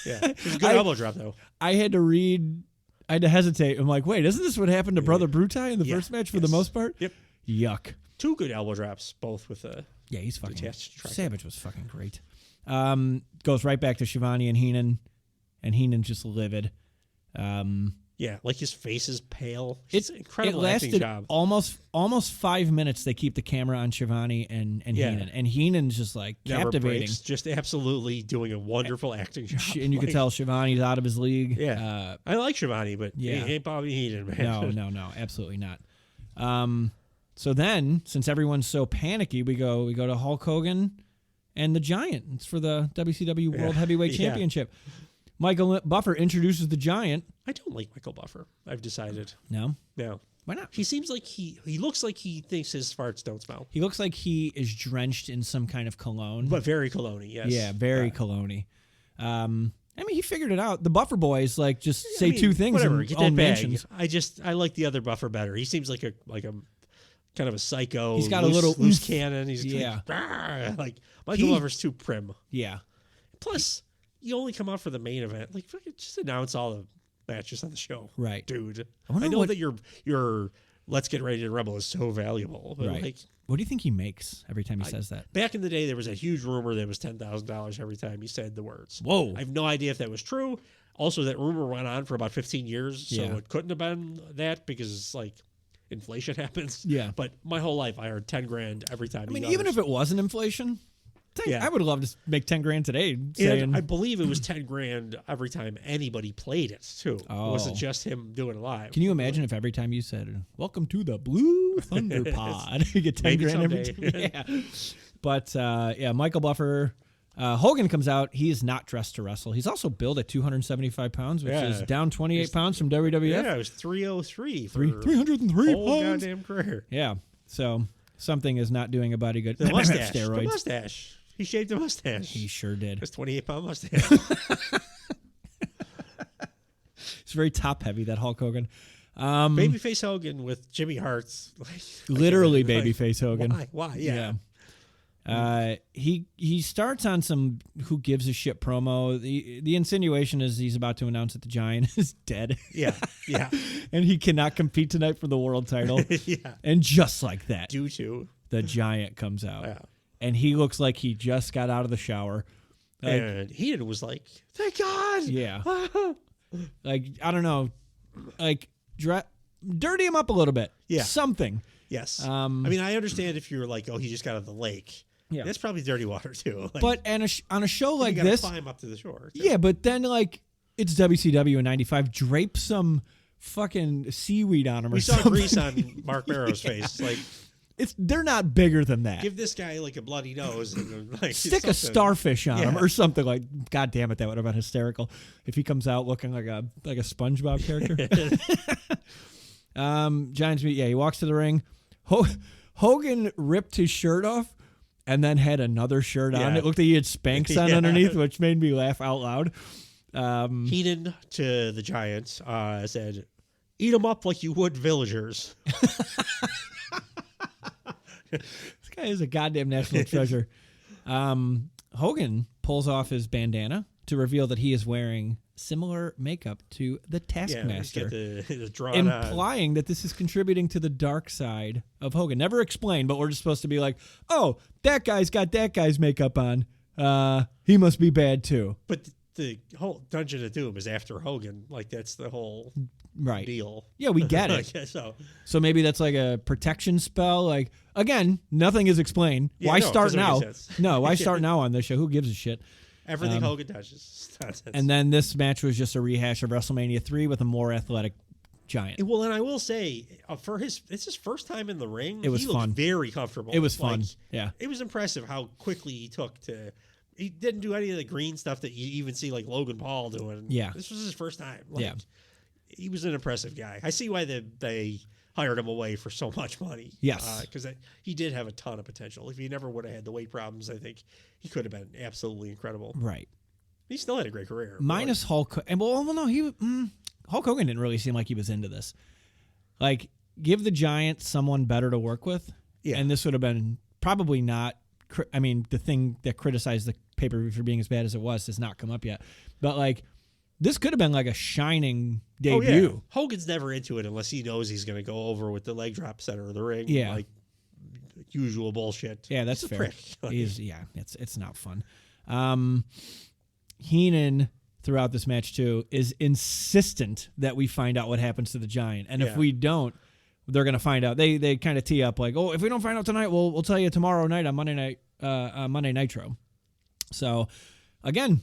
Yeah. It was a good elbow drop, though. I had to hesitate. I'm like, wait, isn't this what happened to Brother Brutai in the first match for the most part? Yep. Yuck. 2 good elbow drops, both with a he's fucking... detached tricep. Savage was fucking great. Goes right back to Shivani and Heenan's just livid. Yeah, like his face is pale. It's an incredible acting lasted job. almost 5 minutes. They keep the camera on Shivani and Heenan, and Heenan's just like captivating, breaks, just absolutely doing a wonderful acting job. And you can tell Shivani's out of his league. Yeah, I like Shivani, but he ain't Bobby Heenan, man. No, absolutely not. So then, since everyone's so panicky, we go to Hulk Hogan and the Giant. It's for the WCW World Heavyweight Championship. Michael Buffer introduces the Giant. I don't like Michael Buffer. I've decided. No? Why not? He seems like he looks like he thinks his farts don't smell. He looks like he is drenched in some kind of cologne. But very cologne-y, yes. Yeah, very cologne-y. I mean, he figured it out. The Buffer boys just say 2 things whatever, and get own that bag. mansions. I like the other Buffer better. He seems like a kind of a psycho. He's got loose, a little loose cannon. He's like Michael Buffer's too prim. Yeah. Plus, you only come out for the main event. Like, just announce all the matches on the show, right, dude? I know that your Let's Get Ready to Rumble is so valuable, but right. Like, what do you think he makes every time he says that? Back in the day, there was a huge rumor that it was $10,000 every time he said the words. Whoa! I have no idea if that was true. Also, that rumor went on for about 15 years, so Yeah. it couldn't have been that because like inflation happens. Yeah. But my whole life, I earned 10 grand every time. I mean, even if it wasn't inflation, I would love to make 10 grand today. Saying, and I believe it was 10 grand every time anybody played it too. Oh. It wasn't just him doing it live. can you imagine if every time you said, "Welcome to the Blue Thunder Pod," you get 10 Maybe grand every someday. time? Yeah. But Michael Buffer. Hogan comes out. He is not dressed to wrestle. He's also billed at 275 pounds, which is down 28 pounds from WWF. Yeah, it was 303 for 303 whole pounds. goddamn career. Yeah. So something is not doing a body good. The mustache. Steroids. The mustache. He shaved the mustache. He sure did. It's 28-pound mustache. It's very top heavy, that Hulk Hogan. Babyface Hogan with Jimmy Hart's. Literally babyface Hogan. Why? Yeah. He starts on some who gives a shit promo. The insinuation is he's about to announce that the Giant is dead. Yeah. And he cannot compete tonight for the world title. Yeah. And just like that, Due to. the Giant comes out. Yeah. And he looks like he just got out of the shower. Like, And he was like, thank God. yeah. Like, I don't know. Like, dirty him up a little bit. Yeah. Something. Yes. I mean, I understand if you're like, oh, he just got out of the lake. Yeah. That's probably dirty water, too. Like, But on a show like you gotta this, climb up to the shore. too. yeah, but then like it's WCW in '95. Drape some fucking seaweed on him. We or saw something. grease on Mark Barrow's face. Like, They're not bigger than that. give this guy like a bloody nose and like Stick a something. starfish on him Yeah. or something like. God damn it, that would have been hysterical if he comes out looking like a SpongeBob character. Giants meet. Yeah, he walks to the ring. Hogan ripped his shirt off and then had another shirt on. Yeah. It looked like he had Spanx on Yeah. underneath, which made me laugh out loud. Heenan to the Giants said, eat them up like you would villagers. This guy is a goddamn national treasure. Hogan pulls off his bandana to reveal that he is wearing similar makeup to the Taskmaster, the drawn on. implying that this is contributing to the dark side of Hogan. Never explained, but we're just supposed to be like, oh, that guy's got that guy's makeup on. He must be bad too. But the whole Dungeon of Doom is after Hogan. Like, that's the whole Right. deal. Yeah, we get it. Like, So maybe that's like a protection spell. Like, again, nothing is explained. Yeah, Why no, it start doesn't make now? sense. No, why start now on this show? Who gives a shit? everything Hogan does is nonsense. And then this match was just a rehash of WrestleMania 3 with a more athletic Giant. Well, and I will say, it's his first time in the ring. It was he looked fun. very comfortable. It was Like, fun. Yeah. It was impressive how quickly he took to. He didn't do any of the green stuff that you even see like Logan Paul doing. Yeah. This was his first time. Like, Yeah. He was an impressive guy. I see why they hired him away for so much money. Yes. Because he did have a ton of potential. If he never would have had the weight problems, I think he could have been absolutely incredible. Right. He still had a great career. Minus Hulk. And well, no, Hulk Hogan didn't really seem like he was into this. Like, give the Giant someone better to work with. Yeah. And this would have been probably not. I mean, the thing that criticized the pay-per-view for being as bad as it was has not come up yet. But, like, this could have been like a shining debut. Oh, yeah. Hogan's never into it unless he knows he's going to go over with the leg drop center of the ring. Yeah. Like usual bullshit. Yeah, that's He's a fair. prick. It's not fun. Heenan throughout this match too is insistent that we find out what happens to the Giant, and if Yeah. we don't, they're gonna find out. They kind of tee up like, oh, if we don't find out tonight, we'll tell you tomorrow night on Monday Nitro. So again,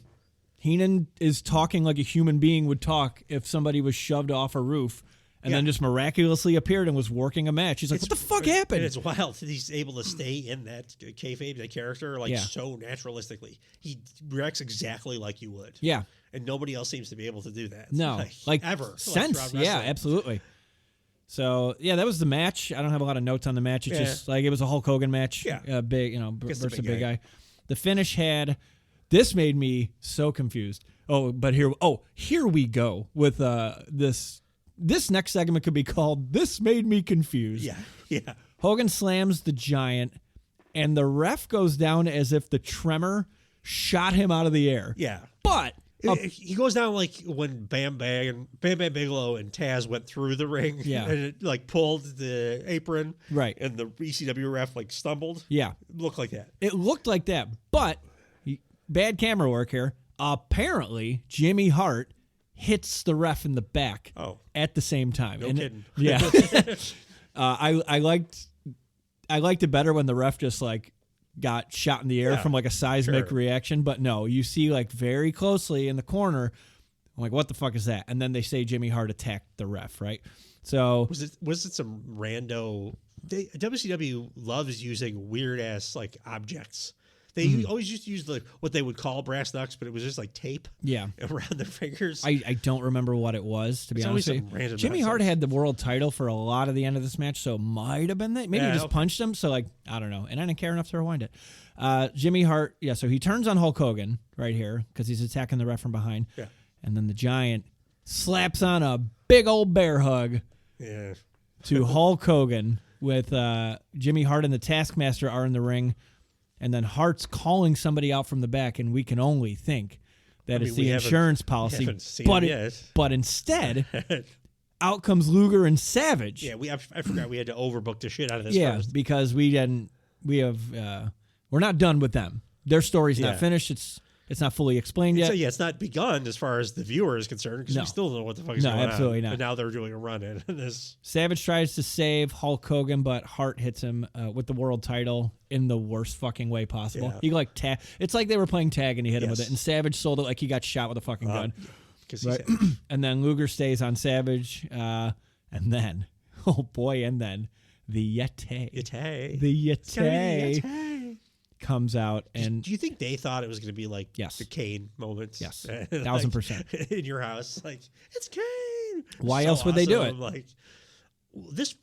Heenan is talking like a human being would talk if somebody was shoved off a roof and then just miraculously appeared and was working a match. He's like, what the fuck happened? And it's wild that he's able to stay in that kayfabe, that character, like Yeah. so naturalistically. He reacts exactly like you would. Yeah. And nobody else seems to be able to do that. No, like ever. sense. Like, Yeah, wrestling. absolutely. So yeah, that was the match. I don't have a lot of notes on the match. It's just like it was a Hulk Hogan match. Yeah. Big, Against versus the a big big guy. The finish had. This made me so confused. Here we go with this. This next segment could be called "This Made Me Confused." Yeah. Hogan slams the Giant, and the ref goes down as if the tremor shot him out of the air. Yeah. But He goes down like when Bam Bam Bigelow and Taz went through the ring. Yeah. And it like pulled the apron. Right. And the ECW ref like stumbled. yeah, It looked like that. it looked like that. But bad camera work here. Apparently, Jimmy Hart hits the ref in the back at the same time. No kidding. Yeah. I liked it better when the ref just like got shot in the air from like a seismic reaction, but no, you see like very closely in the corner. I'm like, what the fuck is that? And then they say Jimmy Hart attacked the ref, right? So was it some rando? WCW loves using weird ass like objects. They always used to use what they would call brass knucks, but it was just like tape. Yeah, around their fingers. I don't remember what it was, to be honest with you. Jimmy Hart had the world title for a lot of the end of this match, so it might have been that. Maybe he just punched him. So like I don't know, and I didn't care enough to rewind it. Jimmy Hart, so he turns on Hulk Hogan right here because he's attacking the ref from behind. Yeah. And then the Giant slaps on a big old bear hug to Hulk Hogan with Jimmy Hart and the Taskmaster are in the ring. And then Hart's calling somebody out from the back, and we can only think that it's the insurance policy. But instead, out comes Luger and Savage. Yeah, I forgot we had to overbook the shit out of this. Yeah, first. Because we're not done with them. Their story's not finished. It's not fully explained yet. So it's not begun as far as the viewer is concerned because we still don't know what the fuck is going on. No, absolutely not. And now they're doing a run in this. Savage tries to save Hulk Hogan, but Hart hits him with the world title in the worst fucking way possible. Yeah. He like it's like they were playing tag and he hit him with it. And Savage sold it like he got shot with a fucking gun. Right? And then Luger stays on Savage, and then the Yeti. The Yeti comes out, and do you think they thought it was going to be like the Kane moment? Yes, like, 1000%. In your house, like it's Kane. Why else would they do it? Like this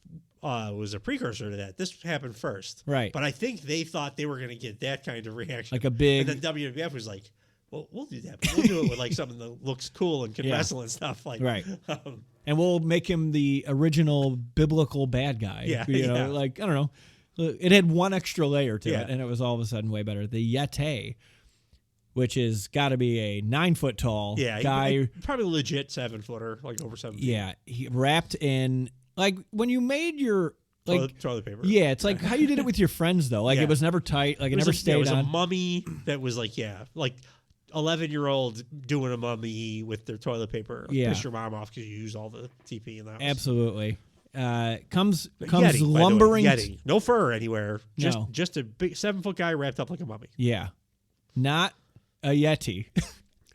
was a precursor to that. This happened first, right? But I think they thought they were going to get that kind of reaction, like a big. And then WWF was like, "Well, we'll do that, but we'll do it with like something that looks cool and can wrestle and stuff." Like right. And we'll make him the original biblical bad guy. Yeah, like I don't know. It had one extra layer to it, and it was all of a sudden way better. The Yeti, which is got to be a 9 foot tall guy, probably legit 7-footer, like over 7 feet. Yeah, he wrapped in like when you made your like toilet paper. Yeah, it's like how you did it with your friends though. Like it was never tight. Like it never stayed on. It was a mummy that was like 11-year-old doing a mummy with their toilet paper. Piss your mom off because you use all the TP in the house. Absolutely. Comes Yeti, lumbering. Yeti. No fur anywhere. Just a big 7-foot guy wrapped up like a mummy. Yeah. Not a Yeti.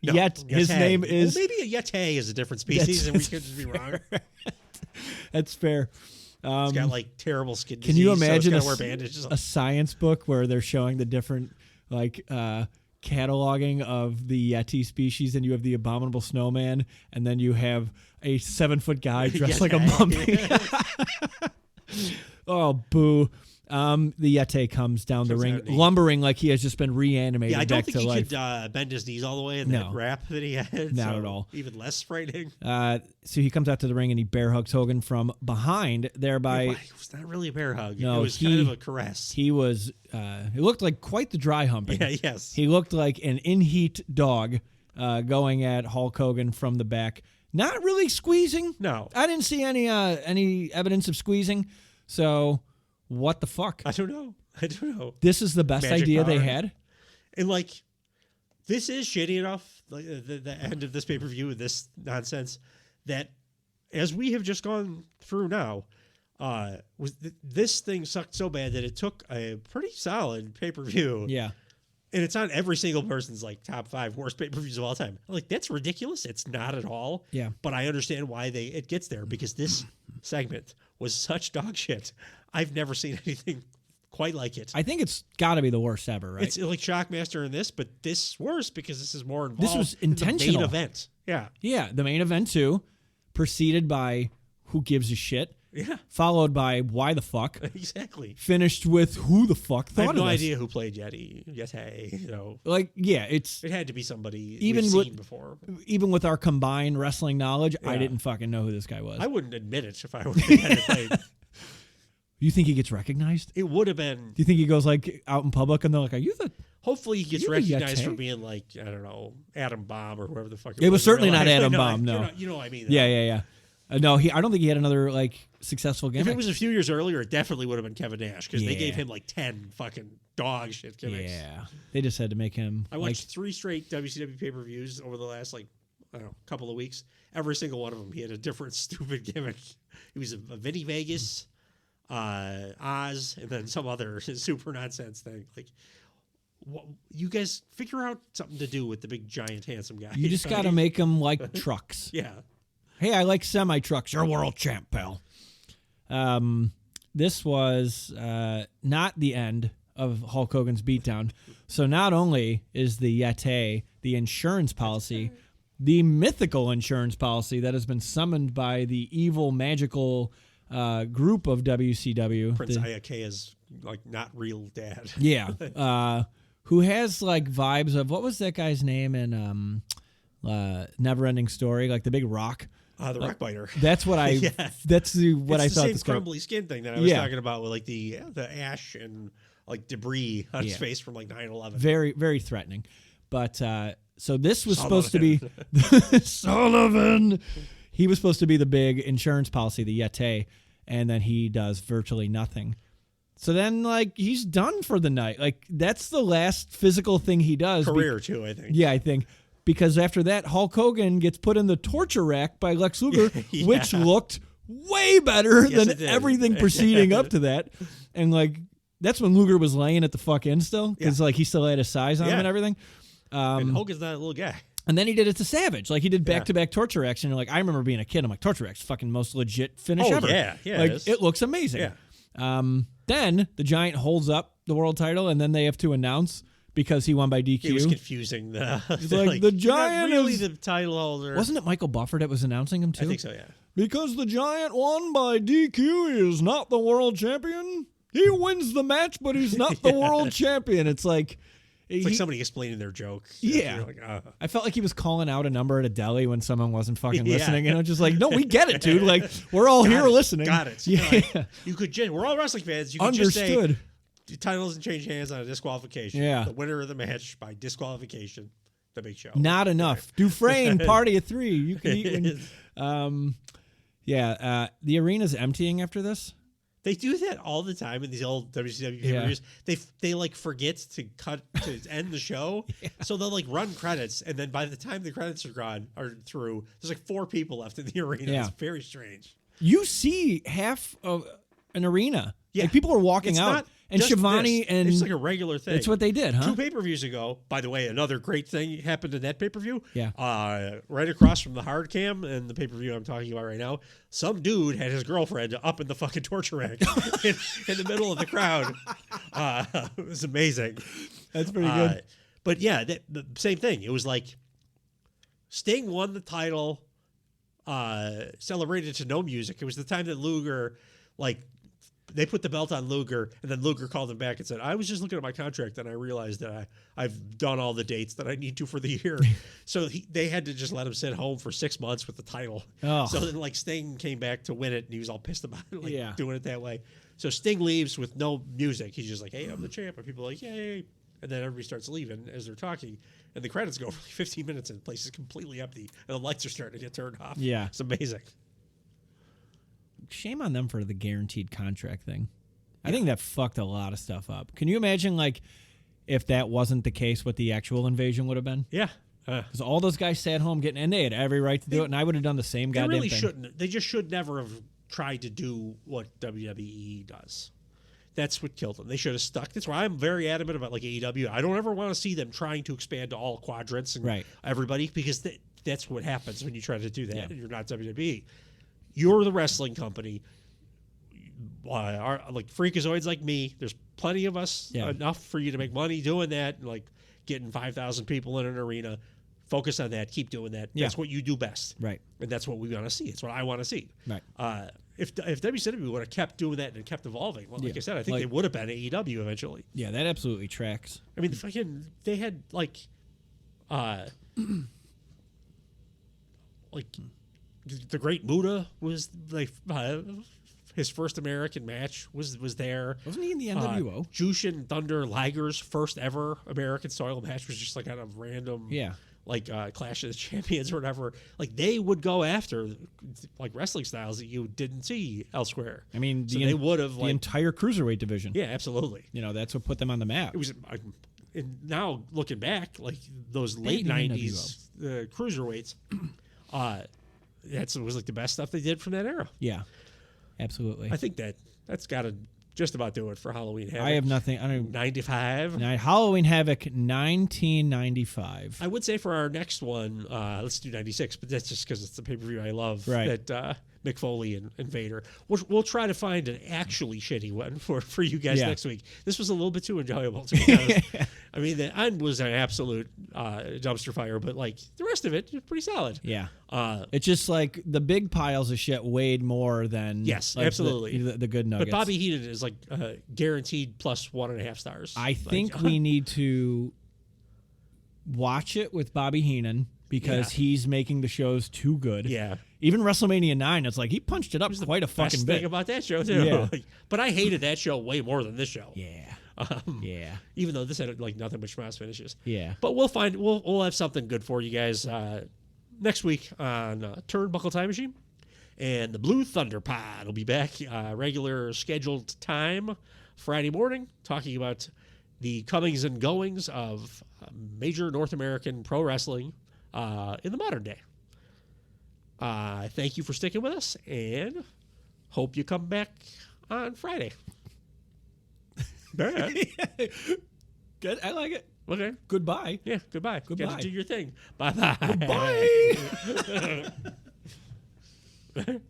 No, his name is. Well, maybe a Yeti is a different species and we could just be wrong. That's fair. It's got like terrible skin disease. Can you imagine so wear bandages. A science book where they're showing the different like cataloging of the Yeti species, and you have the abominable snowman, and then you have a 7-foot guy dressed like a mummy. Oh, boo. The Yeti comes down the ring, lumbering like he has just been reanimated. Yeah, I don't back think to he life. could bend his knees all the way in that rap that he had. Not at all. Even less frightening. So he comes out to the ring and he bear hugs Hogan from behind, thereby. It was not really a bear hug. No, it was kind of a caress. He was. It looked like quite the dry humping. Yeah, yes. He looked like an in-heat dog going at Hulk Hogan from the back. Not really squeezing. No. I didn't see any evidence of squeezing. So, what the fuck? I don't know. This is the best idea they had. And like, this is shitty enough, like the end of this pay-per-view with this nonsense, that as we have just gone through now, this thing sucked so bad that it took a pretty solid pay-per-view. Yeah. And it's on every single person's like top 5 worst pay-per-views of all time. I'm like, that's ridiculous. It's not at all. Yeah. But I understand why it gets there, because this segment was such dog shit. I've never seen anything quite like it. I think it's got to be the worst ever, right? It's like Shockmaster in this, but this worse because this is more involved. This was intentional. In the main event. Yeah. Yeah, the main event too, preceded by Who Gives a Shit. Yeah. Followed by Why the Fuck. Exactly. Finished with Who the Fuck thought of this. I have no idea who played Yeti. You know. Like, yeah, it had to be somebody we've seen before. Even with our combined wrestling knowledge, I didn't fucking know who this guy was. I wouldn't admit it if I were the guy that played. You think he gets recognized? It would have been. Do you think he goes like out in public and they're like, "Are you the?" Hopefully, he gets recognized for being like, I don't know, Adam Bomb or whoever the fuck. It was certainly not Adam Bomb. No, you know what I mean. Yeah. No, I don't think he had another like successful gimmick. If it was a few years earlier, it definitely would have been Kevin Nash because they gave him like 10 fucking dog shit gimmicks. Yeah, they just had to make him. I watched 3 straight WCW pay-per-views over the last like I don't know, couple of weeks. Every single one of them, he had a different stupid gimmick. He was a Vinny Vegas, Oz, and then some other super nonsense thing. Like, you guys figure out something to do with the big, giant, handsome guy. You just got to make them like trucks. Yeah. Hey, I like semi-trucks. You're a world champ, pal. This was not the end of Hulk Hogan's beatdown. So not only is the Yeti, the insurance policy, the mythical insurance policy that has been summoned by the evil, magical group of WCW. Prince Iakea's, like, not real dad. Yeah. Who has, like, vibes of, what was that guy's name in Neverending Story? Like, the big rock. The rock biter. That's what I. That's what I thought. It's the same crumbly skin thing that I was talking about with, like, the ash and, like, debris on his face from, like, 9/11. Very, very threatening. But so this was supposed to be Sullivan. He was supposed to be the big insurance policy, the Yeti, and then he does virtually nothing. So then, like, he's done for the night. Like, that's the last physical thing he does. Career too, I think. Yeah, I think. Because after that, Hulk Hogan gets put in the torture rack by Lex Luger, which looked way better than everything preceding up to that. And, like, that's when Luger was laying at the fuck end still, because, like, he still had his size on him and everything. And Hogan's not a little guy. And then he did it to Savage. Like, he did back-to-back torture acts. And, like, I remember being a kid. I'm like, torture acts, fucking most legit finish ever. Yeah, like, it looks amazing. Yeah. Then the Giant holds up the world title, and then they have to announce, because he won by DQ. It was confusing. It's like, the Giant really is the title holder. Wasn't it Michael Buffer that was announcing him too? I think so, yeah. Because the Giant won by DQ, he is not the world champion. He wins the match, but he's not the world champion. It's like somebody explaining their joke. Yeah. Like, I felt like he was calling out a number at a deli when someone wasn't fucking listening. And I'm just like, no, we get it, dude. Like, we're all here listening. Got it. Yeah. You could we're all wrestling fans. You could Understood. Just say, the title doesn't change hands on a disqualification. Yeah. The winner of the match by disqualification, the Big Show. Not enough. Dufresne, party of 3. You can eat when... the arena's emptying after this. They do that all the time in these old WCW pay-per-views. They like forget to end the show, so they'll like run credits, and then by the time the credits are through, there's like 4 people left in the arena. Yeah. It's very strange. You see half of an arena. Yeah, like, people are walking out, and Shivani and it's like a regular thing. That's what they did, huh? 2 pay-per-views ago, by the way, another great thing happened in that pay-per-view. Yeah. Right across from the hard cam and the pay-per-view I'm talking about right now, some dude had his girlfriend up in the fucking torture rack in the middle of the crowd. It was amazing. That's pretty good. But yeah, the same thing. It was like Sting won the title, celebrated to no music. It was the time that Luger, like, they put the belt on Luger, and then Luger called him back and said, I was just looking at my contract, and I realized that I've done all the dates that I need to for the year. So they had to just let him sit home for 6 months with the title. Oh. So then, like, Sting came back to win it, and he was all pissed about it, doing it that way. So Sting leaves with no music. He's just like, hey, I'm the champ. And people are like, yay. And then everybody starts leaving as they're talking. And the credits go for like 15 minutes, and the place is completely empty. And the lights are starting to get turned off. Yeah. It's amazing. Shame on them for the guaranteed contract thing. I think that fucked a lot of stuff up. Can you imagine, like, if that wasn't the case, what the actual invasion would have been? Yeah. Because all those guys sat home and they had every right to do it, and I would have done the same goddamn thing. They really shouldn't. They just should never have tried to do what WWE does. That's what killed them. They should have stuck. That's why I'm very adamant about, like, AEW. I don't ever want to see them trying to expand to all quadrants and everybody, because that's what happens when you try to do that and you're not WWE. You're the wrestling company. Like freakazoids like me, there's plenty of us, enough for you to make money doing that, like getting 5,000 people in an arena. Focus on that. Keep doing that. That's what you do best. Right. And that's what we want to see. It's what I want to see. Right. If WCW would have kept doing that and kept evolving, well, like I said, I think they would have been AEW eventually. Yeah, that absolutely tracks. I mean, they had like the Great Muta was like his first American match was there. Wasn't he in the NWO? Jushin Thunder Liger's first ever American soil match was just like kind of random. Yeah. Like Clash of the Champions or whatever. Like, they would go after like wrestling styles that you didn't see elsewhere. I mean, so they would have the entire cruiserweight division. Yeah, absolutely. You know, that's what put them on the map. It was. And now looking back, like those late '90s, the cruiserweights. That was like the best stuff they did from that era. Yeah, absolutely. I think that's got to just about do it for Halloween Havoc. I have nothing. I don't. 95. Halloween Havoc, 1995. I would say for our next one, let's do 96, but that's just because it's the pay-per-view I love. Right. That Mick Foley and Vader. We'll try to find an actually shitty one for you guys next week. This was a little bit too enjoyable, to be honest. I mean, the end was an absolute dumpster fire, but like the rest of it was pretty solid. Yeah. It's just like the big piles of shit weighed more than yes, like absolutely the good nuggets. But Bobby Heenan is like guaranteed plus 1.5 stars. I think we need to watch it with Bobby Heenan because he's making the shows too good. Yeah. Even WrestleMania 9, it's like he punched it up quite a fucking best bit. thing about that show too. Yeah. But I hated that show way more than this show. Yeah. Yeah. Even though this had like nothing but schmoz finishes. Yeah. But we'll have something good for you guys next week on Turnbuckle Time Machine. And the Blue Thunder Pod will be back regular scheduled time Friday morning, talking about the comings and goings of major North American pro wrestling in the modern day. Thank you for sticking with us, and hope you come back on Friday. Good. I like it. Okay. Goodbye. Yeah, goodbye. Goodbye. You got to do your thing. Bye-bye. Goodbye.